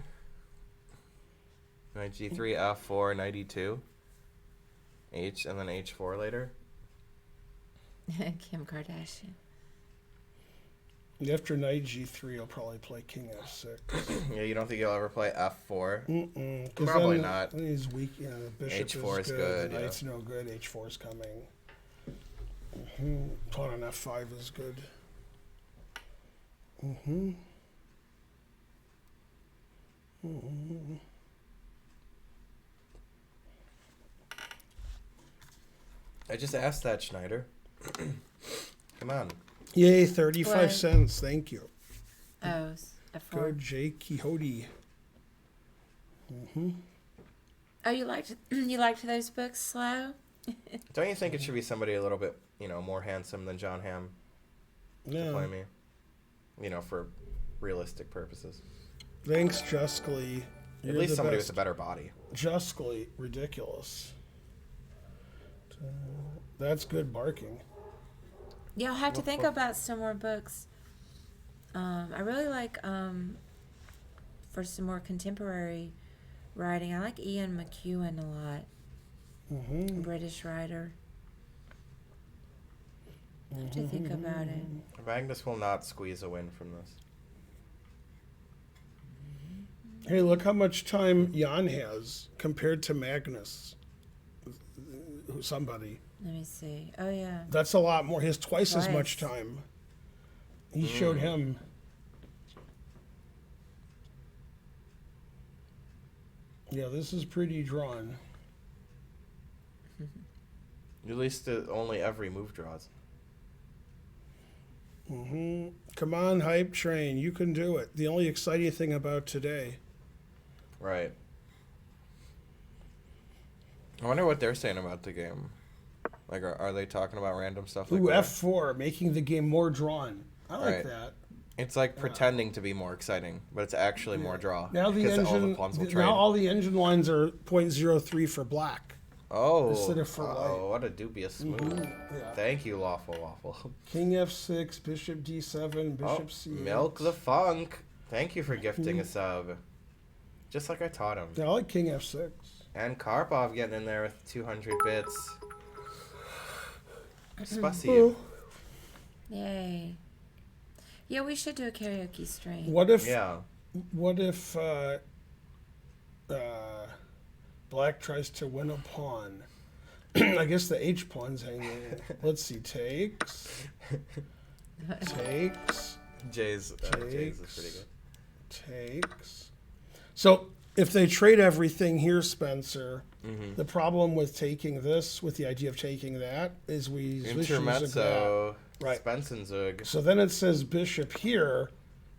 Knight G3, F4, Knight E2. H and then H4 later. Kim Kardashian. After Knight G3, he'll probably play King F6. Yeah, you don't think he'll ever play F4? Mm-mm. 'Cause Probably then, not. Then he's weak. You know, the bishop H4 is is good. good, The yeah. knight's no good. H4 is coming. Pawn on F5 is good. I just asked that, Schneider. Come on. Yay, 35 What? cents. Thank you. Oh, F4. Good, Jay Quixote. Oh, you liked those books, Slow? Don't you think it should be somebody a little bit, more handsome than John Hamm to play Yeah. me? For realistic purposes. Thanks, Justly. At You're least the somebody best. with a better body. Justly ridiculous. That's good barking. Yeah, I'll have to think about some more books. I really like, for some more contemporary writing, I like Ian McEwan a lot. British writer. I have to think about it. Magnus will not squeeze a win from this. Hey, look how much time Jan has compared to Magnus. Somebody. Let me see. Oh, yeah. That's a lot more. He has twice as Twice. much time. He showed him. Yeah, this is pretty drawn. At least only every move draws. Come on, hype train. You can do it. The only exciting thing about today. Right. I wonder what they're saying about the game. Like, are they talking about random stuff like Ooh, that? F4, making the game more drawn. I like Right. that. It's like pretending to be more exciting, but it's actually more draw. Now the because all the engine, pawns will trade. now all the engine lines are 0.03 for black. Oh, instead of for white. what a dubious move. Yeah. Thank you, Lawful Waffle. King F6, Bishop D7, Bishop C8. Milk the funk. Thank you for gifting a sub. Just like I taught him. Yeah, I like King F6. And Karpov getting in there with 200 bits. Spasibo. Yay. Yeah, we should do a karaoke stream. What if Yeah. Black tries to win a pawn? I guess the H pawn's hanging. Let's see. Takes. Takes. Jay's is pretty good. Takes. So if they trade everything here, Spencer, the problem with taking this, with the idea of taking that, is we Intermezzo. Right. Spensenzug. So then it says bishop here,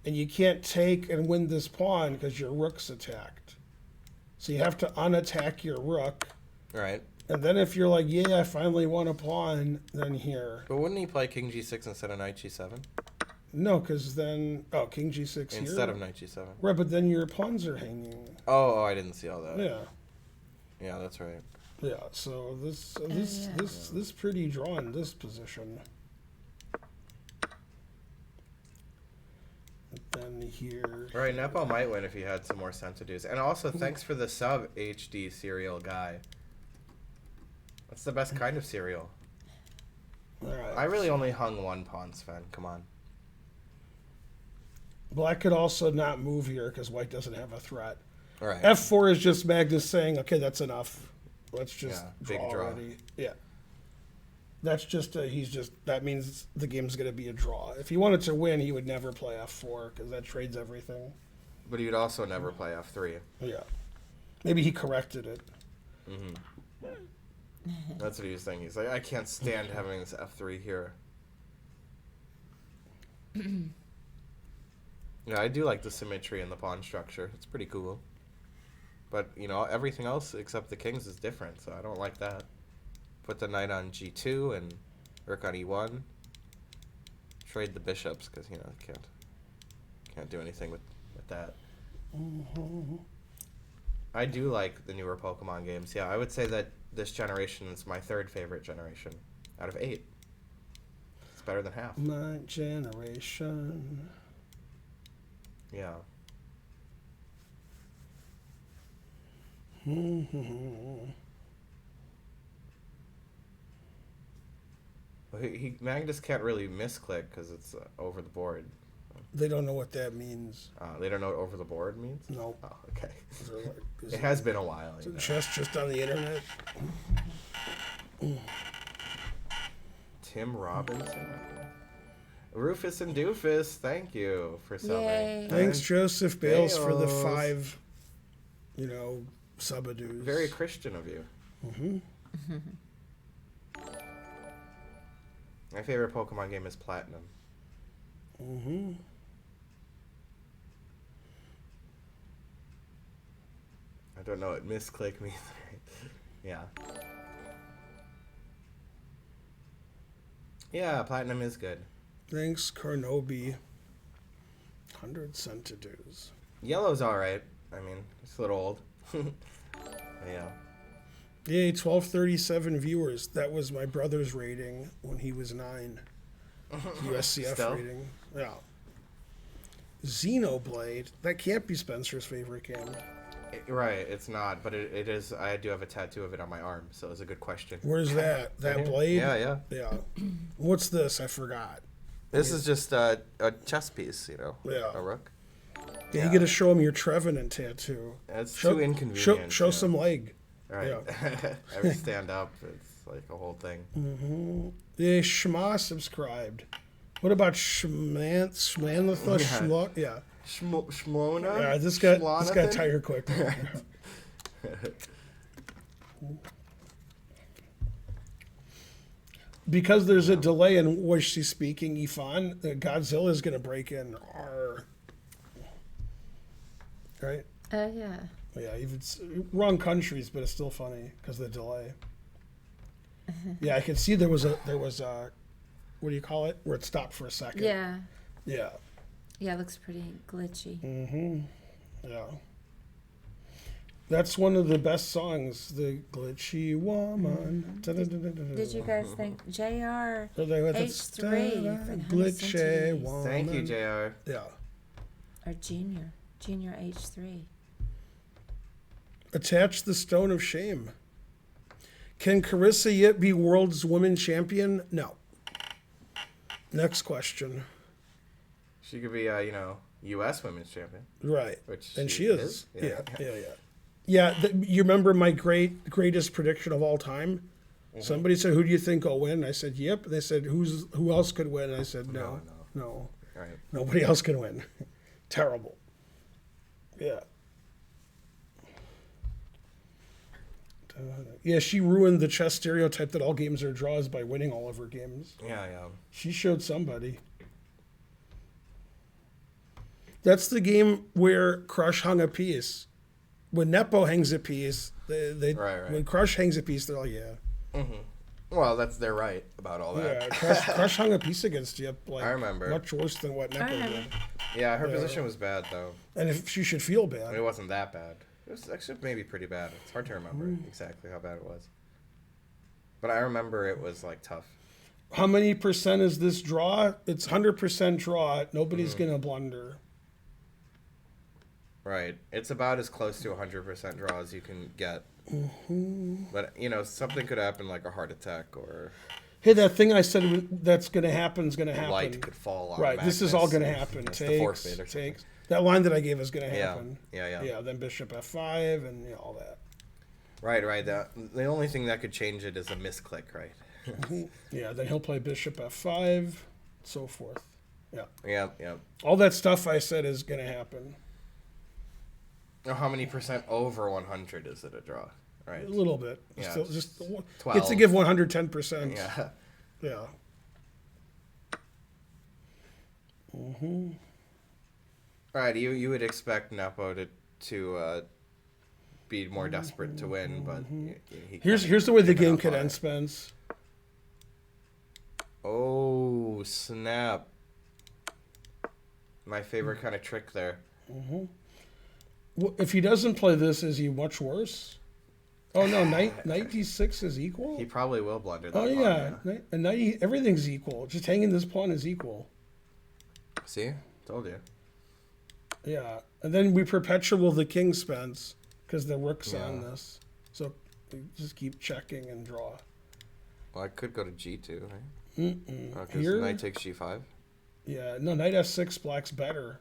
and you can't take and win this pawn because your rook's attacked. So you have to unattack your rook. Right. And then if you're like, yeah, I finally won a pawn, then here. But wouldn't he play King G6 instead of Knight G7? No, because then, King G6 here. Instead of Knight G7. Right, but then your pawns are hanging. Oh, I didn't see all that. Yeah. Yeah, that's right. Yeah, so this pretty drawn, this position. then here. Right, Nepo might win if he had some more sensidues. And also, thanks for the sub, HD cereal guy. That's the best kind of cereal. All right. I really only hung one pawn, Sven. Come on. Black could also not move here because white doesn't have a threat. All right. F4 is just Magnus saying, okay, that's enough. Let's just big draw. already. Yeah. That's just, that means the game's going to be a draw. If he wanted to win, he would never play F4 because that trades everything. But he would also never play F3. Yeah. Maybe he corrected it. Mm-hmm. That's what he was saying. He's like, I can't stand having this F3 here. Yeah, I do like the symmetry in the pawn structure. It's pretty cool. But, you know, everything else except the kings is different, so I don't like that. Put the knight on G2 and rook on E1. Trade the bishops because, you know, can't do anything with that. Mm-hmm. I do like the newer Pokemon games. Yeah, I would say that this generation is my third favorite generation out of 8. It's better than half. My generation. Yeah. Well, Magnus can't really misclick because it's over the board. They don't know what that means. They don't know what over the board means? Nope. Oh, okay. Like, It has been a while. Is You it know. just on the internet? Tim Robinson. Rufus and Doofus, thank you for subbing. Yay. Thanks, Joseph Bales, for the Bales. 5, subadues. Very Christian of you. Mm-hmm. My favorite Pokemon game is Platinum. Mm-hmm. I don't know what misclick means. Yeah. Yeah, Platinum is good. Thanks, Carnobi. 100 centidues. Yellow's alright. I mean, it's a little old. Yeah. Yay, 1237 viewers. That was my brother's rating when he was 9. USCF Still? rating. Yeah. Xenoblade. That can't be Spencer's favorite game. Right, it's not, but it is. I do have a tattoo of it on my arm, so it's a good question. Where's that? That blade? Yeah. Yeah. What's this? I forgot. This is just a chess piece, you know. Yeah. A rook. Yeah, you got to show him your Trevenant tattoo. It's Show, too inconvenient. Show yeah. some leg. Right. Yeah. I would stand up. It's like a whole thing. Mm-hmm. Yeah, Shma subscribed. What about Shmanlatha? Yeah. Yeah. Shmona? Yeah, this got Shmonathan? tired quick. Because there's a delay in was she speaking Ifan, Godzilla is going to break in. Arr. Right? Yeah. Yeah, even wrong countries, but it's still funny because of the delay. Yeah, I can see there was a what do you call it? Where it stopped for a second. Yeah. Yeah. Yeah, it looks pretty glitchy. Mm-hmm. Yeah. That's one of the best songs, the Glitchy Woman. Did you guys think JR H3 Glitchy Woman. Thank you, JR. Yeah. or Junior H3? Attach the Stone of Shame. Can Carissa yet be world's women champion? No. Next question. She could be, U.S. Women's Champion. Right. Which And she she is. is? Yeah. Yeah, you remember my greatest prediction of all time? Mm-hmm. Somebody said, "Who do you think will win?" I said, "Yep." They said, "Who else could win?" I said, "No. Right. Nobody else can win." Terrible. Yeah. Yeah, she ruined the chess stereotype that all games are draws by winning all of her games. Yeah. She showed somebody. That's the game where Crush hung a piece. When Nepo hangs a piece, Right. when Crush hangs a piece, they're like, yeah. Mm-hmm. Well, they're right about all that. Yeah, Crush hung a piece against you. Like, I remember. Much worse than what Nepo did. Yeah, her position was bad, though. And if she should feel I mean, bad. it wasn't that bad. It was actually maybe pretty bad. It's hard to remember exactly how bad it was. But I remember it was, tough. How many percent is this draw? It's 100% draw. Nobody's going to blunder. Right. It's about as close to 100% draw as you can get. But, something could happen like a heart attack or Hey, that thing I said that's going to happen is going to happen. light could fall on Right, this is all going to happen. It's the forfeit or something. Takes. That line that I gave is going to Yeah. happen. Yeah. Yeah, then bishop f5 and all that. Right. The only thing that could change it is a misclick, right? Yeah, then he'll play bishop f5, so forth. Yeah. Yeah. All that stuff I said is going to happen. Now, how many percent over 100 is it a draw? Right. A little bit. Yeah, Still, just 12. gets to give 110%. Yeah. Yeah. All right. You would expect Nepo to be more desperate to win, but Here's the way the game could end, Spence. Oh, snap. My favorite kind of trick there. Well, if he doesn't play this, is he much worse? Oh no, knight d6 is equal. He probably will blunder that. Oh yeah, and knight everything's equal. Just hanging this pawn is equal. See, told you. Yeah, and then we perpetual the king, Spence, because the rook's on this. So we just keep checking and draw. Well, I could go to g2, right? Because Here, knight takes g5. Yeah, no, knight f6, black's better.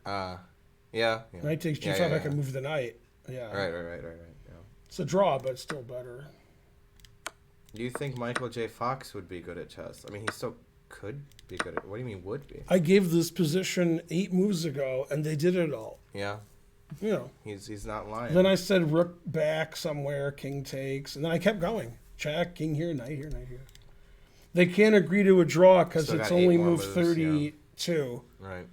Yeah. Knight takes g5, Yeah. I can move the knight. Yeah. Right. Yeah. It's a draw, but it's still better. Do you think Michael J. Fox would be good at chess? I mean, he still could be good at. What do you mean would be? I gave this position 8 moves ago, and they did it all. Yeah. He's not lying. Then I said rook back somewhere, king takes, and then I kept going. Check, king here, knight here, knight here. They can't agree to a draw because Still it's got 8 only more move moves, 32. Right.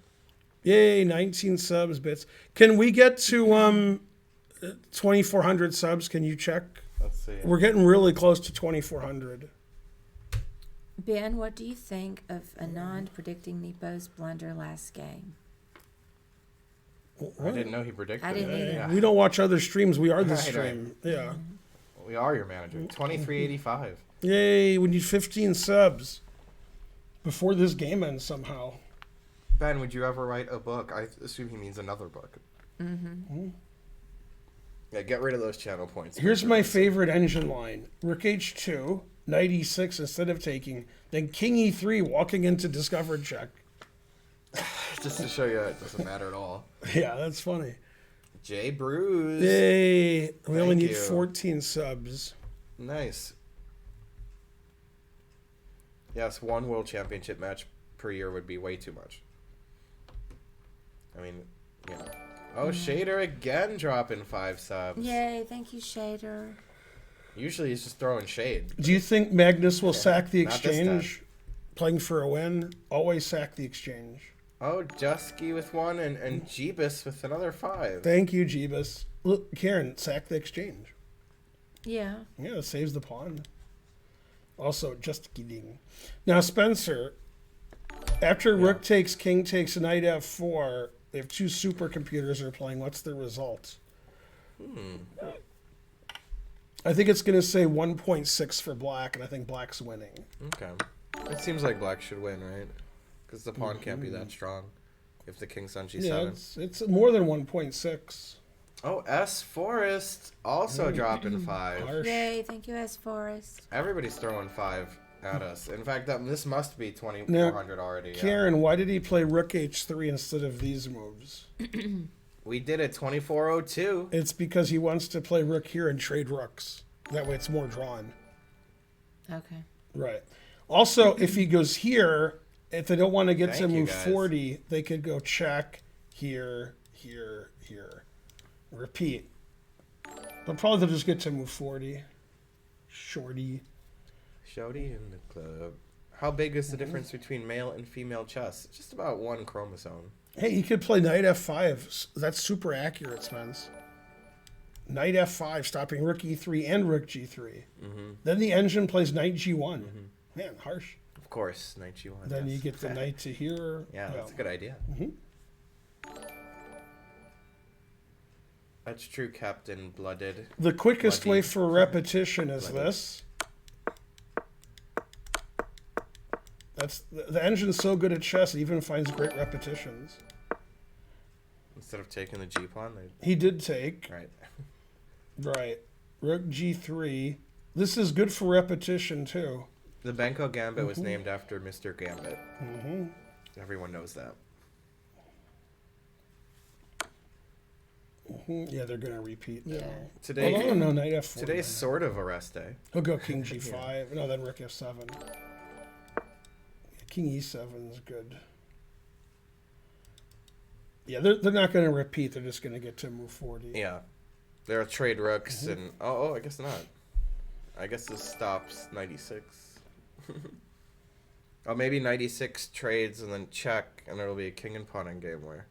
Yay, 19 subs, bits. Can we get to 2,400 subs? Can you check? Let's see. We're getting really close to 2,400. Ben, what do you think of Anand predicting Nepo's blunder last game? I didn't know he predicted I didn't it. either. Yeah. We don't watch other streams. We are the Right, stream. Yeah. We are your manager. 2385. Yay, we need 15 subs before this game ends somehow. Ben, would you ever write a book? I assume he means another book. Yeah, get rid of those channel points. Here's my favorite engine line. Rook h2, knight e6 instead of taking, then king e3 walking into discovered check. Just to show you it doesn't matter at all. Yeah, that's funny. Jay Bruce. Yay. We only Thank need you. 14 subs. Nice. Yes, one world championship match per year would be way too much. I mean, Oh, Shader again dropping 5 subs. Yay, thank you, Shader. Usually he's just throwing shade. Do you think Magnus will sack the Not this exchange? Playing for a win? Always sack the exchange. Oh, Jusky with 1 and Jeebus with another 5. Thank you, Jeebus. Look, Karen, sack the exchange. Yeah. Yeah, it saves the pawn. Also, just kidding. Now, Spencer, after rook takes, king takes, knight f4, if 2 supercomputers are playing, what's the result? I think it's going to say 1.6 for black, and I think black's winning. Okay. It seems like black should win, right? Because the pawn can't be that strong if the king's on g7. Yeah, it's more than 1.6. Oh, S. Forrest also dropping 5. Harsh. Yay, thank you, S. Forrest. Everybody's throwing 5 at us. In fact, this must be 2,400 already. Yeah. Karen, why did he play rook h3 instead of these moves? We did it 2402. It's because he wants to play rook here and trade rooks. That way it's more drawn. Okay. Right. Also, if he goes here, if they don't want to get to Thank you, move guys. 40, they could go check here, here, here. Repeat. But probably they'll just get to move 40. Shorty. Shorty in the club. How big is the difference between male and female chess? Just about 1 chromosome. Hey, he could play knight f5. That's super accurate, Spence. Knight f5, stopping rook e3 and rook g3. Then the engine plays knight g1. Man, harsh. Of course, knight g1. Then yes. you get the knight to here. Yeah, that's a good idea. That's true, Captain Blooded. The quickest Bloody. way for repetition is Bloody. this. That's the engine's so good at chess, it even finds great repetitions. Instead of taking the G pawn, they He did take. right. Right. Rook G3. This is good for repetition, too. The Benko Gambit was named after Mr. Gambit. Mm-hmm. Everyone knows that. Yeah, they're going to repeat that. Yeah. Today, Oh, no, knight F4. today's sort of a rest day. He'll go king G5. No, then rook F7. King E7 is good. Yeah, they're not going to repeat. They're just going to get to move 40. Yeah. There are trade rooks and... Oh, I guess not. I guess this stops 96. Oh, maybe 96 trades and then check, and there'll be a king and pawn in game where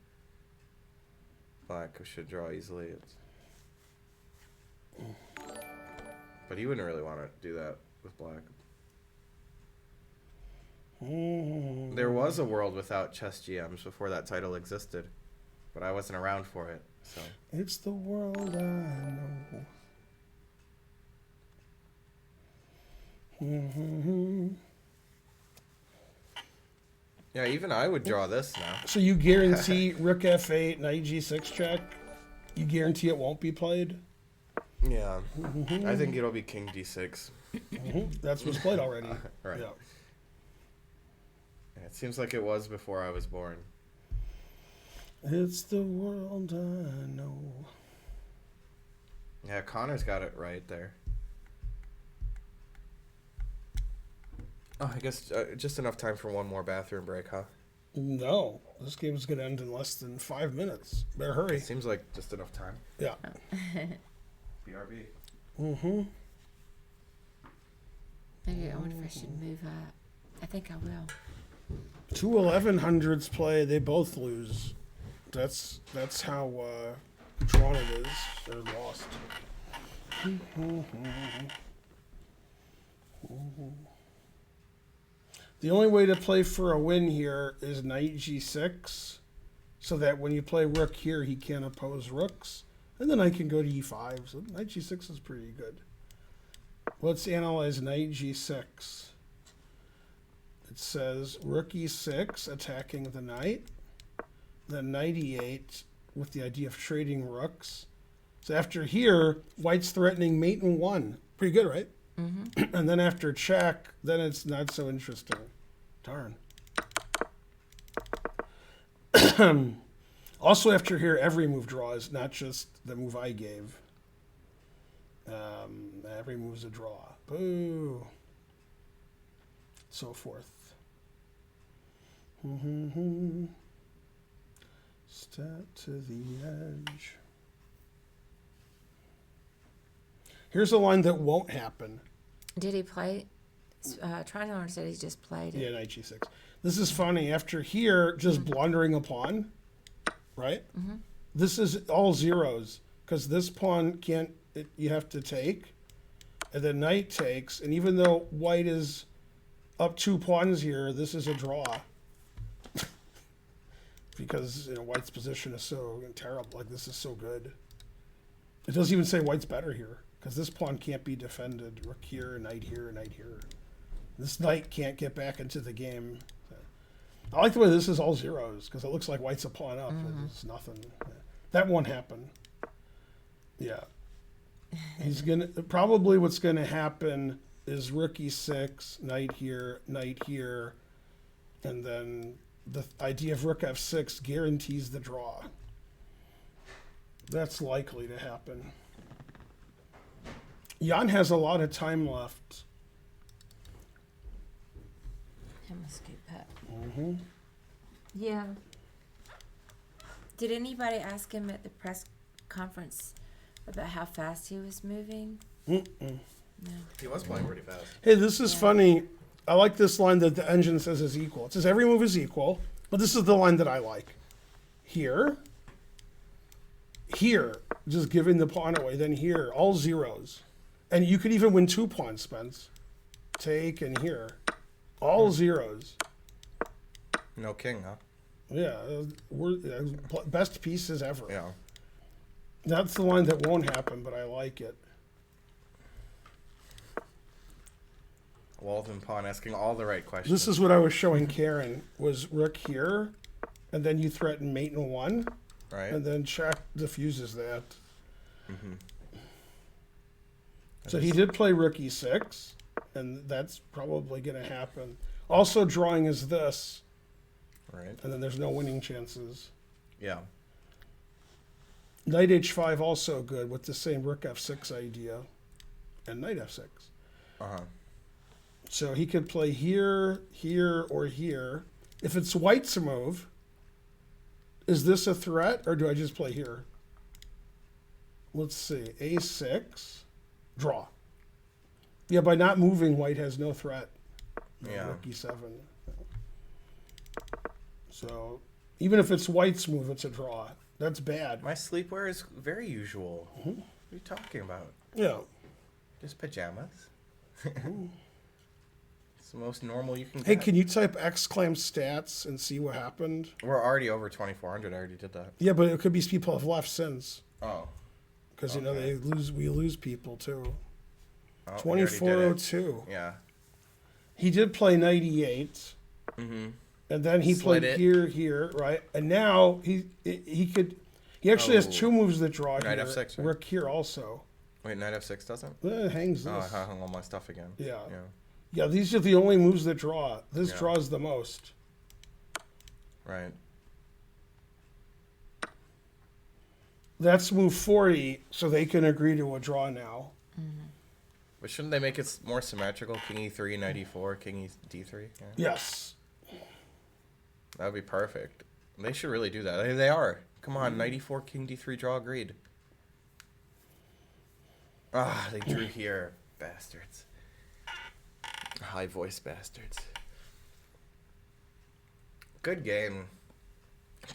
black should draw easily. But he wouldn't really want to do that with black. There was a world without chess GMs before that title existed, but I wasn't around for it, so... It's the world I know. Yeah, even I would draw this now. So you guarantee rook F8, knight G6 check? You guarantee it won't be played? Yeah. I think it'll be king D6. That's what's played already. Right. Yeah. Yeah, it seems like it was before I was born. It's the world I know. Yeah, Connor's got it right there. Oh, I guess just enough time for one more bathroom break, huh? No, this game is going to end in less than 5 minutes. Better hurry. It seems like just enough time. Yeah. BRB. Mm-hmm. Maybe I wonder if I should move up. I think I will. 2 1100s play, they both lose. That's how drawn it is, or lost. The only way to play for a win here is knight G6, so that when you play rook here, he can't oppose rooks. And then I can go to E5, so knight G6 is pretty good. Let's analyze knight G6. It says rook E6 attacking the knight, then knight E8 with the idea of trading rooks. So after here, white's threatening mate in 1. Pretty good, right? Mm-hmm. And then after check, then it's not so interesting. Darn. Also after here, every move draws, not just the move I gave. Every move's a draw. Boo. So forth. Step to the edge. Here's a line that won't happen. Did he play? Trying to understand, he just played it. Yeah, knight G6. This is funny. After here, just blundering a pawn, right? Mm-hmm. This is all zeros because this pawn can't. You have to take, and then knight takes. And even though white is up 2 pawns here, this is a draw because white's position is so terrible. Like this is so good. It doesn't even say white's better here because this pawn can't be defended. Rook here, knight here, knight here. This knight can't get back into the game. I like the way this is all zeros because it looks like white's a pawn up. It's nothing. That won't happen. Yeah. He's gonna probably what's gonna happen is rook E6, knight here, and then the idea of rook F6 guarantees the draw. That's likely to happen. Jan has a lot of time left. I must scoop up. Mm-hmm. Yeah. Did anybody ask him at the press conference about how fast he was moving? No. He was playing pretty fast. Hey, this is funny. I like this line that the engine says is equal. It says every move is equal, but this is the line that I like. Here, just giving the pawn away, then here, all zeros. And you could even win 2 pawns, Spence. Take and here. All zeros. No king, huh? Yeah, we're best pieces ever. Yeah. That's the line that won't happen, but I like it. Walden Pawn asking all the right questions. This is what I was showing Karen, was rook here, and then you threaten mate in 1. Right. And then Shaq diffuses that. Mm-hmm. So he did play rook e6, and that's probably going to happen. Also drawing is this, Right. and then there's no winning chances. Yeah. Knight h5 also good with the same rook f6 idea, and knight f6. Uh-huh. So he could play here, here, or here. If it's white's move, is this a threat, or do I just play here? Let's see, a6, draw. Yeah, by not moving, white has no threat. Yeah. Rook e7. So even if it's white's move, it's a draw. That's bad. My sleepwear is very usual. Mm-hmm. What are you talking about? Yeah. Just pajamas. It's the most normal you can Hey, get. can you type exclaim stats and see what happened? We're already over 2,400. I already did that. Yeah, but it could be people have left since. Oh. Because, Okay. we lose people too. Oh, we already did it. 2402. Yeah. He did play knight e8. Mm-hmm. And then he Slid played it. here, right? And now he actually has Oh. two moves that draw Knight here. f6, right? Rook here also. Wait, knight f6 doesn't? It hangs Oh, I this. hung all my stuff again. Yeah. Yeah. Yeah, these are the only moves that draw. This Yeah. draws the most. Right. That's move 40, so they can agree to a draw now. But shouldn't they make it more symmetrical? King e3, knight e4, king d3? Yeah. Yes. That would be perfect. They should really do that. They are. Come on, knight e4, king d3, draw agreed. Ah, they drew here. Bastards. High voice bastards. Good game.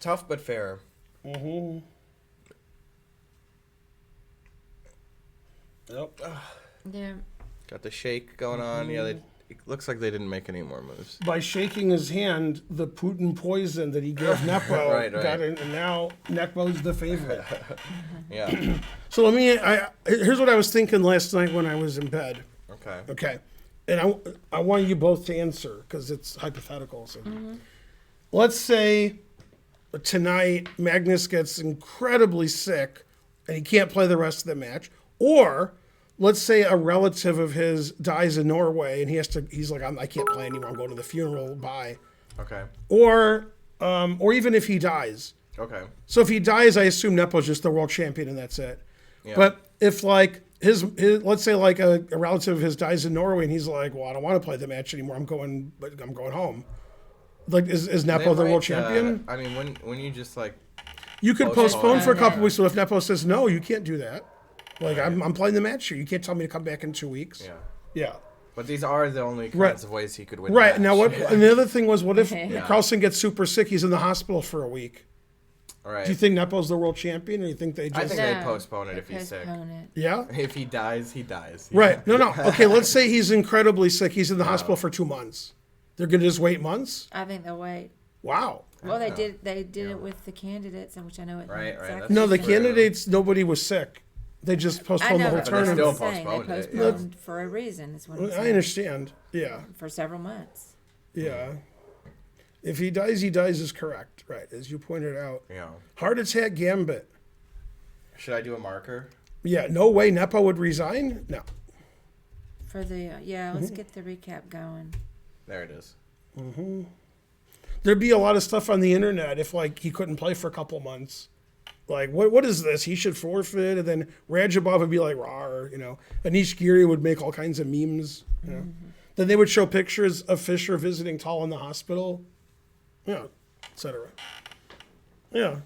Tough but fair. Mm-hmm. Yep. Yeah. Got the shake going on. Yeah, it looks like they didn't make any more moves. By shaking his hand, the Putin poison that he gave Nepo Right. got in, and now Nepo's the favorite. Yeah. So here's what I was thinking last night when I was in bed. Okay. Okay. And I want you both to answer because it's hypothetical. So. Let's say tonight Magnus gets incredibly sick and he can't play the rest of the match. Or let's say a relative of his dies in Norway and he's like, I can't play anymore. I'm going to the funeral. Bye. Okay. Or even if he dies. Okay. So if he dies, I assume Nepo's just the world champion and that's it. Yeah. But if like his let's say like a relative of his dies in Norway and he's like, well, I don't want to play the match anymore. I'm going home. Like is Nepo the world champion? I mean, when you just like You could postpone for a couple Yeah. weeks. So if Nepo says no, you can't do that. Like I'm playing the match here. You can't tell me to come back in 2 weeks. yeah. Yeah. But these are the only kinds Right. of ways he could win. Right the now, match. what? And the other thing was, what if Yeah. Carlsen gets super sick? He's in the hospital for a week. All right. Do you think Nepo's the world champion, or you think they I just? think they postpone it if he's sick. Postpone it. Yeah. If he dies, he dies. Right. No. Okay. Let's say he's incredibly sick. He's in the hospital for 2 months. They're gonna just wait months. I think they'll wait. Wow. Well, they Yeah. did. They did it with the candidates, which I know it. Right, exactly that's No, the true. candidates. Nobody was sick. They just I postponed know, the whole but they that's tournament. still what I'm saying. postponed They it, yeah. postponed for a reason. That's what I'm I saying. understand. Yeah. For several months. Yeah. If he dies is correct. Right, as you pointed out. Yeah. Heart attack gambit. Should I do a marker? Yeah, no way Nepo would resign. No. For the let's get the recap going. There it is. There'd be a lot of stuff on the internet if like he couldn't play for a couple months. Like what is this? He should forfeit, and then Rajabov would be like rawr, Anish Giri would make all kinds of memes. Then they would show pictures of Fisher visiting Tall in the hospital. Yeah, etc. Yeah.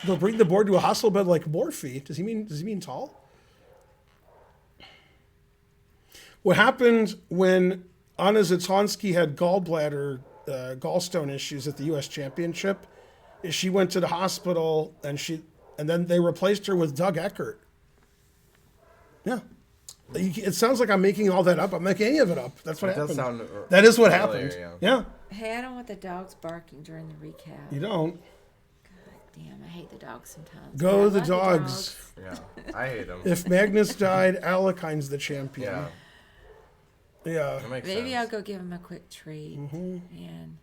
They'll bring the board to a hospital bed like Morphe. Does he mean Tall? What happened when Anna Zatonsky had gallstone issues at the U.S. Championship is she went to the hospital and then they replaced her with Doug Eckert. Yeah. It sounds like I'm making all that up. I'm making any of it up. That's what It does happened. sound That is what familiar, happened. yeah. Yeah. Hey, I don't want the dogs barking during the recap. You don't. God damn, I hate the dogs sometimes. Go But I the love dogs. Yeah. I hate him. If Magnus died, Alekine's the champion. Yeah. Yeah. That makes Maybe sense. I'll go give him a quick treat. And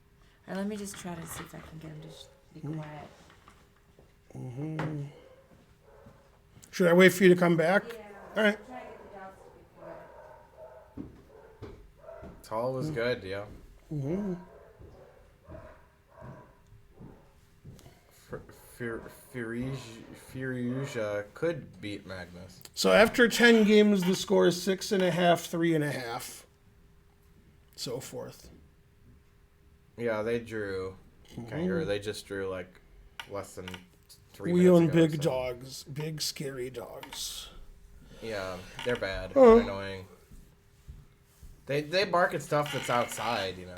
all right, let me just try to see if I can get him to Be quiet. Should I wait for you to come back? All right. Try to get the dogs to be quiet. Tall was good, yeah. Furiuja could beat Magnus. So after 10 games, the score is 6.5, 3.5, so forth. Yeah, they drew. Okay, or they just drew like less than 3 We minutes own ago, big so- dogs, big scary dogs. Yeah, they're bad. Oh. They're annoying. They bark at stuff that's outside, you know.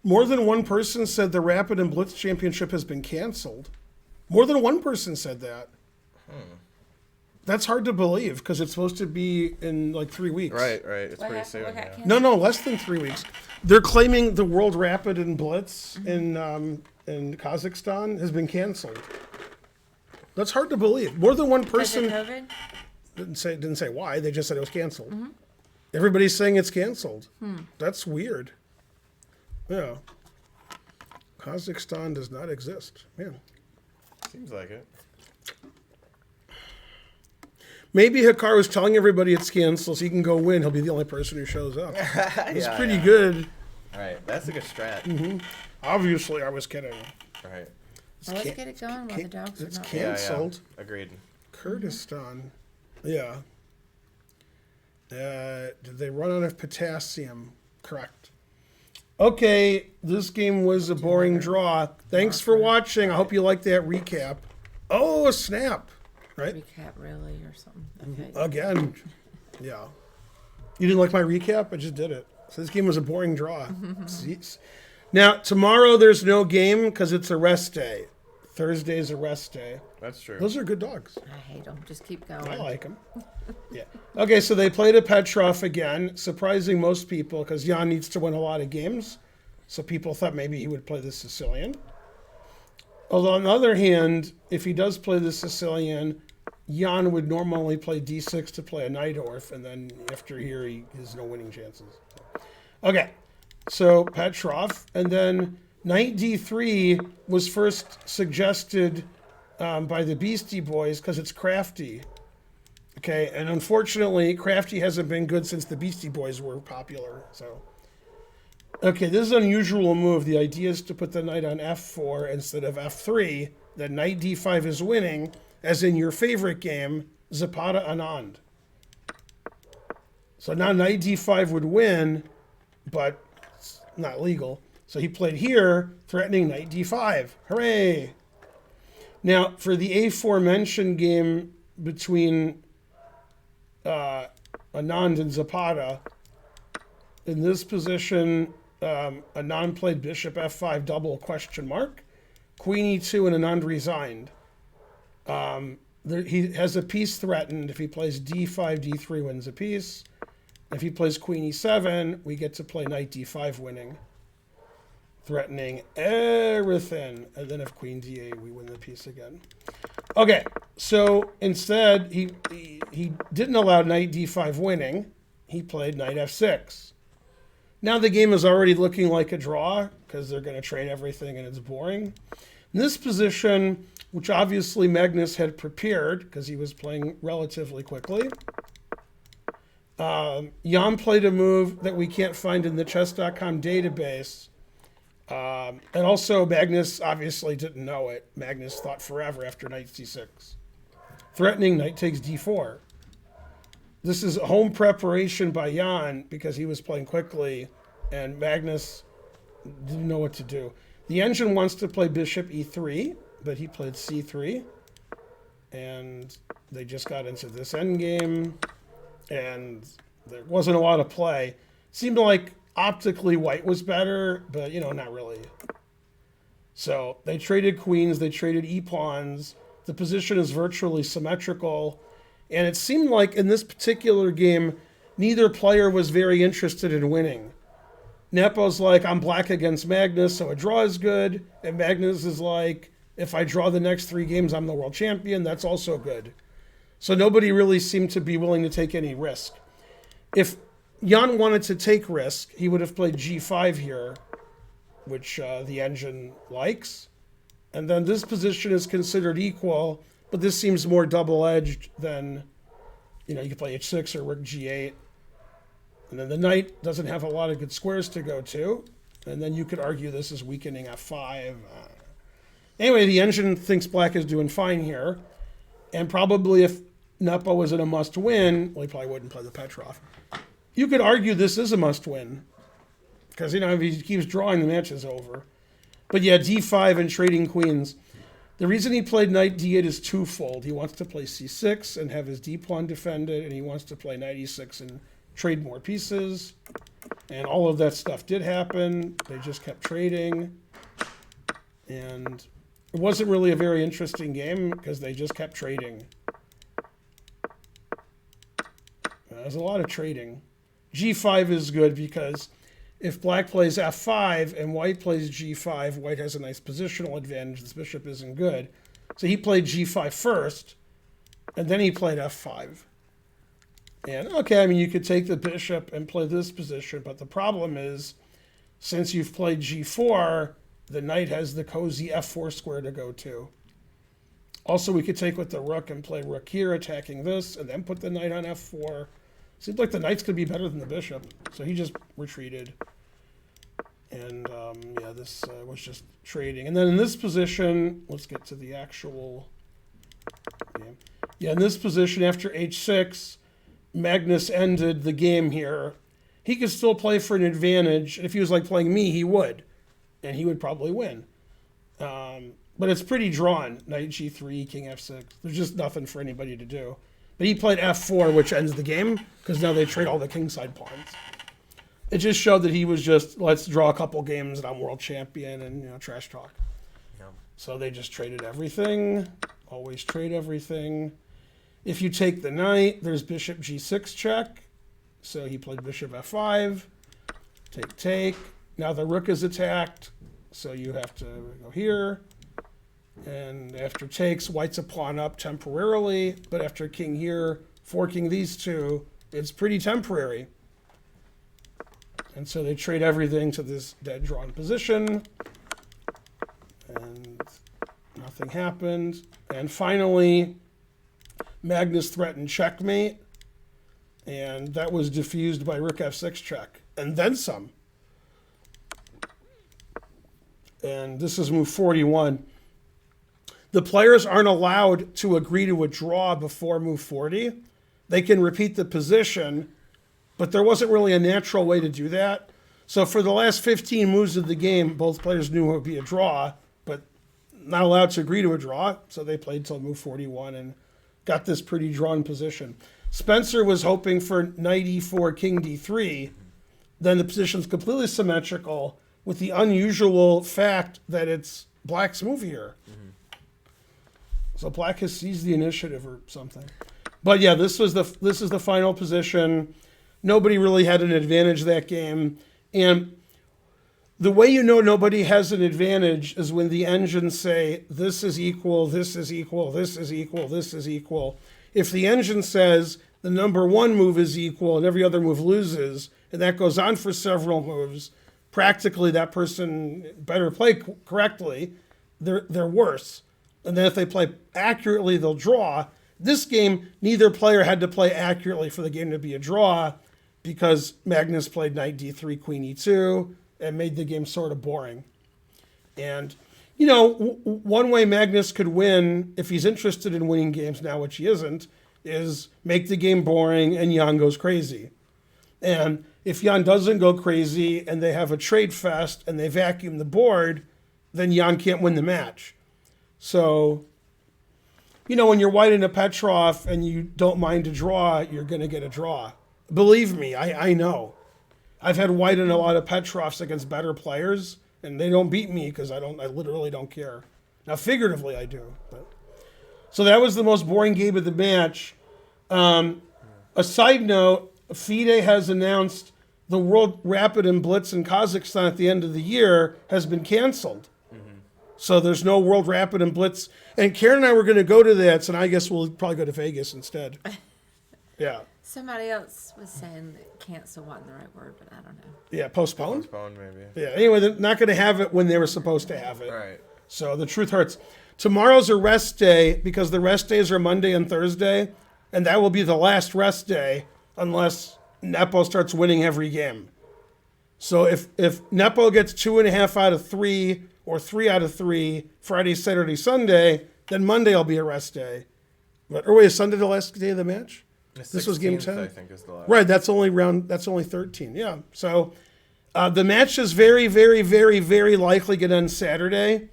More than one person said the Rapid and Blitz Championship has been canceled. More than one person said that. That's hard to believe because it's supposed to be in like 3 weeks. Right. It's What pretty happened? soon. What got Yeah. canceled? No, less than 3 weeks. They're claiming the World Rapid and Blitz in Kazakhstan has been canceled. That's hard to believe. More than one Because of person COVID? didn't say why. They just said it was canceled. Everybody's saying it's canceled. That's weird. Yeah. Kazakhstan does not exist. Man. Seems like it. Maybe Hikaru's telling everybody it's canceled so he can go win. He'll be the only person who shows up. It's pretty good. All right, that's a good strat. Obviously, I was kidding. All right. Well, let's get it going while the dogs are It's not canceled. Agreed. Kurdistan. Yeah. Did they run out of potassium? Correct. Okay, this game was a boring draw. Thanks for watching. I hope you liked that recap. Oh, a snap. Right? recap really or something. Okay. Again. Yeah. You didn't like my recap? I just did it. So this game was a boring draw. Jeez. Now, tomorrow there's no game because it's a rest day. Thursday's a rest day. That's true. Those are good dogs. I hate them. Just keep going. I like them. Yeah. Okay, so they played a Petrov again, surprising most people because Jan needs to win a lot of games. So people thought maybe he would play the Sicilian. Although on the other hand, if he does play the Sicilian, Jan would normally play d6 to play a Nightorf, and then after here he has no winning chances. Okay, so Petrov, and then knight d3 was first suggested by the Beastie Boys because it's crafty. Okay, and unfortunately, crafty hasn't been good since the Beastie Boys were popular. So, okay, this is an unusual move. The idea is to put the knight on f4 instead of f3. Then knight d5 is winning, as in your favorite game, Zapata Anand. So now knight d5 would win, but it's not legal. So he played here, threatening knight d5. Hooray! Now, for the aforementioned game between Anand and Zapata, in this position, Anand played bishop f5 double question mark. Queen e2 and Anand resigned. He has a piece threatened. If he plays d5, d3 wins a piece. If he plays queen e7, we get to play knight d5 winning. Threatening everything. And then if queen d8, we win the piece again. Okay, so instead, he didn't allow knight d5 winning. He played knight f6. Now the game is already looking like a draw because they're going to trade everything and it's boring. In this position, which obviously Magnus had prepared because he was playing relatively quickly, Jan played a move that we can't find in the chess.com database. And also Magnus obviously didn't know it. Magnus thought forever after knight c6. Threatening knight takes d4. This is a home preparation by Jan because he was playing quickly and Magnus didn't know what to do. The engine wants to play bishop e3, but he played c3. And they just got into this endgame and there wasn't a lot of play. Seemed like optically white was better, but not really. So they traded queens, they traded e-pawns. The position is virtually symmetrical. And it seemed like in this particular game, neither player was very interested in winning. Nepo's like, I'm black against Magnus, so a draw is good. And Magnus is like, if I draw the next 3 games, I'm the world champion. That's also good. So nobody really seemed to be willing to take any risk. If Jan wanted to take risk. He would have played g5 here, which the engine likes. And then this position is considered equal, but this seems more double-edged than, you could play h6 or rook g8. And then the knight doesn't have a lot of good squares to go to. And then you could argue this is weakening f5. Anyway, the engine thinks black is doing fine here. And probably if Nepo was in a must-win, well, he probably wouldn't play the Petrov. You could argue this is a must-win. Because, if he keeps drawing, the match is over. But yeah, d5 and trading queens. The reason he played knight d8 is twofold. He wants to play c6 and have his d-pawn defended, and he wants to play knight e6 and trade more pieces. And all of that stuff did happen. They just kept trading. And it wasn't really a very interesting game because they just kept trading. There's a lot of trading. g5 is good because if black plays f5 and white plays g5, white has a nice positional advantage. This bishop isn't good. So he played g5 first, and then he played f5. And, okay, you could take the bishop and play this position, but the problem is, since you've played g4, the knight has the cozy f4 square to go to. Also, we could take with the rook and play rook here, attacking this, and then put the knight on f4. Seems like the knight's going to be better than the bishop, so he just retreated. And, this was just trading. And then in this position, let's get to the actual game. Yeah, in this position, after h6, Magnus ended the game here. He could still play for an advantage. If he was like playing me, he would. And he would probably win. But it's pretty drawn. Knight g3, king f6. There's just nothing for anybody to do. But he played f4, which ends the game, because now they trade all the kingside pawns. It just showed that he was just, let's draw a couple games and I'm world champion and, trash talk. Yeah. So they just traded everything. Always trade everything. If you take the knight, there's bishop g6 check. So he played bishop f5. Take. Now the rook is attacked. So you have to go here. And after takes, white's a pawn up temporarily. But after king here, forking these two, it's pretty temporary. And so they trade everything to this dead drawn position. And nothing happened. And finally, Magnus threatened checkmate. And that was diffused by rook f6 check. And then some. And this is move 41. The players aren't allowed to agree to a draw before move 40. They can repeat the position, but there wasn't really a natural way to do that. So for the last 15 moves of the game, both players knew it would be a draw, but not allowed to agree to a draw. So they played till move 41 and got this pretty drawn position. Spencer was hoping for knight e4, king d3. Then the position's completely symmetrical with the unusual fact that it's black's move here. Mm-hmm. So black has seized the initiative or something. But yeah, this is the final position. Nobody really had an advantage that game. And the way you know nobody has an advantage is when the engines say, this is equal, this is equal, this is equal, this is equal. If the engine says the number one move is equal and every other move loses, and that goes on for several moves, practically that person better play correctly, they're worse. And then if they play accurately, they'll draw. This game, neither player had to play accurately for the game to be a draw because Magnus played knight d3, queen e2, and made the game sort of boring. And, one way Magnus could win, if he's interested in winning games now, which he isn't, is make the game boring and Jan goes crazy. And if Jan doesn't go crazy and they have a trade fest and they vacuum the board, then Jan can't win the match. So, when you're white in a Petrov and you don't mind a draw, you're going to get a draw. Believe me, I know. I've had white in a lot of Petrovs against better players, and they don't beat me because I literally don't care. Now, figuratively, I do. But. So that was the most boring game of the match. A side note, FIDE has announced the World Rapid and Blitz in Kazakhstan at the end of the year has been canceled. So there's no World Rapid and Blitz. And Karen and I were going to go to that, so I guess we'll probably go to Vegas instead. Yeah. Somebody else was saying that cancel wasn't the right word, but I don't know. Yeah, postponed? Postponed, maybe. Yeah, anyway, they're not going to have it when they were supposed to have it. Right. So the truth hurts. Tomorrow's a rest day because the rest days are Monday and Thursday, and that will be the last rest day unless Nepo starts winning every game. So if Nepo gets 2.5 out of 3 or 3 out of 3 Friday, Saturday, Sunday, then Monday will be a rest day. But or wait, is Sunday the last day of the match? This was game 10. I think is the last. Right, that's only 13. Yeah. So the match is very, very, very, very likely going to end Saturday.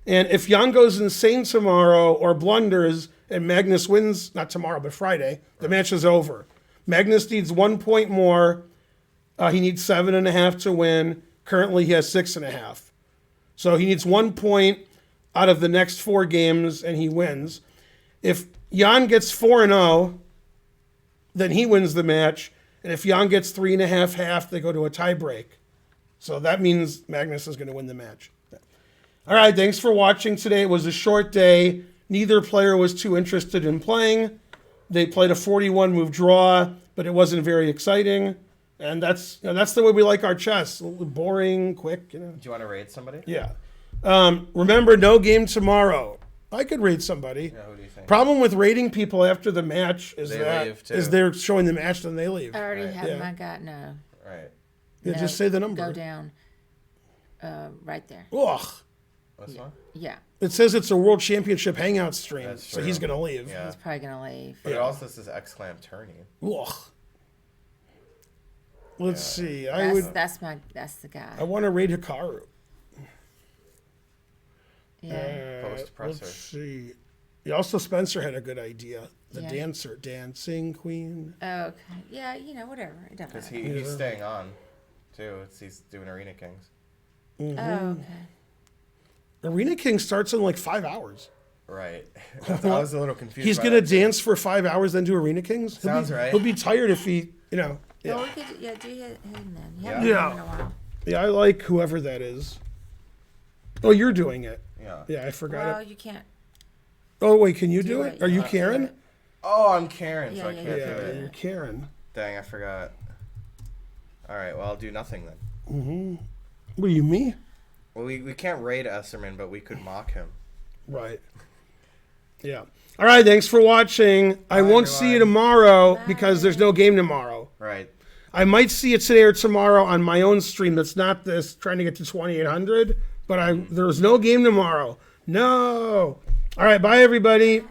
And if Jan goes insane tomorrow or blunders and Magnus wins, not tomorrow, but Friday, the match is over. Magnus needs 1 point more. He needs 7.5 to win. Currently, he has 6.5. So he needs 1 point out of the next 4 games, and he wins. If Jan gets 4-0, then he wins the match. And if Jan gets 3.5 half, they go to a tie break. So that means Magnus is going to win the match. All right, thanks for watching today. It was a short day. Neither player was too interested in playing. They played a 41-move draw, but it wasn't very exciting. And that's the way we like our chess. Boring, quick. Do you want to raid somebody? Yeah. Remember, no game tomorrow. I could raid somebody. Yeah, who do you think? Problem with raiding people after the match is They leave, too. they're showing the match, then they leave. I already have Yeah. my guy. No. Right. Yeah, No, just say the number. Go down. Right there. Ugh. This one? Yeah. It says it's a World Championship Hangout stream, That's so true. he's going to leave. Yeah. He's probably gonna leave. But it also says exclam tourney. Ugh. Let's see. That's the guy. I want to raid Hikaru. Yeah. Post presser. Let's see. Yeah, also, Spencer had a good idea. The Yeah. dancer, dancing queen. Oh, okay. Yeah. Whatever. It doesn't Because matter. he's staying on, too. He's doing Arena Kings. Mm-hmm. Oh, okay. Arena King starts in like 5 hours. Right. I was a little confused. He's by gonna that, too. dance for 5 hours, then do Arena Kings. Sounds right. He'll be tired if he, Well, Yeah, we could, do him then. You Yeah. haven't done him in a while. yeah. I like whoever that is. Oh, you're doing it. Yeah. Yeah, I forgot Well, it. you can't. Oh wait, can you do do it? it, Are you yeah. Karen? Oh, I'm Karen, so Yeah, I yeah, can't Yeah, do it. you're Karen. Dang, I forgot. All right, well, I'll do nothing then. What are you, me? Well, we can't raid Esserman, but we could mock him. Right. Yeah. All right. Thanks for watching. I won't see you tomorrow because there's no game tomorrow. Right. I might see it today or tomorrow on my own stream. That's not this trying to get to 2,800. But there's no game tomorrow. No. All right. Bye, everybody.